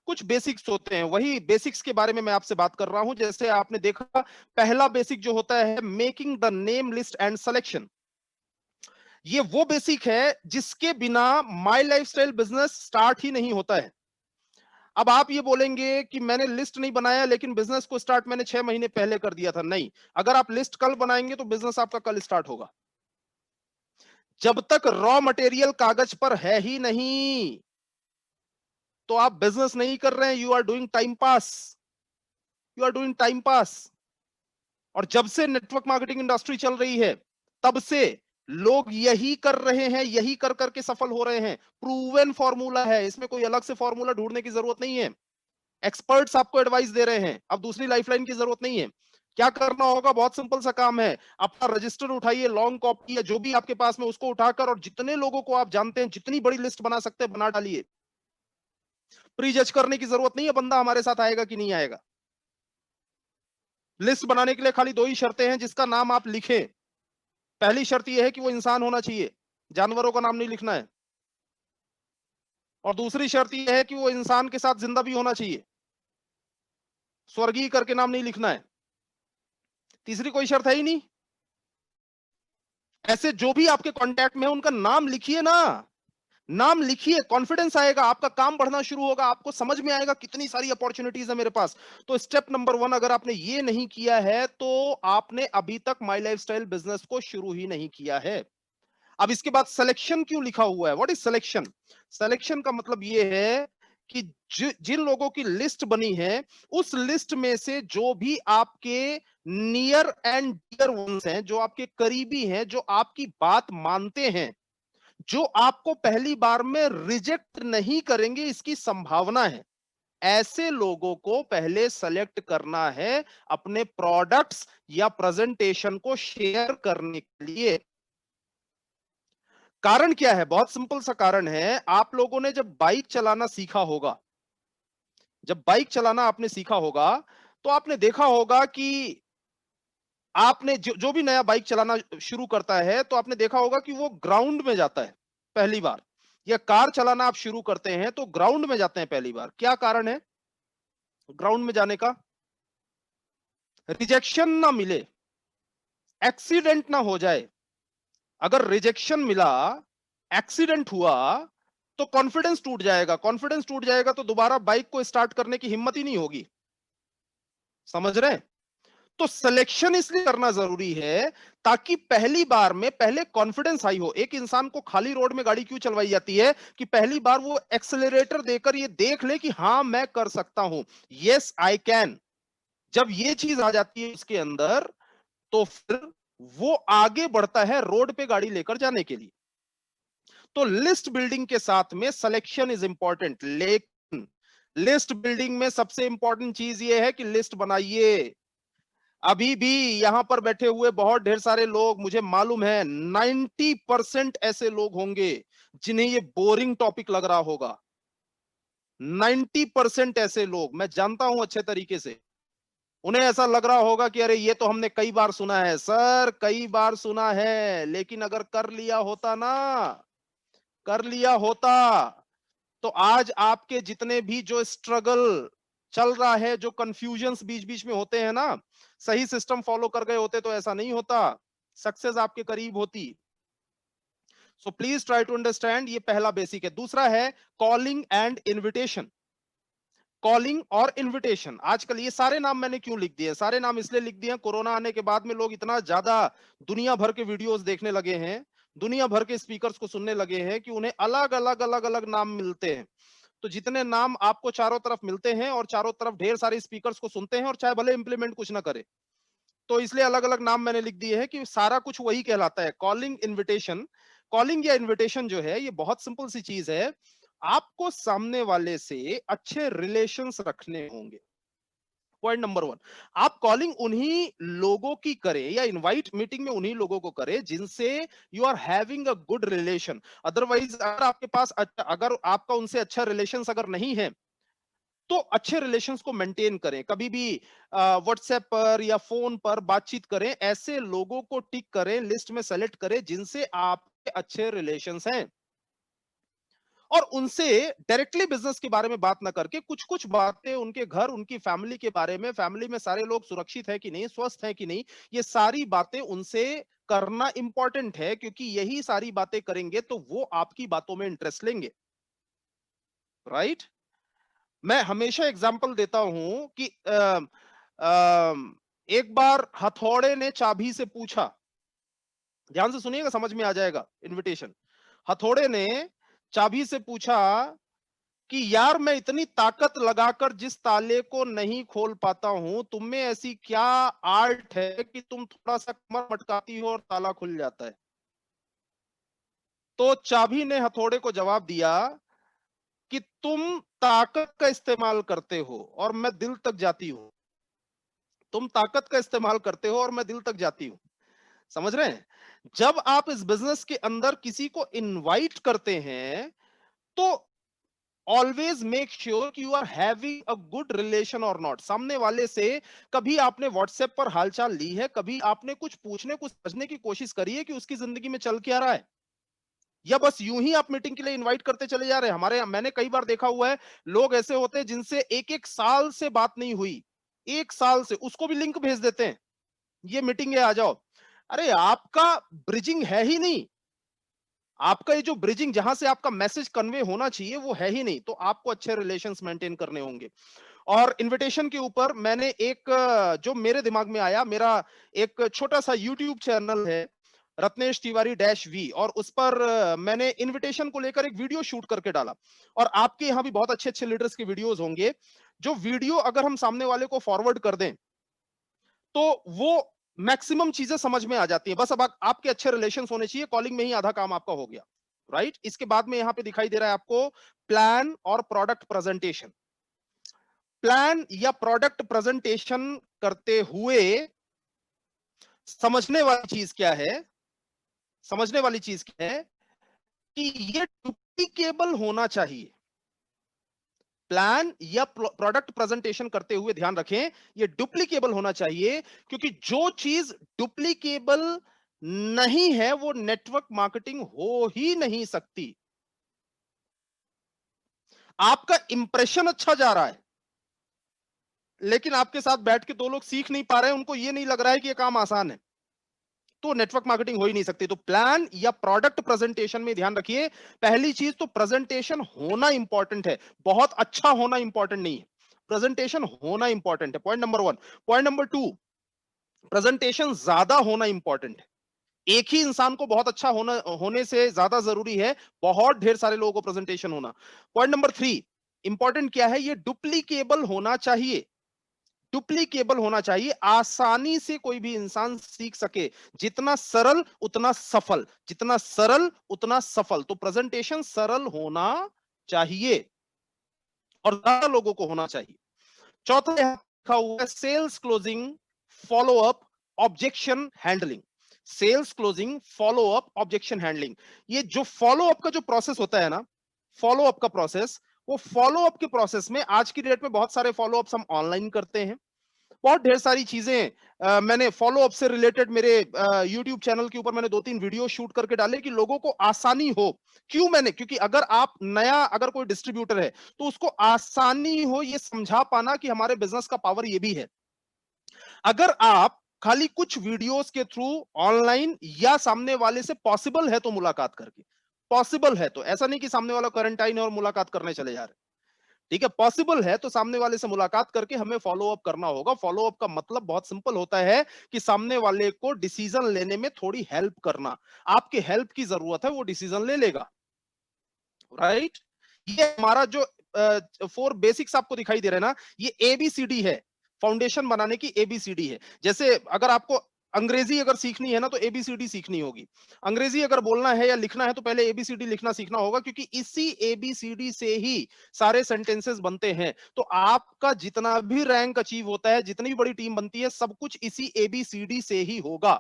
कुछ बेसिक्स होते हैं, वही बेसिक्स के बारे में मैं आपसे बात कर रहा हूं। जैसे आपने देखा, पहला बेसिक जो होता है making the name list and selection. ये वो बेसिक है जिसके बिना माई लाइफस्टाइल बिजनेस स्टार्ट ही नहीं होता है। अब आप ये बोलेंगे कि मैंने लिस्ट नहीं बनाया लेकिन बिजनेस को स्टार्ट मैंने 6 महीने पहले कर दिया था। नहीं, अगर आप लिस्ट कल बनाएंगे तो बिजनेस आपका कल स्टार्ट होगा। जब तक रॉ मटेरियल कागज पर है ही नहीं, तो आप बिजनेस नहीं कर रहे हैं, you are doing time pass. You are doing time pass. और जब से नेटवर्क मार्केटिंग इंडस्ट्री चल रही है, तब से लोग यही कर रहे हैं, यही कर करके सफल हो रहे हैं। प्रूवन फॉर्मूला है, इसमें कोई अलग से फॉर्मूला ढूंढने की जरूरत नहीं है। एक्सपर्ट्स आपको एडवाइस दे रहे हैं, अब दूसरी लाइफलाइन की जरूरत नहीं है। क्या करना होगा? बहुत सिंपल सा काम है। अपना रजिस्टर उठाइए, लॉन्ग कॉपी या जो भी आपके पास में, उसको उठाकर और जितने लोगों को आप जानते हैं, जितनी बड़ी लिस्ट बना सकते हैं बना डालिए। प्री जज करने की जरूरत नहीं है बंदा हमारे साथ आएगा कि नहीं आएगा। लिस्ट बनाने के लिए खाली दो ही शर्तें हैं जिसका नाम आप लिखें। पहली शर्त यह है कि वो इंसान होना चाहिए, जानवरों का नाम नहीं लिखना है। और दूसरी शर्त यह है कि वो इंसान के साथ जिंदा भी होना चाहिए, स्वर्गीय करके नाम नहीं लिखना है। तीसरी कोई शर्त है ही नहीं। ऐसे जो भी आपके कांटेक्ट में है उनका नाम लिखिए ना, नाम लिखिए, कॉन्फिडेंस आएगा, आपका काम बढ़ना शुरू होगा, आपको समझ में आएगा कितनी सारी अपॉर्चुनिटीज है मेरे पास। तो स्टेप नंबर 1 अगर आपने ये नहीं किया है तो आपने अभी तक माई लाइफस्टाइल बिजनेस को शुरू ही नहीं किया है। अब इसके बाद सिलेक्शन क्यों लिखा हुआ है? What is selection? सिलेक्शन का मतलब ये है कि जिन लोगों की लिस्ट बनी है, उस लिस्ट में से जो भी आपके नियर एंड डियर वंस हैं, जो आपके करीबी हैं, जो आपकी बात मानते हैं, जो आपको पहली बार में रिजेक्ट नहीं करेंगे, इसकी संभावना है, ऐसे लोगों को पहले सेलेक्ट करना है अपने प्रोडक्ट्स या प्रेजेंटेशन को शेयर करने के लिए। कारण क्या है? बहुत सिंपल सा कारण है। आप लोगों ने जब बाइक चलाना सीखा होगा, जब बाइक चलाना आपने सीखा होगा, तो आपने देखा होगा कि आपने जो भी नया बाइक चलाना शुरू करता है, तो आपने देखा होगा कि वो ग्राउंड में जाता है पहली बार। या कार चलाना आप शुरू करते हैं तो ग्राउंड में जाते हैं पहली बार। क्या कारण है ग्राउंड में जाने का? रिजेक्शन ना मिले, एक्सीडेंट ना हो जाए। अगर रिजेक्शन मिला, एक्सीडेंट हुआ, तो कॉन्फिडेंस टूट जाएगा। कॉन्फिडेंस टूट जाएगा तो दोबारा बाइक को स्टार्ट करने की हिम्मत ही नहीं होगी। समझ रहे हैं? तो सिलेक्शन इसलिए करना जरूरी है ताकि पहली बार में पहले कॉन्फिडेंस हाई हो। एक इंसान को खाली रोड में गाड़ी क्यों चलवाई जाती है? कि पहली बार वो एक्सेलरेटर देकर ये देख ले कि हां मैं कर सकता हूं, यस आई कैन। जब ये चीज आ जाती है उसके अंदर, तो फिर वो आगे बढ़ता है रोड पे गाड़ी लेकर जाने के लिए। तो लिस्ट बिल्डिंग के साथ में सिलेक्शन इज इंपॉर्टेंट, लेकिन लिस्ट बिल्डिंग में सबसे इंपॉर्टेंट चीज ये है कि लिस्ट बनाइए। अभी भी यहां पर बैठे हुए बहुत ढेर सारे लोग, मुझे मालूम है 90% ऐसे लोग होंगे जिन्हें ये बोरिंग टॉपिक लग रहा होगा। 90% ऐसे लोग मैं जानता हूं अच्छे तरीके से। उन्हें ऐसा लग रहा होगा कि अरे ये तो हमने कई बार सुना है। सर कई बार सुना है, लेकिन अगर कर लिया होता ना, कर लिया होता, तो आज आपके जितने भी जो स्ट्रगल चल रहा है, जो कंफ्यूजन्स बीच बीच में होते हैं ना, सही सिस्टम फॉलो कर गए होते तो ऐसा नहीं होता, सक्सेस आपके करीब होती। So please try to understand, ये पहला बेसिक है। दूसरा है कॉलिंग एंड इनविटेशन। कॉलिंग और इनविटेशन, आजकल ये सारे नाम मैंने क्यों लिख दिए? सारे नाम इसलिए लिख दिए, कोरोना आने के बाद में लोग इतना ज्यादा दुनिया भर के वीडियोस देखने लगे हैं, दुनिया भर के स्पीकर्स को सुनने लगे हैं कि उन्हें अलग अलग अलग अलग नाम मिलते हैं। तो जितने नाम आपको चारों तरफ मिलते हैं और चारों तरफ ढेर सारे स्पीकर्स को सुनते हैं, और चाहे भले इंप्लीमेंट कुछ ना करे, तो इसलिए अलग अलग नाम मैंने लिख दिए हैं कि सारा कुछ वही कहलाता है, कॉलिंग इनविटेशन। कॉलिंग या इनविटेशन जो है ये बहुत सिंपल सी चीज है। आपको सामने वाले से अच्छे रिलेशंस रखने होंगे। पॉइंट नंबर 1, आप कॉलिंग उन्हीं लोगों की करें या इनवाइट मीटिंग में उन्हीं लोगों को करें जिनसे you are having a good relation. Otherwise अगर आपके पास अगर आपका उनसे अच्छा रिलेशंस अगर नहीं है तो अच्छे रिलेशंस को मेंटेन करें। कभी भी व्हाट्सएप पर या फोन पर बातचीत करें, ऐसे लोगों को टिक करें, लिस्ट में सेलेक्ट करें जिनसे आपके अच्छे रिलेशंस हैं, और उनसे डायरेक्टली बिजनेस के बारे में बात ना करके कुछ कुछ बातें उनके घर, उनकी फैमिली के बारे में, फैमिली में सारे लोग सुरक्षित है कि नहीं, स्वस्थ है कि नहीं, ये सारी बातें उनसे करना इंपॉर्टेंट है, क्योंकि यही सारी बातें करेंगे तो वो आपकी बातों में इंटरेस्ट लेंगे। राइट? मैं हमेशा एग्जांपल देता हूं कि एक बार हथौड़े ने चाबी से पूछा, ध्यान से सुनिएगा, समझ में आ जाएगा इनविटेशन। हथौड़े ने चाबी से पूछा कि यार मैं इतनी ताकत लगाकर जिस ताले को नहीं खोल पाता हूं, तुम में ऐसी क्या आर्ट है कि तुम थोड़ा सा कमर मटकाती हो और ताला खुल जाता है। तो चाबी ने हथौड़े को जवाब दिया कि तुम ताकत का इस्तेमाल करते हो और मैं दिल तक जाती हूं। तुम ताकत का इस्तेमाल करते हो और मैं दिल तक जाती हूं। समझ रहे हैं? जब आप इस बिजनेस के अंदर किसी को इनवाइट करते हैं तो ऑलवेज मेक श्योर कि you are having a good relation और नॉट। सामने वाले से कभी आपने व्हाट्सएप पर हालचाल ली है, कभी आपने कुछ पूछने, कुछ समझने की कोशिश करी है कि उसकी जिंदगी में चल क्या रहा है, या बस यूं ही आप मीटिंग के लिए इनवाइट करते चले जा रहे हैं? मैंने कई बार देखा हुआ है, लोग ऐसे होते हैं जिनसे एक एक साल से बात नहीं हुई, एक साल से, उसको भी लिंक भेज देते हैं, ये मीटिंग है आ जाओ। अरे आपका ब्रिजिंग है ही नहीं, आपका ये जो ब्रिजिंग, जहां से आपका मैसेज कन्वे होना चाहिए वो है ही नहीं, तो आपको अच्छे रिलेशंस मेंटेन करने होंगे। और इनविटेशन के ऊपर मैंने एक जो मेरे दिमाग में आया, मेरा एक छोटा सा यूट्यूब चैनल है, रत्नेश तिवारी डैश वी, और उस पर मैंने इनविटेशन को लेकर एक वीडियो शूट करके डाला। और आपके यहाँ भी बहुत अच्छे अच्छे लीडर्स के वीडियोस होंगे, जो वीडियो अगर हम सामने वाले को फॉरवर्ड कर दें तो वो मैक्सिमम चीजें समझ में आ जाती है। बस अब आपके अच्छे रिलेशंस होने चाहिए, कॉलिंग में ही आधा काम आपका हो गया। राइट? इसके बाद में यहां पे दिखाई दे रहा है आपको प्लान और प्रोडक्ट प्रेजेंटेशन। प्लान या प्रोडक्ट प्रेजेंटेशन करते हुए समझने वाली चीज क्या है, समझने वाली चीज क्या है कि ये डुप्लीकेबल होना चाहिए। प्लान या प्रोडक्ट प्रेजेंटेशन करते हुए ध्यान रखें, ये डुप्लीकेबल होना चाहिए, क्योंकि जो चीज डुप्लीकेबल नहीं है वो नेटवर्क मार्केटिंग हो ही नहीं सकती। आपका इंप्रेशन अच्छा जा रहा है, लेकिन आपके साथ बैठ के दो लोग सीख नहीं पा रहे हैं, उनको ये नहीं लग रहा है कि ये काम आसान है, तो नेटवर्क मार्केटिंग हो ही नहीं सकती। तो प्लान या प्रोडक्ट प्रेजेंटेशन में ध्यान रखिए, पहली चीज तो प्रेजेंटेशन होना इंपॉर्टेंट है, बहुत अच्छा होना इंपॉर्टेंट नहीं है, प्रेजेंटेशन होना इंपॉर्टेंट है। Point number 1। Point number 2, presentation ज्यादा होना इंपॉर्टेंट है। एक ही इंसान को बहुत अच्छा होने से ज्यादा जरूरी है बहुत ढेर सारे लोगों को प्रेजेंटेशन होना। पॉइंट नंबर 3, इंपॉर्टेंट क्या है, ये डुप्लीकेबल होना चाहिए। डुप्लीकेबल होना चाहिए, आसानी से कोई भी इंसान सीख सके। जितना सरल उतना सफल, जितना सरल उतना सफल। तो प्रेजेंटेशन सरल होना चाहिए और ज्यादा लोगों को होना चाहिए। चौथा यहां लिखा हुआ है sales closing, follow up, objection handling. Sales closing, follow up, objection handling. ये जो फॉलो अप का जो प्रोसेस होता है ना, फॉलो अप का प्रोसेस, वो फॉलो अप के प्रोसेस में आज की डेट में बहुत सारे फॉलो अप्स हम ऑनलाइन करते हैं, बहुत ढेर सारी चीजें। मैंने फॉलो अप से रिलेटेड मेरे यूट्यूब चैनल के ऊपर मैंने 2-3 वीडियो शूट करके डाले कि लोगों को आसानी हो। क्यों मैंने, क्योंकि अगर आप नया, अगर कोई डिस्ट्रीब्यूटर है तो उसको आसानी हो ये समझा पाना कि हमारे बिजनेस का पावर ये भी है। अगर आप खाली कुछ वीडियोस के थ्रू ऑनलाइन या सामने वाले से पॉसिबल है तो मुलाकात करके, पॉसिबल है तो, ऐसा नहीं कि सामने वाला क्वारंटाइन है और मुलाकात करने चले जा रहे, ठीक है, पॉसिबल है तो सामने वाले से मुलाकात करके हमें फॉलो अप करना होगा। फॉलो अप का मतलब बहुत सिंपल होता है कि सामने वाले को डिसीजन लेने में थोड़ी हेल्प करना। आपके हेल्प की जरूरत है, वो डिसीजन ले लेगा। राइट? ये हमारा जो 4 बेसिक्स आपको दिखाई दे रहे हैं ना, ये एबीसीडी है, फाउंडेशन बनाने की एबीसीडी है। जैसे अगर आपको अंग्रेजी अगर सीखनी है ना तो एबीसीडी सीखनी होगी। अंग्रेजी अगर बोलना है या लिखना है तो पहले एबीसीडी लिखना सीखना होगा, क्योंकि इसी एबीसीडी से ही सारे सेंटेंसेस बनते हैं। तो आपका जितना भी रैंक अचीव होता है, जितनी भी बड़ी टीम बनती है, सब कुछ इसी एबीसीडी से ही होगा।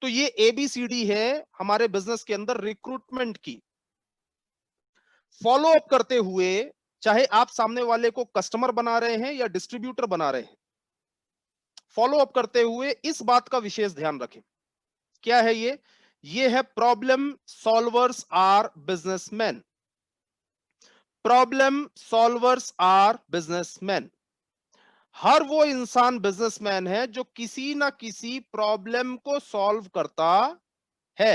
तो ये एबीसीडी है हमारे बिजनेस के अंदर रिक्रूटमेंट की। फॉलो अप करते हुए, चाहे आप सामने वाले को कस्टमर बना रहे हैं या डिस्ट्रीब्यूटर बना रहे हैं, फॉलो अप करते हुए इस बात का विशेष ध्यान रखें। क्या है ये है problem solvers are businessman. Problem solvers are businessman. हर वो इंसान बिजनेसमैन है जो किसी ना किसी प्रॉब्लम को सॉल्व करता है।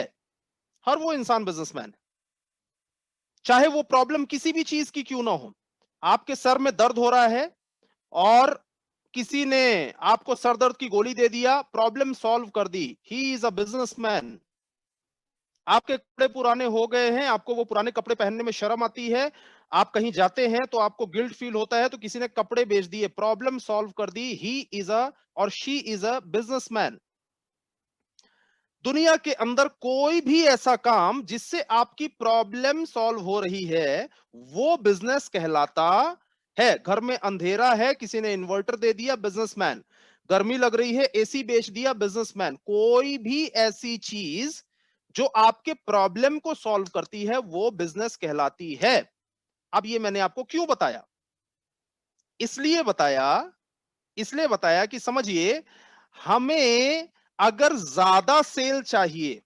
हर वो इंसान बिजनेसमैन है, चाहे वो प्रॉब्लम किसी भी चीज की क्यों ना हो। आपके सर में दर्द हो रहा है और किसी ने आपको सर दर्द की गोली दे दिया, प्रॉब्लम सॉल्व कर दी, ही इज अ बिजनेसमैन। आपके कपड़े पुराने हो गए हैं, आपको वो पुराने कपड़े पहनने में शर्म आती है, आप कहीं जाते हैं तो आपको गिल्ट फील होता है, तो किसी ने कपड़े बेच दिए, प्रॉब्लम सॉल्व कर दी, ही इज अ और शी इज अ बिजनेसमैन। दुनिया के अंदर कोई भी ऐसा काम जिससे आपकी प्रॉब्लम सॉल्व हो रही है, वो बिजनेस कहलाता है। घर में अंधेरा है, किसी ने इन्वर्टर दे दिया, बिजनेसमैन। गर्मी लग रही है, एसी बेच दिया, बिजनेसमैन। कोई भी ऐसी चीज जो आपके प्रॉब्लम को सॉल्व करती है, वो बिजनेस कहलाती है। अब ये मैंने आपको क्यों बताया? इसलिए बताया इसलिए बताया कि समझिए, हमें अगर ज्यादा सेल चाहिए,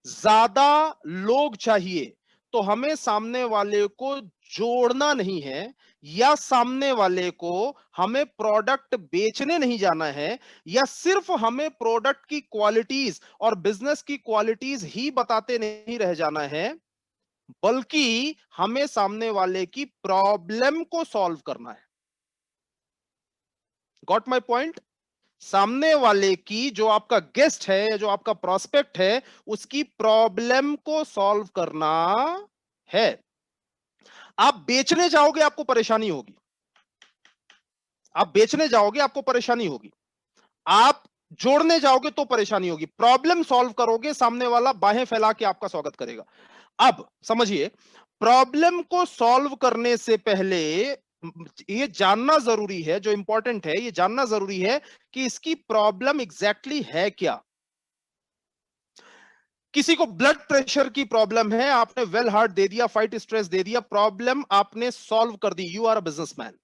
ज्यादा लोग चाहिए, तो हमें सामने वाले को जोड़ना नहीं है, या सामने वाले को हमें प्रोडक्ट बेचने नहीं जाना है, या सिर्फ हमें प्रोडक्ट की क्वालिटीज और बिजनेस की क्वालिटीज ही बताते नहीं रह जाना है, बल्कि हमें सामने वाले की प्रॉब्लम को सॉल्व करना है। Got my point? सामने वाले की, जो आपका गेस्ट है या जो आपका प्रोस्पेक्ट है, उसकी प्रॉब्लम को सॉल्व करना है। आप बेचने जाओगे, आपको परेशानी होगी। आप बेचने जाओगे, आपको परेशानी होगी। आप जोड़ने जाओगे तो परेशानी होगी। प्रॉब्लम सॉल्व करोगे, सामने वाला बाहें फैला के आपका स्वागत करेगा। अब समझिए, प्रॉब्लम को सॉल्व करने से पहले ये जानना जरूरी है, जो इंपॉर्टेंट है, ये जानना जरूरी है कि इसकी प्रॉब्लम एग्जैक्टली है क्या। किसी को ब्लड प्रेशर की प्रॉब्लम है, आपने वेल हार्ट दे दिया, फाइट स्ट्रेस दे दिया, प्रॉब्लम आपने सॉल्व कर दी, यू आर अ बिजनेसमैन।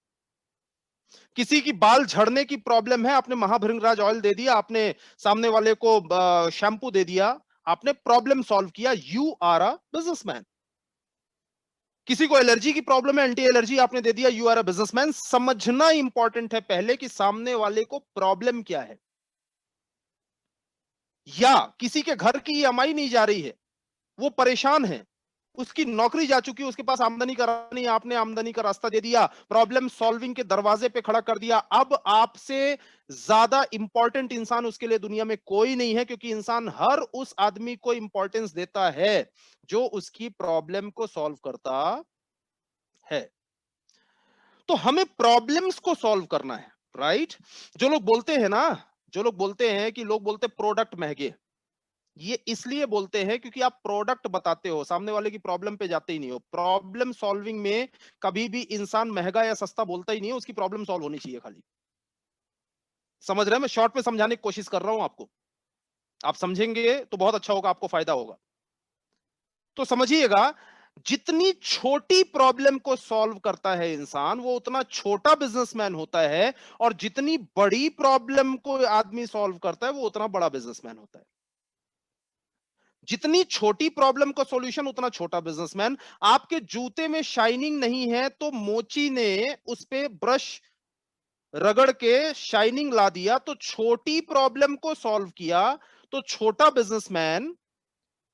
किसी की बाल झड़ने की प्रॉब्लम है, आपने महाभृंगराज ऑयल दे दिया, आपने सामने वाले को शैम्पू दे दिया, आपने प्रॉब्लम सॉल्व किया, यू आर अ बिजनेसमैन। किसी को एलर्जी की प्रॉब्लम है, एंटी एलर्जी आपने दे दिया, यू आर अ बिजनेसमैन। समझना इंपॉर्टेंट है पहले कि सामने वाले को प्रॉब्लम क्या है। या किसी के घर की ईएमआई नहीं जा रही है, वो परेशान है, उसकी नौकरी जा चुकी है, उसके पास आमदनी का रास्ता नहीं, आपने आमदनी का रास्ता दे दिया, प्रॉब्लम सॉल्विंग के दरवाजे पे खड़ा कर दिया। अब आपसे ज्यादा इंपॉर्टेंट इंसान उसके लिए दुनिया में कोई नहीं है, क्योंकि इंसान हर उस आदमी को इंपॉर्टेंस देता है जो उसकी प्रॉब्लम को सॉल्व करता है। तो हमें प्रॉब्लम्स को सॉल्व करना है, राइट? जो लोग बोलते हैं ना, जो लोग बोलते हैं कि लोग बोलते प्रोडक्ट महंगे, ये इसलिए बोलते हैं क्योंकि आप प्रोडक्ट बताते हो, सामने वाले की प्रॉब्लम पे जाते ही नहीं हो। प्रॉब्लम सॉल्विंग में कभी भी इंसान महंगा या सस्ता बोलता ही नहीं है, उसकी प्रॉब्लम सॉल्व होनी चाहिए खाली। समझ रहे हैं? मैं शॉर्ट में समझाने की कोशिश कर रहा हूं आपको। आप समझेंगे तो बहुत अच्छा होगा, आपको फायदा होगा। तो समझिएगा, जितनी छोटी प्रॉब्लम को सॉल्व करता है इंसान, वो उतना छोटा बिजनेसमैन होता है, और जितनी बड़ी प्रॉब्लम को आदमी सॉल्व करता है, वो उतना बड़ा बिजनेसमैन होता है। जितनी छोटी प्रॉब्लम का सॉल्यूशन, उतना छोटा बिजनेसमैन। आपके जूते में शाइनिंग नहीं है तो मोची ने उस पे ब्रश रगड़ के शाइनिंग ला दिया, तो छोटी प्रॉब्लम को सॉल्व किया तो छोटा बिजनेसमैन।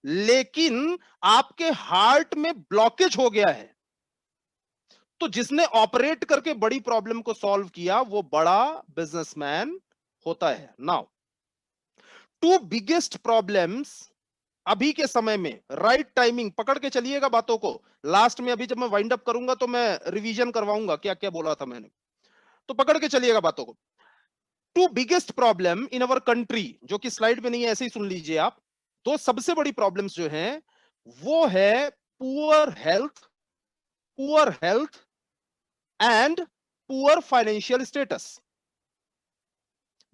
लेकिन आपके हार्ट में ब्लॉकेज हो गया है, तो जिसने ऑपरेट करके बड़ी प्रॉब्लम को सॉल्व किया, वो बड़ा बिजनेसमैन होता है। नाउ, टू बिगेस्ट प्रॉब्लम्स अभी के समय में, राइट टाइमिंग, पकड़ के चलिएगा बातों को। लास्ट में अभी जब मैं वाइंड अप करूंगा तो मैं रिवीजन करवाऊंगा क्या क्या बोला था मैंने, तो पकड़ के चलिएगा बातों को। Two biggest problem in our country, जो कि स्लाइड में नहीं है, ऐसे ही सुन लीजिए आप। दो सबसे बड़ी प्रॉब्लम्स जो हैं वो है poor health and poor financial status.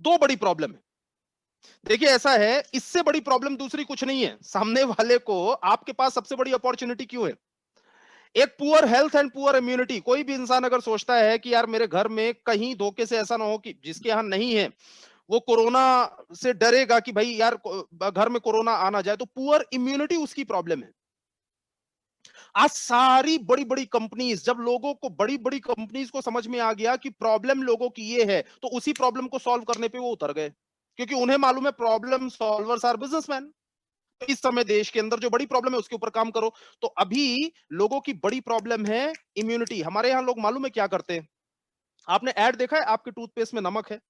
दो बड़ी प्रॉब्लम है। देखिए ऐसा है, इससे बड़ी प्रॉब्लम दूसरी कुछ नहीं है। सामने वाले को आपके पास सबसे बड़ी अपॉर्चुनिटी क्यों है? एक poor health and poor immunity. कोई भी इंसान अगर सोचता है कि यार मेरे घर में कहीं धोखे से ऐसा ना हो कि जिसके यहां नहीं है वो कोरोना से डरेगा कि भाई यार घर में कोरोना आना जाए, तो पुअर इम्यूनिटी उसकी प्रॉब्लम है। आज सारी बड़ी बड़ी कंपनीज, जब लोगों को बड़ी बड़ी कंपनीज को समझ में आ गया कि प्रॉब्लम लोगों की ये है, तो उसी प्रॉब्लम को सॉल्व करने पे वो उतर गए, क्योंकि उन्हें मालूम है प्रॉब्लम सॉल्वर्स आर बिजनेसमैन। इस समय देश के अंदर जो बड़ी प्रॉब्लम है उसके ऊपर काम करो। तो अभी लोगों की बड़ी प्रॉब्लम है इम्यूनिटी। हमारे यहां लोग मालूम है क्या करते हैं? आपने ऐड देखा है, आपके टूथपेस्ट में नमक है,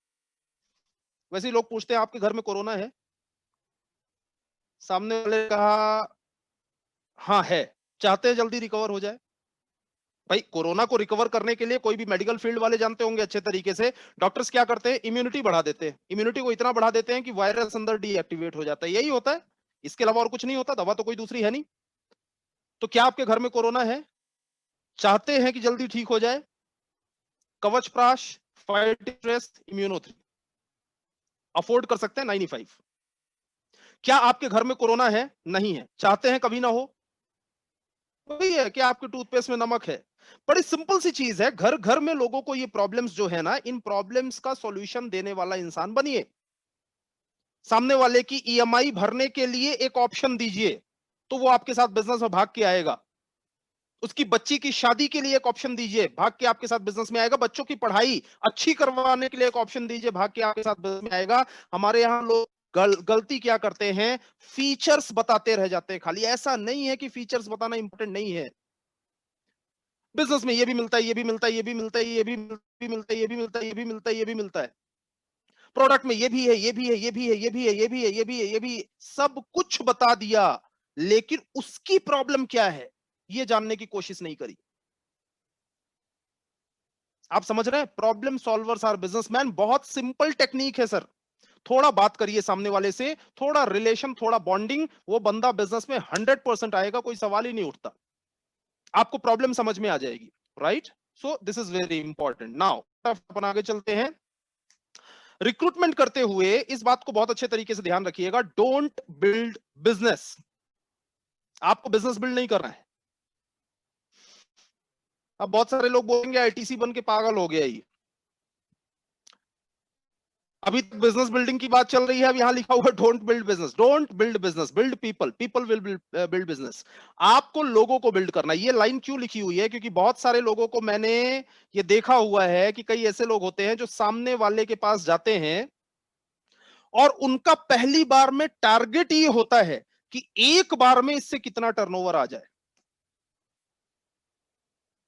वैसे ही लोग पूछते हैं आपके घर में कोरोना है? सामने वाले ने कहा हाँ है, चाहते हैं जल्दी रिकवर हो जाए। भाई कोरोना को रिकवर करने के लिए कोई भी मेडिकल फील्ड वाले जानते होंगे अच्छे तरीके से, डॉक्टर्स क्या करते हैं? इम्यूनिटी बढ़ा देते हैं। इम्यूनिटी को इतना बढ़ा देते हैं कि वायरस अंदर डीएक्टिवेट हो जाता है। यही होता है, इसके अलावा और कुछ नहीं होता। दवा तो कोई दूसरी है नहीं। तो क्या आपके घर में कोरोना है? चाहते हैं कि जल्दी ठीक हो जाए? कवच प्राश, फाइट स्ट्रेस, इम्यूनो 3 अफोर्ड कर सकते हैं 95। क्या आपके घर में कोरोना है? नहीं है। चाहते हैं कभी ना हो? वही है कि आपके टूथपेस्ट में नमक है। बड़ी सिंपल सी चीज है। घर घर में लोगों को ये प्रॉब्लम्स जो है ना, इन प्रॉब्लम्स का सॉल्यूशन देने वाला इंसान बनिए। सामने वाले की ईएमआई भरने के लिए एक ऑप्शन दीजिए, तो वो आपके साथ बिजनेस में भाग के आएगा। उसकी बच्ची की शादी के लिए एक ऑप्शन दीजिए, भाग के आपके साथ बिजनेस में आएगा। बच्चों की पढ़ाई अच्छी करवाने के लिए एक ऑप्शन दीजिए, भाग के आपके साथ बिजनेस में आएगा। हमारे यहाँ लोग गलती क्या करते हैं? फीचर्स बताते रह जाते हैं खाली। ऐसा नहीं है कि फीचर्स बताना इंपॉर्टेंट नहीं है। बिजनेस में ये भी मिलता है, ये भी मिलता है, ये भी मिलता है, ये भी मिलता है, ये भी मिलता है, ये भी मिलता है, ये भी मिलता है। प्रोडक्ट में ये भी है, ये भी है, ये भी है, ये भी है, ये भी है, ये भी है, ये भी है। सब कुछ बता दिया, लेकिन उसकी प्रॉब्लम क्या है ये जानने की कोशिश नहीं करी। आप समझ रहे हैं? Problem solvers are businessman. बहुत सिंपल टेक्निक है सर। थोड़ा बात करिए सामने वाले से, थोड़ा रिलेशन, थोड़ा बॉन्डिंग, वो बंदा बिजनेस में 100% आएगा, कोई सवाल ही नहीं उठता। आपको प्रॉब्लम समझ में आ जाएगी। Right? So this is very important. Now अपन आगे चलते हैं। रिक्रूटमेंट करते हुए इस बात को बहुत अच्छे तरीके से ध्यान रखिएगा, डोंट बिल्ड बिजनेस। आपको बिजनेस बिल्ड नहीं करना है। अब बहुत सारे लोग बोलेंगे आईटीसी बन के पागल हो गया ये, अभी तक बिजनेस बिल्डिंग की बात चल रही है, अब यहां लिखा हुआ don't build business. Don't build business, build people, people will build business. आपको लोगों को बिल्ड करना है। ये लाइन क्यों लिखी हुई है? क्योंकि बहुत सारे लोगों को मैंने ये देखा हुआ है कि कई ऐसे लोग होते हैं जो सामने वाले के पास जाते हैं और उनका पहली बार में टारगेट ये होता है कि एक बार में इससे कितना टर्नओवर आ जाए।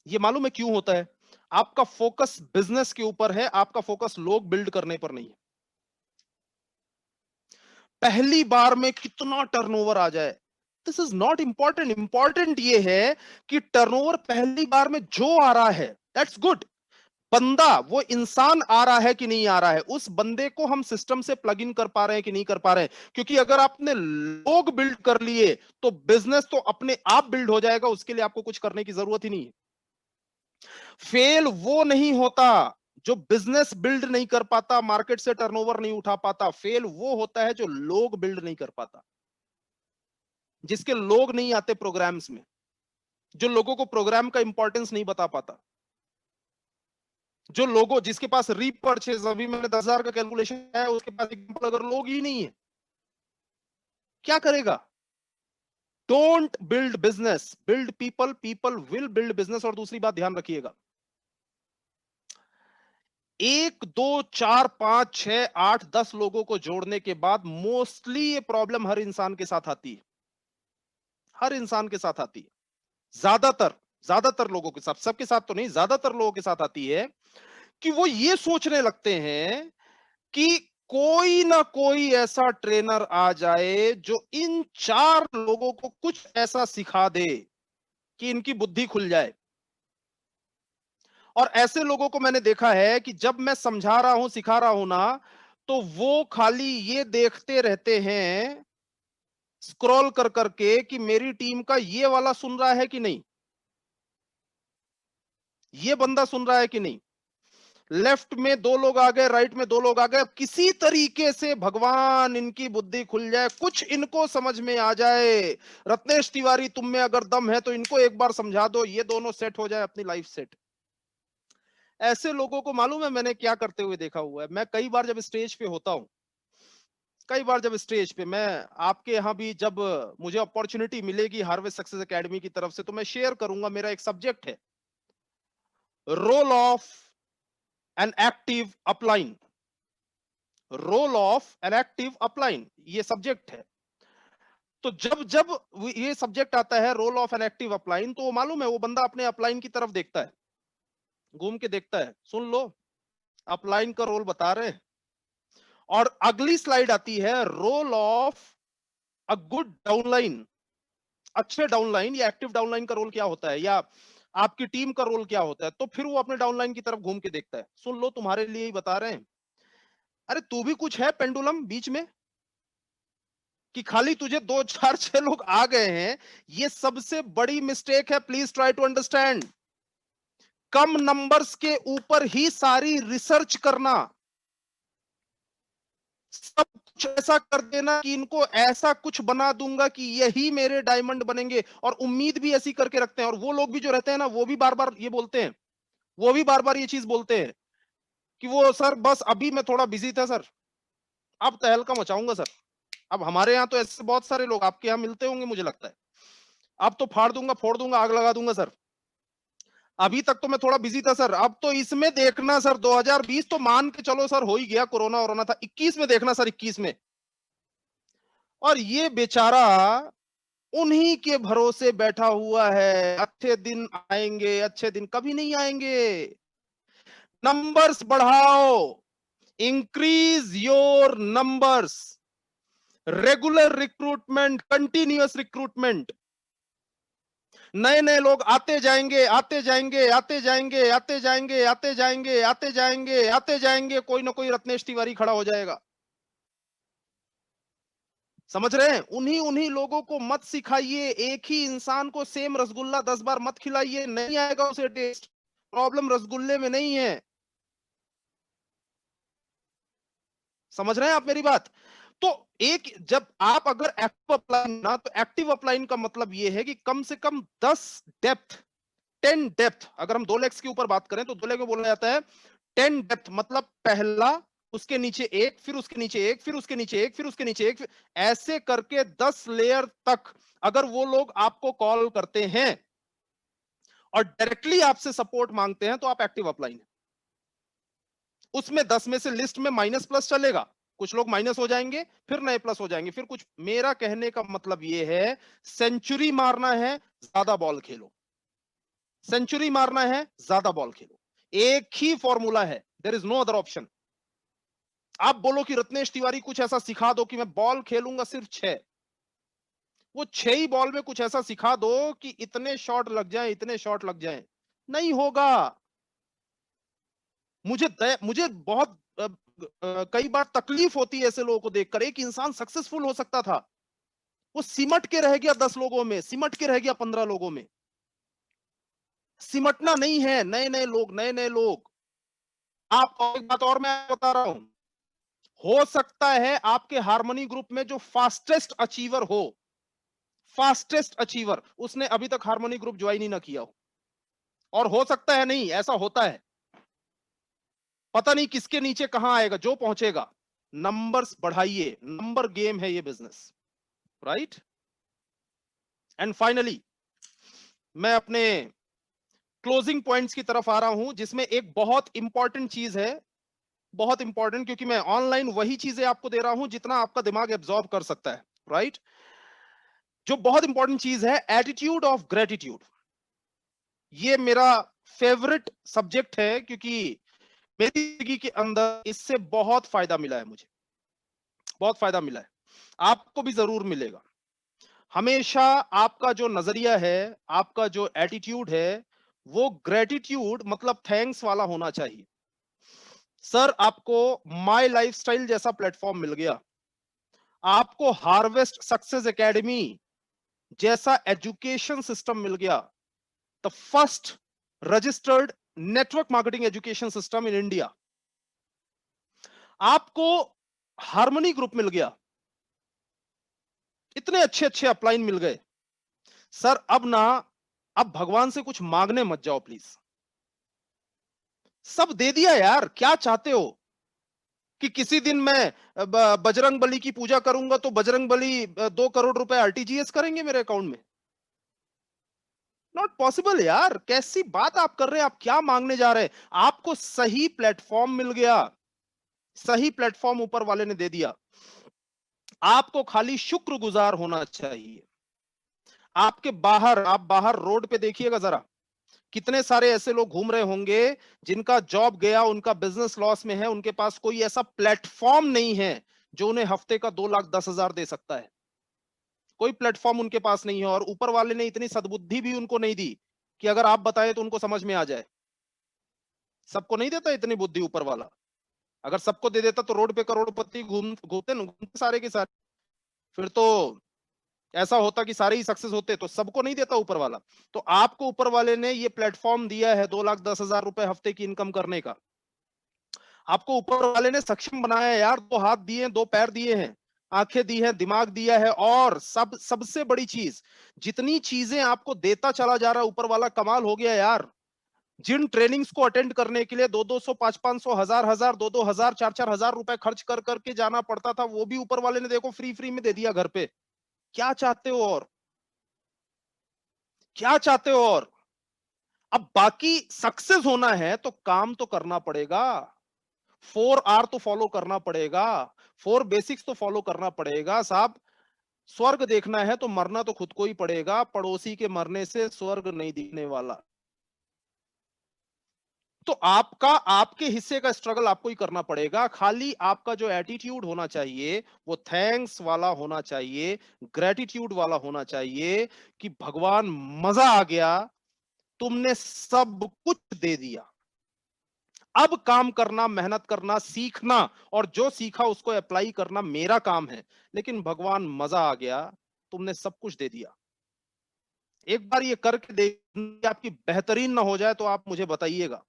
ये मालूम है क्यों होता है? आपका फोकस बिजनेस के ऊपर है, आपका फोकस लोग बिल्ड करने पर नहीं है। पहली बार में कितना टर्नओवर आ जाए, this is not important. Important ये है कि टर्नओवर पहली बार में जो आ रहा है दैट्स गुड। बंदा, वो इंसान आ रहा है कि नहीं आ रहा है, उस बंदे को हम सिस्टम से प्लग इन कर पा रहे हैं कि नहीं कर पा रहे हैं। क्योंकि अगर आपने लोग बिल्ड कर लिए तो बिजनेस तो अपने आप बिल्ड हो जाएगा, उसके लिए आपको कुछ करने की जरूरत ही नहीं है। फेल वो नहीं होता जो बिजनेस बिल्ड नहीं कर पाता, मार्केट से टर्नओवर नहीं उठा पाता। फेल वो होता है जो लोग बिल्ड नहीं कर पाता, जिसके लोग नहीं आते प्रोग्राम्स में, जो लोगों को प्रोग्राम का इंपॉर्टेंस नहीं बता पाता, जो लोगों जिसके पास रीपर्चेज, अभी मैंने 10,000 का कैलकुलेशन है, उसके पास एग्जांपल अगर लोग ही नहीं है, क्या करेगा? Don't build business, build people, people will build business. और दूसरी बात ध्यान रखिएगा, 1 2 4 5 6 8 10 लोगों को जोड़ने के बाद मोस्टली ये प्रॉब्लम हर इंसान के साथ आती है। हर इंसान के साथ आती है। ज्यादातर ज्यादातर लोगों के साथ, सबके साथ तो नहीं, ज्यादातर लोगों के साथ आती है कि वो ये सोचने लगते हैं कि कोई ना कोई ऐसा ट्रेनर आ जाए जो इन 4 लोगों को कुछ ऐसा सिखा दे कि इनकी बुद्धि खुल जाए। और ऐसे लोगों को मैंने देखा है कि जब मैं समझा रहा हूं, सिखा रहा हूं ना, तो वो खाली ये देखते रहते हैं स्क्रॉल कर करके कि मेरी टीम का ये वाला सुन रहा है कि नहीं, ये बंदा सुन रहा है कि नहीं। लेफ्ट में दो लोग आ गए, राइट में दो लोग आ गए, अब किसी तरीके से भगवान इनकी बुद्धि खुल जाए, कुछ इनको समझ में आ जाए। रत्नेश तिवारी, तुम में अगर दम है तो इनको एक बार समझा दो, ये दोनों सेट हो जाए, अपनी लाइफ सेट। ऐसे लोगों को मालूम है मैंने क्या करते हुए देखा हुआ है। मैं कई बार जब स्टेज पे होता हूं, कई बार जब स्टेज पे, मैं आपके यहां भी जब मुझे अपॉर्चुनिटी मिलेगी हार्वेस्ट सक्सेस एकेडमी की तरफ से, तो मैं शेयर करूंगा। मेरा एक सब्जेक्ट है, role of an active upline. Role of an active upline, ये सब्जेक्ट है। तो जब जब ये सब्जेक्ट आता है role of an active upline, तो मालूम है वो बंदा अपने अपलाइन की तरफ देखता है, घूम के देखता है, सुन लो अपलाइन का रोल बता रहे हैं। और अगली स्लाइड आती है, role of a good downline, अच्छे डाउनलाइन या एक्टिव डाउनलाइन का रोल क्या होता है, या आपकी टीम का रोल क्या होता है। तो फिर वो अपने डाउनलाइन की तरफ घूम के देखता है, सुन लो तुम्हारे लिए ही बता रहे हैं। अरे तू भी कुछ है पेंडुलम बीच में, कि खाली तुझे दो चार छह लोग आ गए हैं। ये सबसे बड़ी मिस्टेक है, प्लीज ट्राई टू अंडरस्टैंड। कम नंबर्स के ऊपर ही सारी रिसर्च करना, सब कुछ ऐसा कर देना कि इनको ऐसा कुछ बना दूंगा कि यही मेरे डायमंड बनेंगे, और उम्मीद भी ऐसी करके रखते हैं। और वो लोग भी जो रहते हैं ना, वो भी बार बार ये बोलते हैं, वो भी बार बार ये चीज बोलते हैं कि वो सर बस अभी मैं थोड़ा बिजी था सर, अब तहलका मचाऊंगा सर। अब हमारे यहाँ तो ऐसे बहुत सारे लोग आपके यहाँ मिलते होंगे मुझे लगता है, अब तो फाड़ दूंगा, फोड़ दूंगा, आग लगा दूंगा सर। अभी तक तो मैं थोड़ा बिजी था सर, अब तो इसमें देखना सर, 2020 तो मान के चलो सर हो ही गया, कोरोना वोरोना था, 21 में देखना सर, 21 में। और ये बेचारा उन्हीं के भरोसे बैठा हुआ है, अच्छे दिन आएंगे, अच्छे दिन कभी नहीं आएंगे। नंबर्स बढ़ाओ, increase your numbers, regular recruitment, continuous recruitment. नए नए लोग आते जाएंगे, आते जाएंगे, आते जाएंगे, आते जाएंगे, आते जाएंगे, आते जाएंगे, आते जाएंगे, कोई ना कोई रत्नेश तिवारी खड़ा हो जाएगा। समझ रहे हैं? उन्हीं उन्हीं लोगों को मत सिखाइए, एक ही इंसान को सेम रसगुल्ला 10 बार मत खिलाइए, नहीं आएगा उसे टेस्ट। प्रॉब्लम रसगुल्ले में नहीं है। समझ रहे हैं आप मेरी बात? तो एक, जब आप अगर एक्टिव अपलाइन ना, तो एक्टिव अपलाइन का मतलब यह है कि कम से कम 10 डेप्थ, 10 डेप्थ, अगर हम 2 लेग्स के ऊपर बात करें तो 2 लेग में बोला जाता है 10 डेप्थ, मतलब पहला, उसके नीचे एक, फिर उसके नीचे एक, फिर उसके नीचे एक, फिर उसके नीचे एक, ऐसे करके 10 लेयर तक अगर वो लोग आपको कॉल करते हैं और डायरेक्टली आपसे सपोर्ट मांगते हैं, तो आप एक्टिव अपलाइन है। उसमें 10 में से लिस्ट में माइनस प्लस चलेगा, कुछ लोग माइनस हो जाएंगे, फिर नए प्लस हो जाएंगे, फिर कुछ। मेरा कहने का मतलब यह है, सेंचुरी मारना है, ज्यादा बॉल खेलो। सेंचुरी मारना है, ज्यादा बॉल खेलो। एक ही फॉर्मूला है, there is no other option. आप बोलो कि रत्नेश तिवारी कुछ ऐसा सिखा दो कि मैं बॉल खेलूंगा सिर्फ 6, वो 6 ही बॉल में कुछ ऐसा सिखा दो कि इतने शॉट लग जाए, इतने शॉट लग जाए, नहीं होगा। मुझे बहुत कई बार तकलीफ होती है ऐसे लोगों को देखकर। एक इंसान सक्सेसफुल हो सकता था, वो सिमट के रह गया 10 लोगों में, सिमट के रह गया 15 लोगों में। सिमटना नहीं है, नए नए लोग, नए नए लोग। आप, एक बात और मैं बता रहा हूं, हो सकता है आपके हार्मनी ग्रुप में जो फास्टेस्ट अचीवर हो, फास्टेस्ट अचीवर, उसने अभी तक हार्मनी ग्रुप ज्वाइन ही ना किया हो। और हो सकता है नहीं, ऐसा होता है, पता नहीं किसके नीचे कहां आएगा, जो पहुंचेगा। नंबर्स बढ़ाइए, नंबर गेम है ये बिजनेस, राइट। एंड फाइनली मैं अपने क्लोजिंग पॉइंट्स की तरफ आ रहा हूं, जिसमें एक बहुत इंपॉर्टेंट चीज है, बहुत इंपॉर्टेंट, क्योंकि मैं ऑनलाइन वही चीजें आपको दे रहा हूं जितना आपका दिमाग एब्जॉर्ब कर सकता है, राइट। जो बहुत इंपॉर्टेंट चीज है, एटीट्यूड ऑफ ग्रेटिट्यूड। ये मेरा फेवरेट सब्जेक्ट है, क्योंकि मेरी जिंदगी के अंदर इससे बहुत फायदा मिला है, मुझे बहुत फायदा मिला है, आपको भी जरूर मिलेगा। हमेशा आपका जो नजरिया है, आपका जो एटीट्यूड है, वो ग्रेटिट्यूड मतलब थैंक्स वाला होना चाहिए। सर, आपको माय लाइफस्टाइल जैसा प्लेटफॉर्म मिल गया, आपको हार्वेस्ट सक्सेस एकेडमी जैसा एजुकेशन सिस्टम मिल गया, the first registered network marketing education system in India. आपको हार्मनी ग्रुप मिल गया, इतने अच्छे अच्छे अपलाइन मिल गए। सर अब भगवान से कुछ मांगने मत जाओ प्लीज, सब दे दिया यार, क्या चाहते हो? कि किसी दिन मैं बजरंग बली की पूजा करूंगा तो बजरंग बली 2 करोड़ रुपए आरटीजीएस करेंगे मेरे अकाउंट में? नॉट पॉसिबल यार, कैसी बात आप कर रहे हैं? आप क्या मांगने जा रहे हैं? आपको सही प्लेटफॉर्म मिल गया, सही प्लेटफॉर्म ऊपर वाले ने दे दिया, आपको खाली शुक्रगुजार होना चाहिए। आप बाहर रोड पे देखिएगा जरा, कितने सारे ऐसे लोग घूम रहे होंगे जिनका जॉब गया, उनका बिजनेस लॉस में है, उनके पास कोई ऐसा प्लेटफॉर्म नहीं है जो उन्हें हफ्ते का 2,10,000 दे सकता है। कोई प्लेटफॉर्म उनके पास नहीं है, और ऊपर वाले ने इतनी सद्बुद्धि भी उनको नहीं दी कि अगर आप बताएं तो उनको समझ में आ जाए। सबको नहीं देता इतनी बुद्धि ऊपर वाला। अगर सबको दे देता तो रोड पे करोड़पति घूमते सारे के सारे, फिर तो ऐसा होता कि सारे ही सक्सेस होते। तो सबको नहीं देता ऊपर वाला। तो आपको ऊपर वाले ने ये प्लेटफॉर्म दिया है 2,10,000 रुपए हफ्ते की इनकम करने का। आपको ऊपर वाले ने सक्षम बनाया है यार, 2 हाथ दिए हैं, 2 पैर दिए हैं, आंखें दी हैं, दिमाग दिया है, और सबसे बड़ी चीज, जितनी चीजें आपको देता चला जा रहा है ऊपर वाला, कमाल हो गया यार। जिन ट्रेनिंग्स को अटेंड करने के लिए 200, 500, 500, 2,000, 4,000 रुपए खर्च कर करके जाना पड़ता था, वो भी ऊपर वाले ने देखो फ्री फ्री में दे दिया घर पे। क्या चाहते हो और? क्या चाहते हो और? अब बाकी सक्सेस होना है तो काम तो करना पड़ेगा, 4R तो फॉलो करना पड़ेगा, 4 बेसिक्स तो फॉलो करना पड़ेगा साहब। स्वर्ग देखना है तो मरना तो खुद को ही पड़ेगा, पड़ोसी के मरने से स्वर्ग नहीं दिखने वाला। तो आपके हिस्से का स्ट्रगल आपको ही करना पड़ेगा। खाली आपका जो एटीट्यूड होना चाहिए वो थैंक्स वाला होना चाहिए, ग्रेटिट्यूड वाला होना चाहिए कि भगवान मजा आ गया, तुमने सब कुछ दे दिया, अब काम करना, मेहनत करना, सीखना, और जो सीखा उसको अप्लाई करना मेरा काम है। लेकिन भगवान मजा आ गया, तुमने सब कुछ दे दिया। एक बार ये करके देखिए, आपकी बेहतरीन ना हो जाए तो आप मुझे बताइएगा।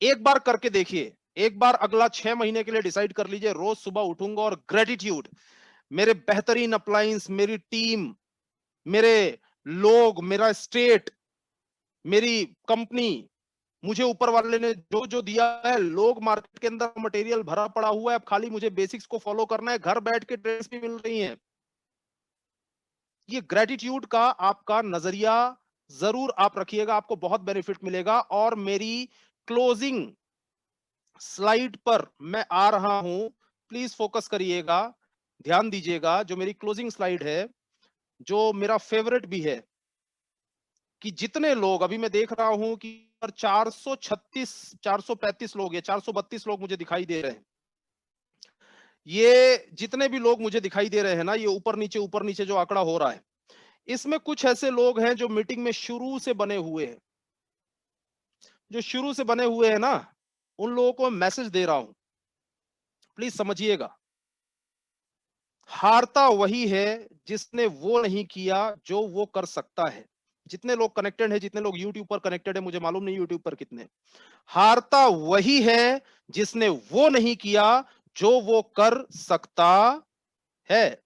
एक बार करके देखिए, एक बार अगला 6 महीने के लिए डिसाइड कर लीजिए, रोज सुबह उठूंगा और ग्रेटिट्यूड, मेरे बेहतरीन अप्लायंस, मेरी टीम, मेरे लोग, मेरा स्टेट, मेरी कंपनी, मुझे ऊपर वाले ने जो जो दिया है, लोग मार्केट के अंदर मटेरियल भरा पड़ा हुआ है, अब खाली मुझे बेसिक्स को फॉलो करना है, घर बैठ के ट्रेड्स भी मिल रही हैं। ये ग्रेटिट्यूड का आपका नजरिया जरूर आप रखिएगा, आपको बहुत बेनिफिट मिलेगा। और मेरी क्लोजिंग स्लाइड पर मैं आ रहा हूं, प्लीज फोकस करिएगा, ध्यान दीजिएगा। जो मेरी क्लोजिंग स्लाइड है, जो मेरा फेवरेट भी है, कि जितने लोग अभी मैं देख रहा हूं कि 436, 435 लोग या 432 लोग मुझे दिखाई दे रहे हैं। ये जितने भी लोग मुझे दिखाई दे रहे हैं ना, ये ऊपर नीचे जो आंकड़ा हो रहा है, इसमें कुछ ऐसे लोग हैं जो मीटिंग में शुरू से बने हुए हैं। जो शुरू से बने हुए हैं ना, उन लोगों को मैसेज दे रहा हूं, प्लीज समझिएगा। हारता वही है जिसने वो नहीं किया जो वो कर सकता है। जितने लोग कनेक्टेड है, जितने लोग यूट्यूब पर कनेक्टेड है, मुझे मालूम नहीं यूट्यूब पर कितने, हारता वही है जिसने वो नहीं किया जो वो कर सकता है।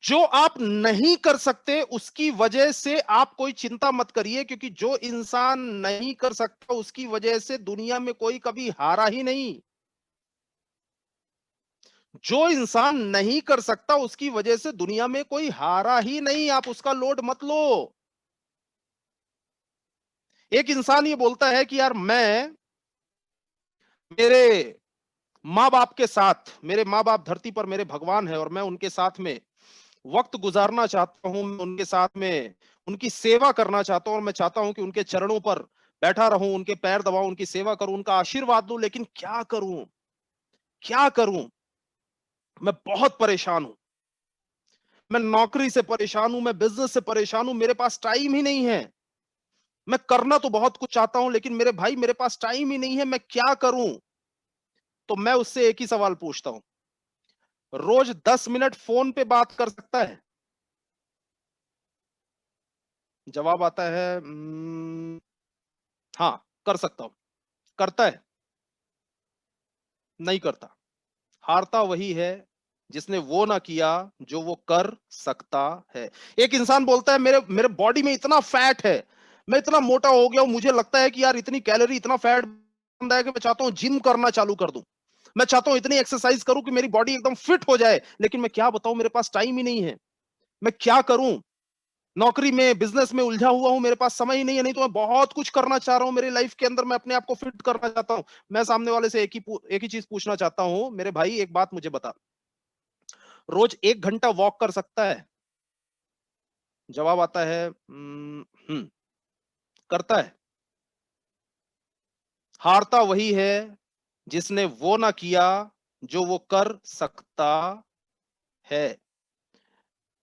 जो आप नहीं कर सकते उसकी वजह से आप कोई चिंता मत करिए, क्योंकि जो इंसान नहीं कर सकता उसकी वजह से दुनिया में कोई कभी हारा ही नहीं। जो इंसान नहीं कर सकता उसकी वजह से दुनिया में कोई हारा ही नहीं, आप उसका लोड मत लो। एक इंसान ये बोलता है कि यार मैं मेरे माँ बाप के साथ, मेरे माँ बाप धरती पर मेरे भगवान है और मैं उनके साथ में वक्त गुजारना चाहता हूं, मैं उनके साथ में उनकी सेवा करना चाहता हूं, और मैं चाहता हूं कि उनके चरणों पर बैठा रहूं, उनके पैर दबाऊं, उनकी सेवा करूं, उनका आशीर्वाद लूं। लेकिन क्या करूं, क्या करूं? मैं बहुत परेशान हूं, मैं नौकरी से परेशान हूं, मैं बिजनेस से परेशान हूं, मेरे पास टाइम ही नहीं है। मैं करना तो बहुत कुछ चाहता हूं, लेकिन मेरे भाई मेरे पास टाइम ही नहीं है, मैं क्या करूं? तो मैं उससे एक ही सवाल पूछता हूं, रोज 10 मिनट फोन पे बात कर सकता है? जवाब आता है हाँ, कर सकता हूं। करता है? नहीं करता। हारता वही है जिसने वो ना किया जो वो कर सकता है। एक इंसान बोलता है मेरे मेरे बॉडी में इतना फैट है, मैं इतना मोटा हो गया हूं, मुझे लगता है कि यार इतनी कैलोरी, इतना फैट बन रहा है कि मैं चाहता हूं जिम करना चालू कर दूं, मैं चाहता हूं इतनी एक्सरसाइज करूं कि मेरी बॉडी एकदम फिट हो जाए, लेकिन मैं क्या बताऊं, मेरे पास टाइम ही नहीं है। मैं क्या करूं? नौकरी में, बिजनेस में उलझा हुआ हूं, मेरे पास समय ही नहीं है। नहीं तो मैं बहुत कुछ करना चाह रहा हूं मेरी लाइफ के अंदर, मैं अपने आप को फिट करना चाहता हूं। मैं सामने वाले से एक ही चीज पूछना चाहता हूं, मेरे भाई एक बात मुझे बता, रोज 1 घंटा वॉक कर सकता है? जवाब आता है करता है। हारता वही है जिसने वो ना किया जो वो कर सकता है।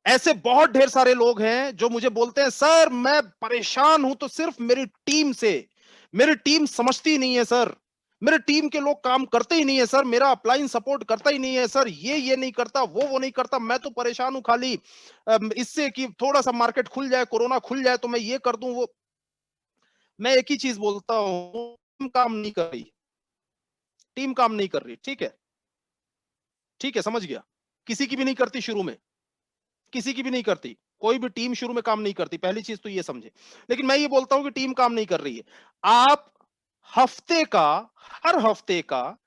ऐसे बहुत ढेर सारे लोग हैं जो मुझे बोलते हैं सर मैं परेशान हूं तो सिर्फ मेरी टीम से, मेरी टीम समझती नहीं है सर, मेरे टीम के लोग काम करते ही नहीं है सर, मेरा अपलाइन सपोर्ट करता ही नहीं है सर, ये नहीं करता, वो नहीं करता, मैं तो परेशान हूं खाली इससे कि थोड़ा सा मार्केट खुल जाए, कोरोना खुल जाए तो मैं ये कर दूं वो। मैं एक ही चीज बोलता हूं, टीम काम नहीं कर रही, टीम काम नहीं कर रही, ठीक है, ठीक है, समझ गया। किसी की भी नहीं करती शुरू में, किसी की भी नहीं करती, कोई भी टीम शुरू में काम नहीं करती, पहली चीज तो ये समझे। लेकिन मैं ये बोलता हूं कि टीम काम नहीं कर रही है। आप हफ्ते का, हर हफ्ते का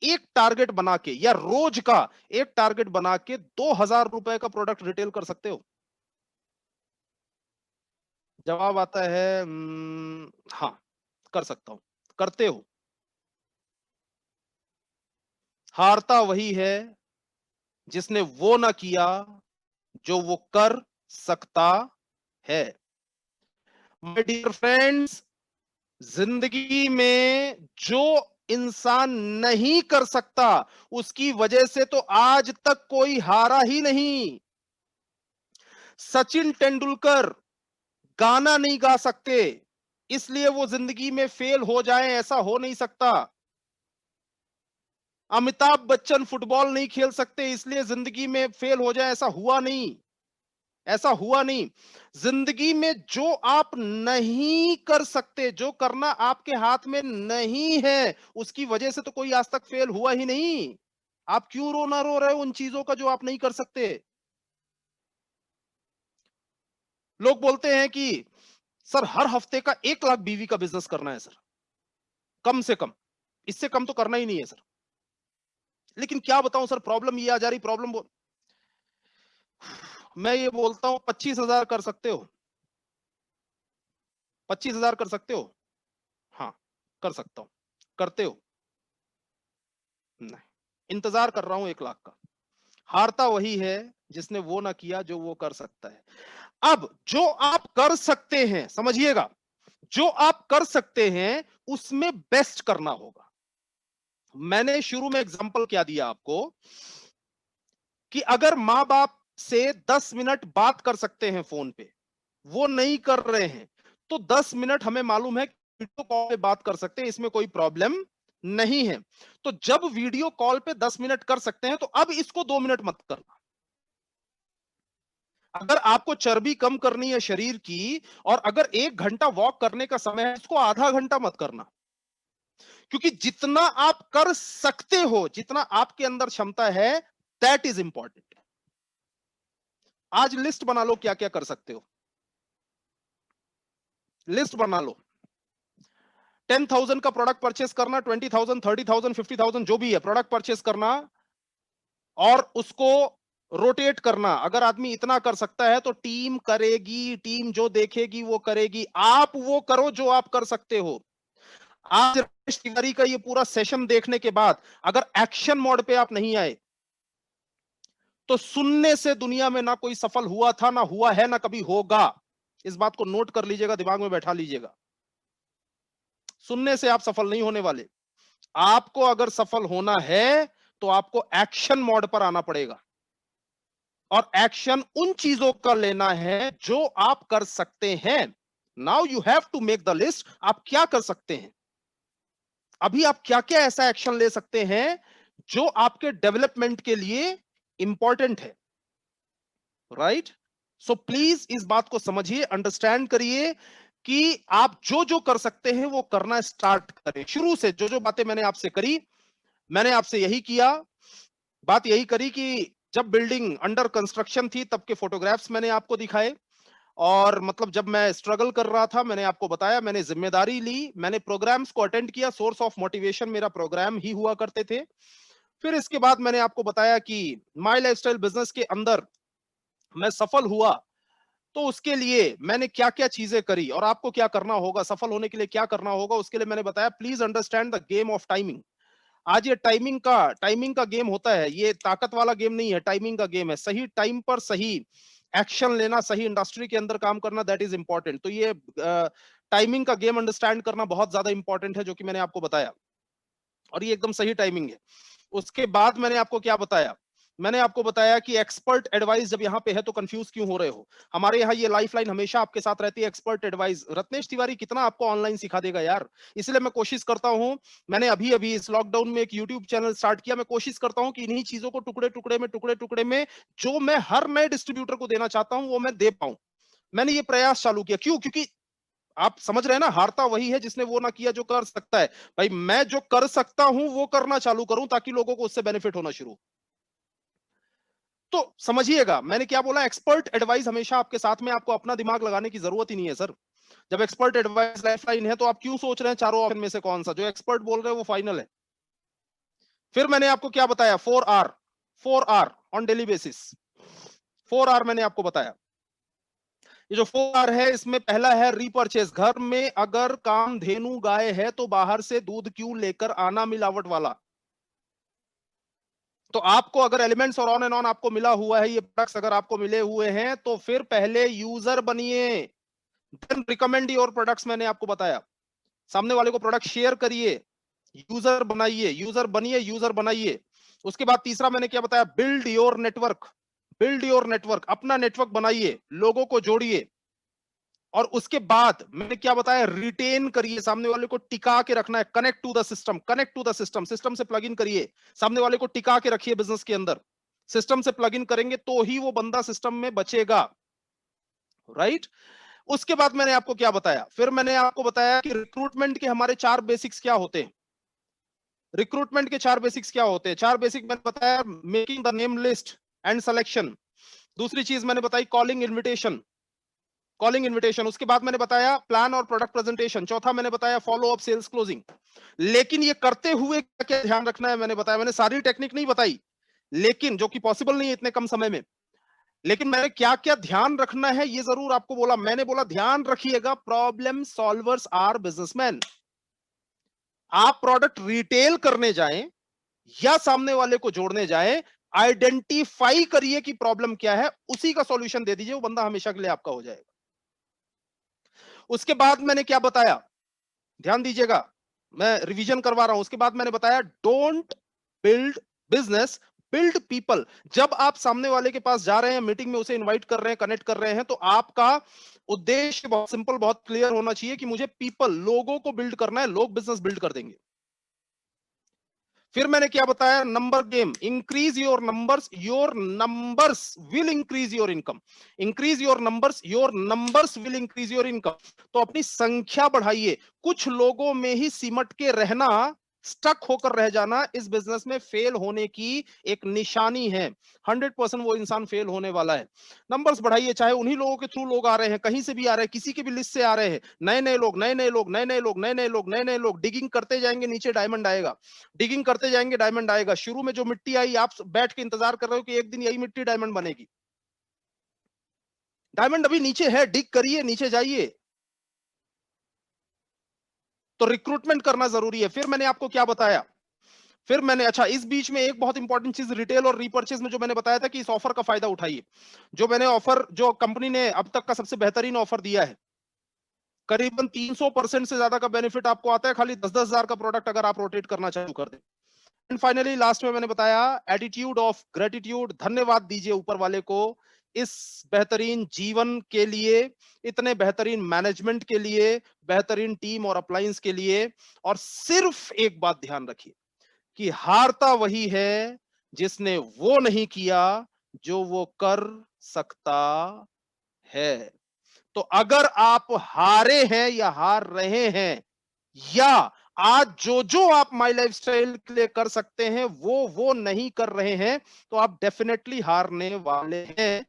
एक टारगेट बना के, या रोज का एक टारगेट बना के 2,000 रुपए का प्रोडक्ट रिटेल कर सकते हो? जवाब आता है हाँ, कर सकता हूं। करते हो? हारता वही है जिसने वो ना किया जो वो कर सकता है। माय डियर फ्रेंड्स, जिंदगी में जो इंसान नहीं कर सकता, उसकी वजह से तो आज तक कोई हारा ही नहीं। सचिन तेंदुलकर गाना नहीं गा सकते, इसलिए वो जिंदगी में फेल हो जाएं, ऐसा हो नहीं सकता। अमिताभ बच्चन फुटबॉल नहीं खेल सकते, इसलिए जिंदगी में फेल हो जाए, ऐसा हुआ नहीं, ऐसा हुआ नहीं। जिंदगी में जो आप नहीं कर सकते, जो करना आपके हाथ में नहीं है, उसकी वजह से तो कोई आज तक फेल हुआ ही नहीं। आप क्यों रोना रो रहे हो उन चीजों का जो आप नहीं कर सकते? लोग बोलते हैं कि सर हर हफ्ते का 1 लाख बीवी का बिजनेस करना है सर, कम से कम, इससे कम तो करना ही नहीं है सर। लेकिन क्या बताऊं सर, प्रॉब्लम ये आ जा रही, मैं ये बोलता हूं 25,000 कर सकते हो? 25,000 कर सकते हो? हाँ, कर सकता हूं। करते हो? नहीं, इंतजार कर रहा हूं 1 लाख का। हारता वही है जिसने वो ना किया जो वो कर सकता है। अब जो आप कर सकते हैं, समझिएगा, जो आप कर सकते हैं उसमें बेस्ट करना होगा। मैंने शुरू में एग्जांपल क्या दिया आपको कि अगर मां बाप से 10 मिनट बात कर सकते हैं फोन पे, वो नहीं कर रहे हैं, तो 10 मिनट हमें मालूम है वीडियो कॉल पे बात कर सकते हैं, इसमें कोई प्रॉब्लम नहीं है। तो जब वीडियो कॉल पे 10 मिनट कर सकते हैं, तो अब इसको 2 मिनट मत करना। अगर आपको चर्बी कम करनी है शरीर की, और अगर 1 घंटा वॉक करने का समय है, इसको आधा घंटा मत करना। क्योंकि जितना आप कर सकते हो, जितना आपके अंदर क्षमता है, दैट इज इंपॉर्टेंट। आज लिस्ट बना लो क्या क्या कर सकते हो, लिस्ट बना लो। 10,000 का प्रोडक्ट परचेस करना, 20,000, 30,000, 50,000 जो भी है प्रोडक्ट परचेस करना, और उसको रोटेट करना। अगर आदमी इतना कर सकता है तो टीम करेगी, टीम जो देखेगी वो करेगी। आप वो करो जो आप कर सकते हो। आज रमेश तिवारी का ये पूरा सेशन देखने के बाद अगर एक्शन मोड पे आप नहीं आए, तो सुनने से दुनिया में ना कोई सफल हुआ था, ना हुआ है, ना कभी होगा। इस बात को नोट कर लीजिएगा, दिमाग में बैठा लीजिएगा। सुनने से आप सफल नहीं होने वाले। आपको अगर सफल होना है तो आपको एक्शन मोड पर आना पड़ेगा, और एक्शन उन चीजों का लेना है जो आप कर सकते हैं, now you have to make the list. आप क्या कर सकते हैं, अभी आप क्या क्या ऐसा एक्शन ले सकते हैं जो आपके डेवलपमेंट के लिए इंपॉर्टेंट है, राइट? सो प्लीज इस बात को समझिए, अंडरस्टैंड करिए कि आप जो जो कर सकते हैं वो करना स्टार्ट करें। शुरू से जो जो बातें मैंने आपसे करी, मैंने आपसे यही किया, बात यही करी कि जब बिल्डिंग अंडर कंस्ट्रक्शन थी तब के फोटोग्राफ्स मैंने आपको दिखाए, और मतलब जब मैं स्ट्रगल कर रहा था मैंने आपको बताया, मैंने जिम्मेदारी ली, मैंने प्रोग्राम्स को अटेंड किया, सोर्स ऑफ मोटिवेशन मेरा प्रोग्राम ही हुआ करते थे। फिर इसके बाद मैंने आपको बताया कि माई लाइफस्टाइल बिजनेस के अंदर मैं सफल हुआ, तो उसके लिए मैंने क्या क्या चीजें करी और आपको क्या करना होगा, सफल होने के लिए क्या करना होगा, उसके लिए मैंने बताया please understand the game of timing. आज ये टाइमिंग का गेम होता है, ये ताकत वाला गेम नहीं है, टाइमिंग का गेम है। सही टाइम पर सही एक्शन लेना, सही इंडस्ट्री के अंदर काम करना, दैट इज इंपॉर्टेंट। तो ये टाइमिंग का गेम अंडरस्टैंड करना बहुत ज्यादा इंपॉर्टेंट है, जो कि मैंने आपको बताया, और ये एकदम सही टाइमिंग है। उसके बाद मैंने आपको क्या बताया, मैंने आपको बताया कि एक्सपर्ट एडवाइस जब यहाँ पे है तो कंफ्यूज क्यों हो रहे हो। हमारे यहाँ ये लाइफलाइन हमेशा आपके साथ रहती है, एक्सपर्ट एडवाइस। रत्नेश तिवारी कितना आपको ऑनलाइन सिखा देगा यार, इसलिए मैं कोशिश करता हूं, मैंने अभी अभी इस लॉकडाउन में एक यूट्यूब चैनल स्टार्ट किया, मैं कोशिश करता हूं कि इन्हीं चीजों को टुकड़े टुकड़े में जो मैं हर नए डिस्ट्रीब्यूटर को देना चाहता हूं वो मैं दे पाऊं। मैंने ये प्रयास चालू किया, क्यों? क्योंकि आप समझ रहे हैं ना, हारता वही है जिसने वो ना किया जो कर सकता है। भाई मैं जो कर सकता हूं वो करना चालू करूं ताकि लोगों को उससे बेनिफिट होना शुरू। तो समझिएगा मैंने क्या बोला, एक्सपर्ट एडवाइस हमेशा आपके साथ में, आपको अपना दिमाग लगाने की जरूरत ही नहीं है सर। जब एक्सपर्ट एडवाइस लाइफलाइन है तो आप क्यों सोच रहे हैं चारों ऑप्शन में से कौन सा, जो एक्सपर्ट बोल रहे हैं वो फाइनल है। फिर मैंने आपको क्या बताया, 4R, 4R on daily basis, 4R मैंने आपको बताया। ये जो 4R है इसमें पहला है रीपर्चेज। घर में अगर कामधेनु गाय है तो बाहर से दूध क्यों लेकर आना मिलावट वाला। तो आपको अगर एलिमेंट्स और ऑन एंड ऑन आपको मिला हुआ है, ये प्रोडक्ट्स अगर आपको मिले हुए हैं तो फिर पहले यूजर बनिए, देन रिकमेंड योर प्रोडक्ट्स। मैंने आपको बताया सामने वाले को प्रोडक्ट शेयर करिए, यूजर बनाइए, यूजर बनिए, यूजर बनाइए। उसके बाद तीसरा मैंने क्या बताया, build your network, build your network, अपना नेटवर्क बनाइए, लोगों को जोड़िए। और उसके बाद मैंने क्या बताया, रिटेन करिए, सामने वाले को टिका के रखना है, connect to the system, connect to the system, system से प्लग इन करिए, सामने वाले को टिका के रखिए बिजनेस के अंदर। सिस्टम से प्लग इन करेंगे तो ही वो बंदा सिस्टम में बचेगा, राइट? उसके बाद मैंने आपको क्या बताया, फिर मैंने आपको बताया कि रिक्रूटमेंट के हमारे 4 बेसिक्स क्या होते हैं। रिक्रूटमेंट के 4 बेसिक्स क्या होते हैं, 4 बेसिक मैंने बताया, making the name list and selection. दूसरी चीज मैंने बताई कॉलिंग इनविटेशन, कॉलिंग इनविटेशन। उसके बाद मैंने बताया प्लान और प्रोडक्ट प्रेजेंटेशन। चौथा मैंने बताया फॉलो अप, सेल्स क्लोजिंग। लेकिन ये करते हुए क्या क्या ध्यान रखना है मैंने बताया, मैंने सारी टेक्निक नहीं बताई, लेकिन जो कि पॉसिबल नहीं है इतने कम समय में, लेकिन मैंने क्या क्या ध्यान रखना है ये जरूर आपको बोला। मैंने बोला ध्यान रखिएगा, प्रॉब्लम सॉल्वर्स आर बिजनेसमैन। आप प्रोडक्ट रिटेल करने जाएं या सामने वाले को जोड़ने जाएं, आइडेंटिफाई करिए कि प्रॉब्लम क्या है, उसी का सॉल्यूशन दे दीजिए, वो बंदा हमेशा के लिए आपका हो जाएगा। उसके बाद मैंने क्या बताया, ध्यान दीजिएगा, मैं रिवीजन करवा रहा हूं। उसके बाद मैंने बताया don't build business, build people. जब आप सामने वाले के पास जा रहे हैं, मीटिंग में उसे इनवाइट कर रहे हैं, कनेक्ट कर रहे हैं, तो आपका उद्देश्य बहुत सिंपल, बहुत क्लियर होना चाहिए कि मुझे पीपल, लोगों को बिल्ड करना है, लोग बिजनेस बिल्ड कर देंगे। फिर मैंने क्या बताया, number game, increase your numbers will increase your income, increase your numbers will increase your income. तो अपनी संख्या बढ़ाइए। कुछ लोगों में ही सिमट के रहना, स्टक होकर रह जाना इस बिजनेस में फेल होने की एक निशानी है। 100% वो इंसान फेल होने वाला है। नंबर्स बढ़ाइए, चाहे उन्हीं लोगों के थ्रू लोग आ रहे हैं, कहीं से भी आ रहे हैं, किसी की भी लिस्ट से आ रहे हैं, नए नए लोग, नए नए लोग, नए नए लोग, नए नए लोग, नए नए लोग, डिगिंग करते जाएंगे, नीचे डायमंड आएगा, डिगिंग करते जाएंगे, डायमंड आएगा। शुरू में जो मिट्टी आई, आप बैठ के इंतजार कर रहे हो कि एक दिन यही मिट्टी डायमंड बनेगी, डायमंड अभी नीचे है, डिग करिए, नीचे जाइए। तो रिक्रूटमेंट करना जरूरी है। फिर मैंने आपको क्या बताया, फिर मैंने, अच्छा इस बीच में एक बहुत इंपॉर्टेंट चीज, रिटेल और रीपर्चेज में जो मैंने बताया था कि इस ऑफर का फायदा उठाइए। जो मैंने ऑफर, जो कंपनी ने अब तक का सबसे बेहतरीन ऑफर दिया है, करीबन 300% से ज्यादा का बेनिफिट आपको आता है खाली 10-10 हजार का प्रोडक्ट अगर आप रोटेट करना चालू कर दें। एंड फाइनली लास्ट में मैंने बताया एटीट्यूड ऑफ ग्रेटिट्यूड, धन्यवाद दीजिए ऊपर वाले को इस बेहतरीन जीवन के लिए, इतने बेहतरीन मैनेजमेंट के लिए, बेहतरीन टीम और अप्लायंस के लिए। और सिर्फ एक बात ध्यान रखिए कि हारता वही है जिसने वो नहीं किया जो वो कर सकता है। तो अगर आप हारे हैं या हार रहे हैं, या आज जो आप माई लाइफस्टाइल के लिए कर सकते हैं वो नहीं कर रहे हैं, तो आप डेफिनेटली हारने वाले हैं।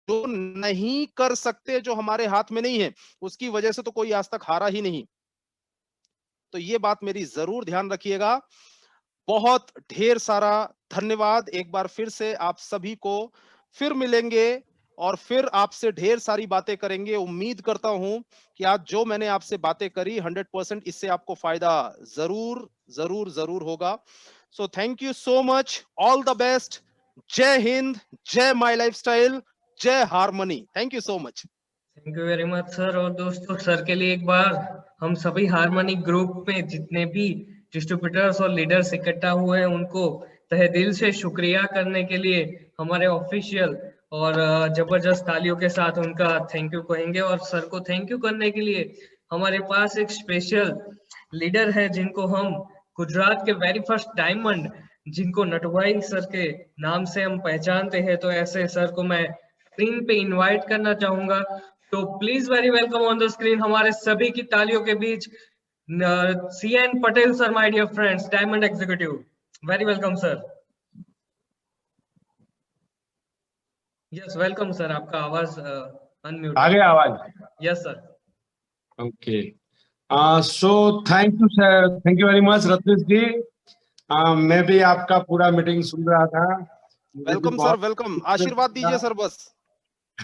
जो नहीं कर सकते, जो हमारे हाथ में नहीं है, उसकी वजह से तो कोई आज तक हारा ही नहीं। तो ये बात मेरी जरूर ध्यान रखिएगा। बहुत ढेर सारा धन्यवाद एक बार फिर से आप सभी को। फिर मिलेंगे और फिर आपसे ढेर सारी बातें करेंगे। उम्मीद करता हूं कि आज जो मैंने आपसे बातें करी 100% इससे आपको फायदा जरूर जरूर जरूर होगा। सो thank you so much, all the best. जय हिंद, जय माई लाइफस्टाइल, जय harmony. Thank you so much. Thank you very much sir. और दोस्तों, सर के लिए एक बार हम सभी हारमोनी ग्रुप में जितने भी डिस्ट्रीब्यूटर्स और लीडर्स इकट्ठा हुए हैं उनको तहे दिल से शुक्रिया करने के लिए हमारे ऑफिशियल और जबरदस्त तालियों के साथ उनका थैंक यू कहेंगे। और सर को थैंक यू करने के लिए हमारे पास एक स्पेशल लीडर है जिनको हम गुजरात के वेरी फर्स्ट डायमंड, जिनको नटवाई सर के नाम से हम पहचानते हैं, तो ऐसे सर को मैं स्क्रीन पे इनवाइट करना चाहूंगा। तो please very welcome on the screen हमारे सभी की तालियों के बीच CN Patel sir, my dear friends, diamond executive. Very welcome sir. Yes welcome sir. आपका आवाज अनम्यूट आ गया आवाज? Yes sir. Okay, so thank you sir, thank you very much Ratnesh ji. मैं भी आपका पूरा मीटिंग सुन रहा था। Welcome sir, welcome. आशीर्वाद दीजिए सर बस।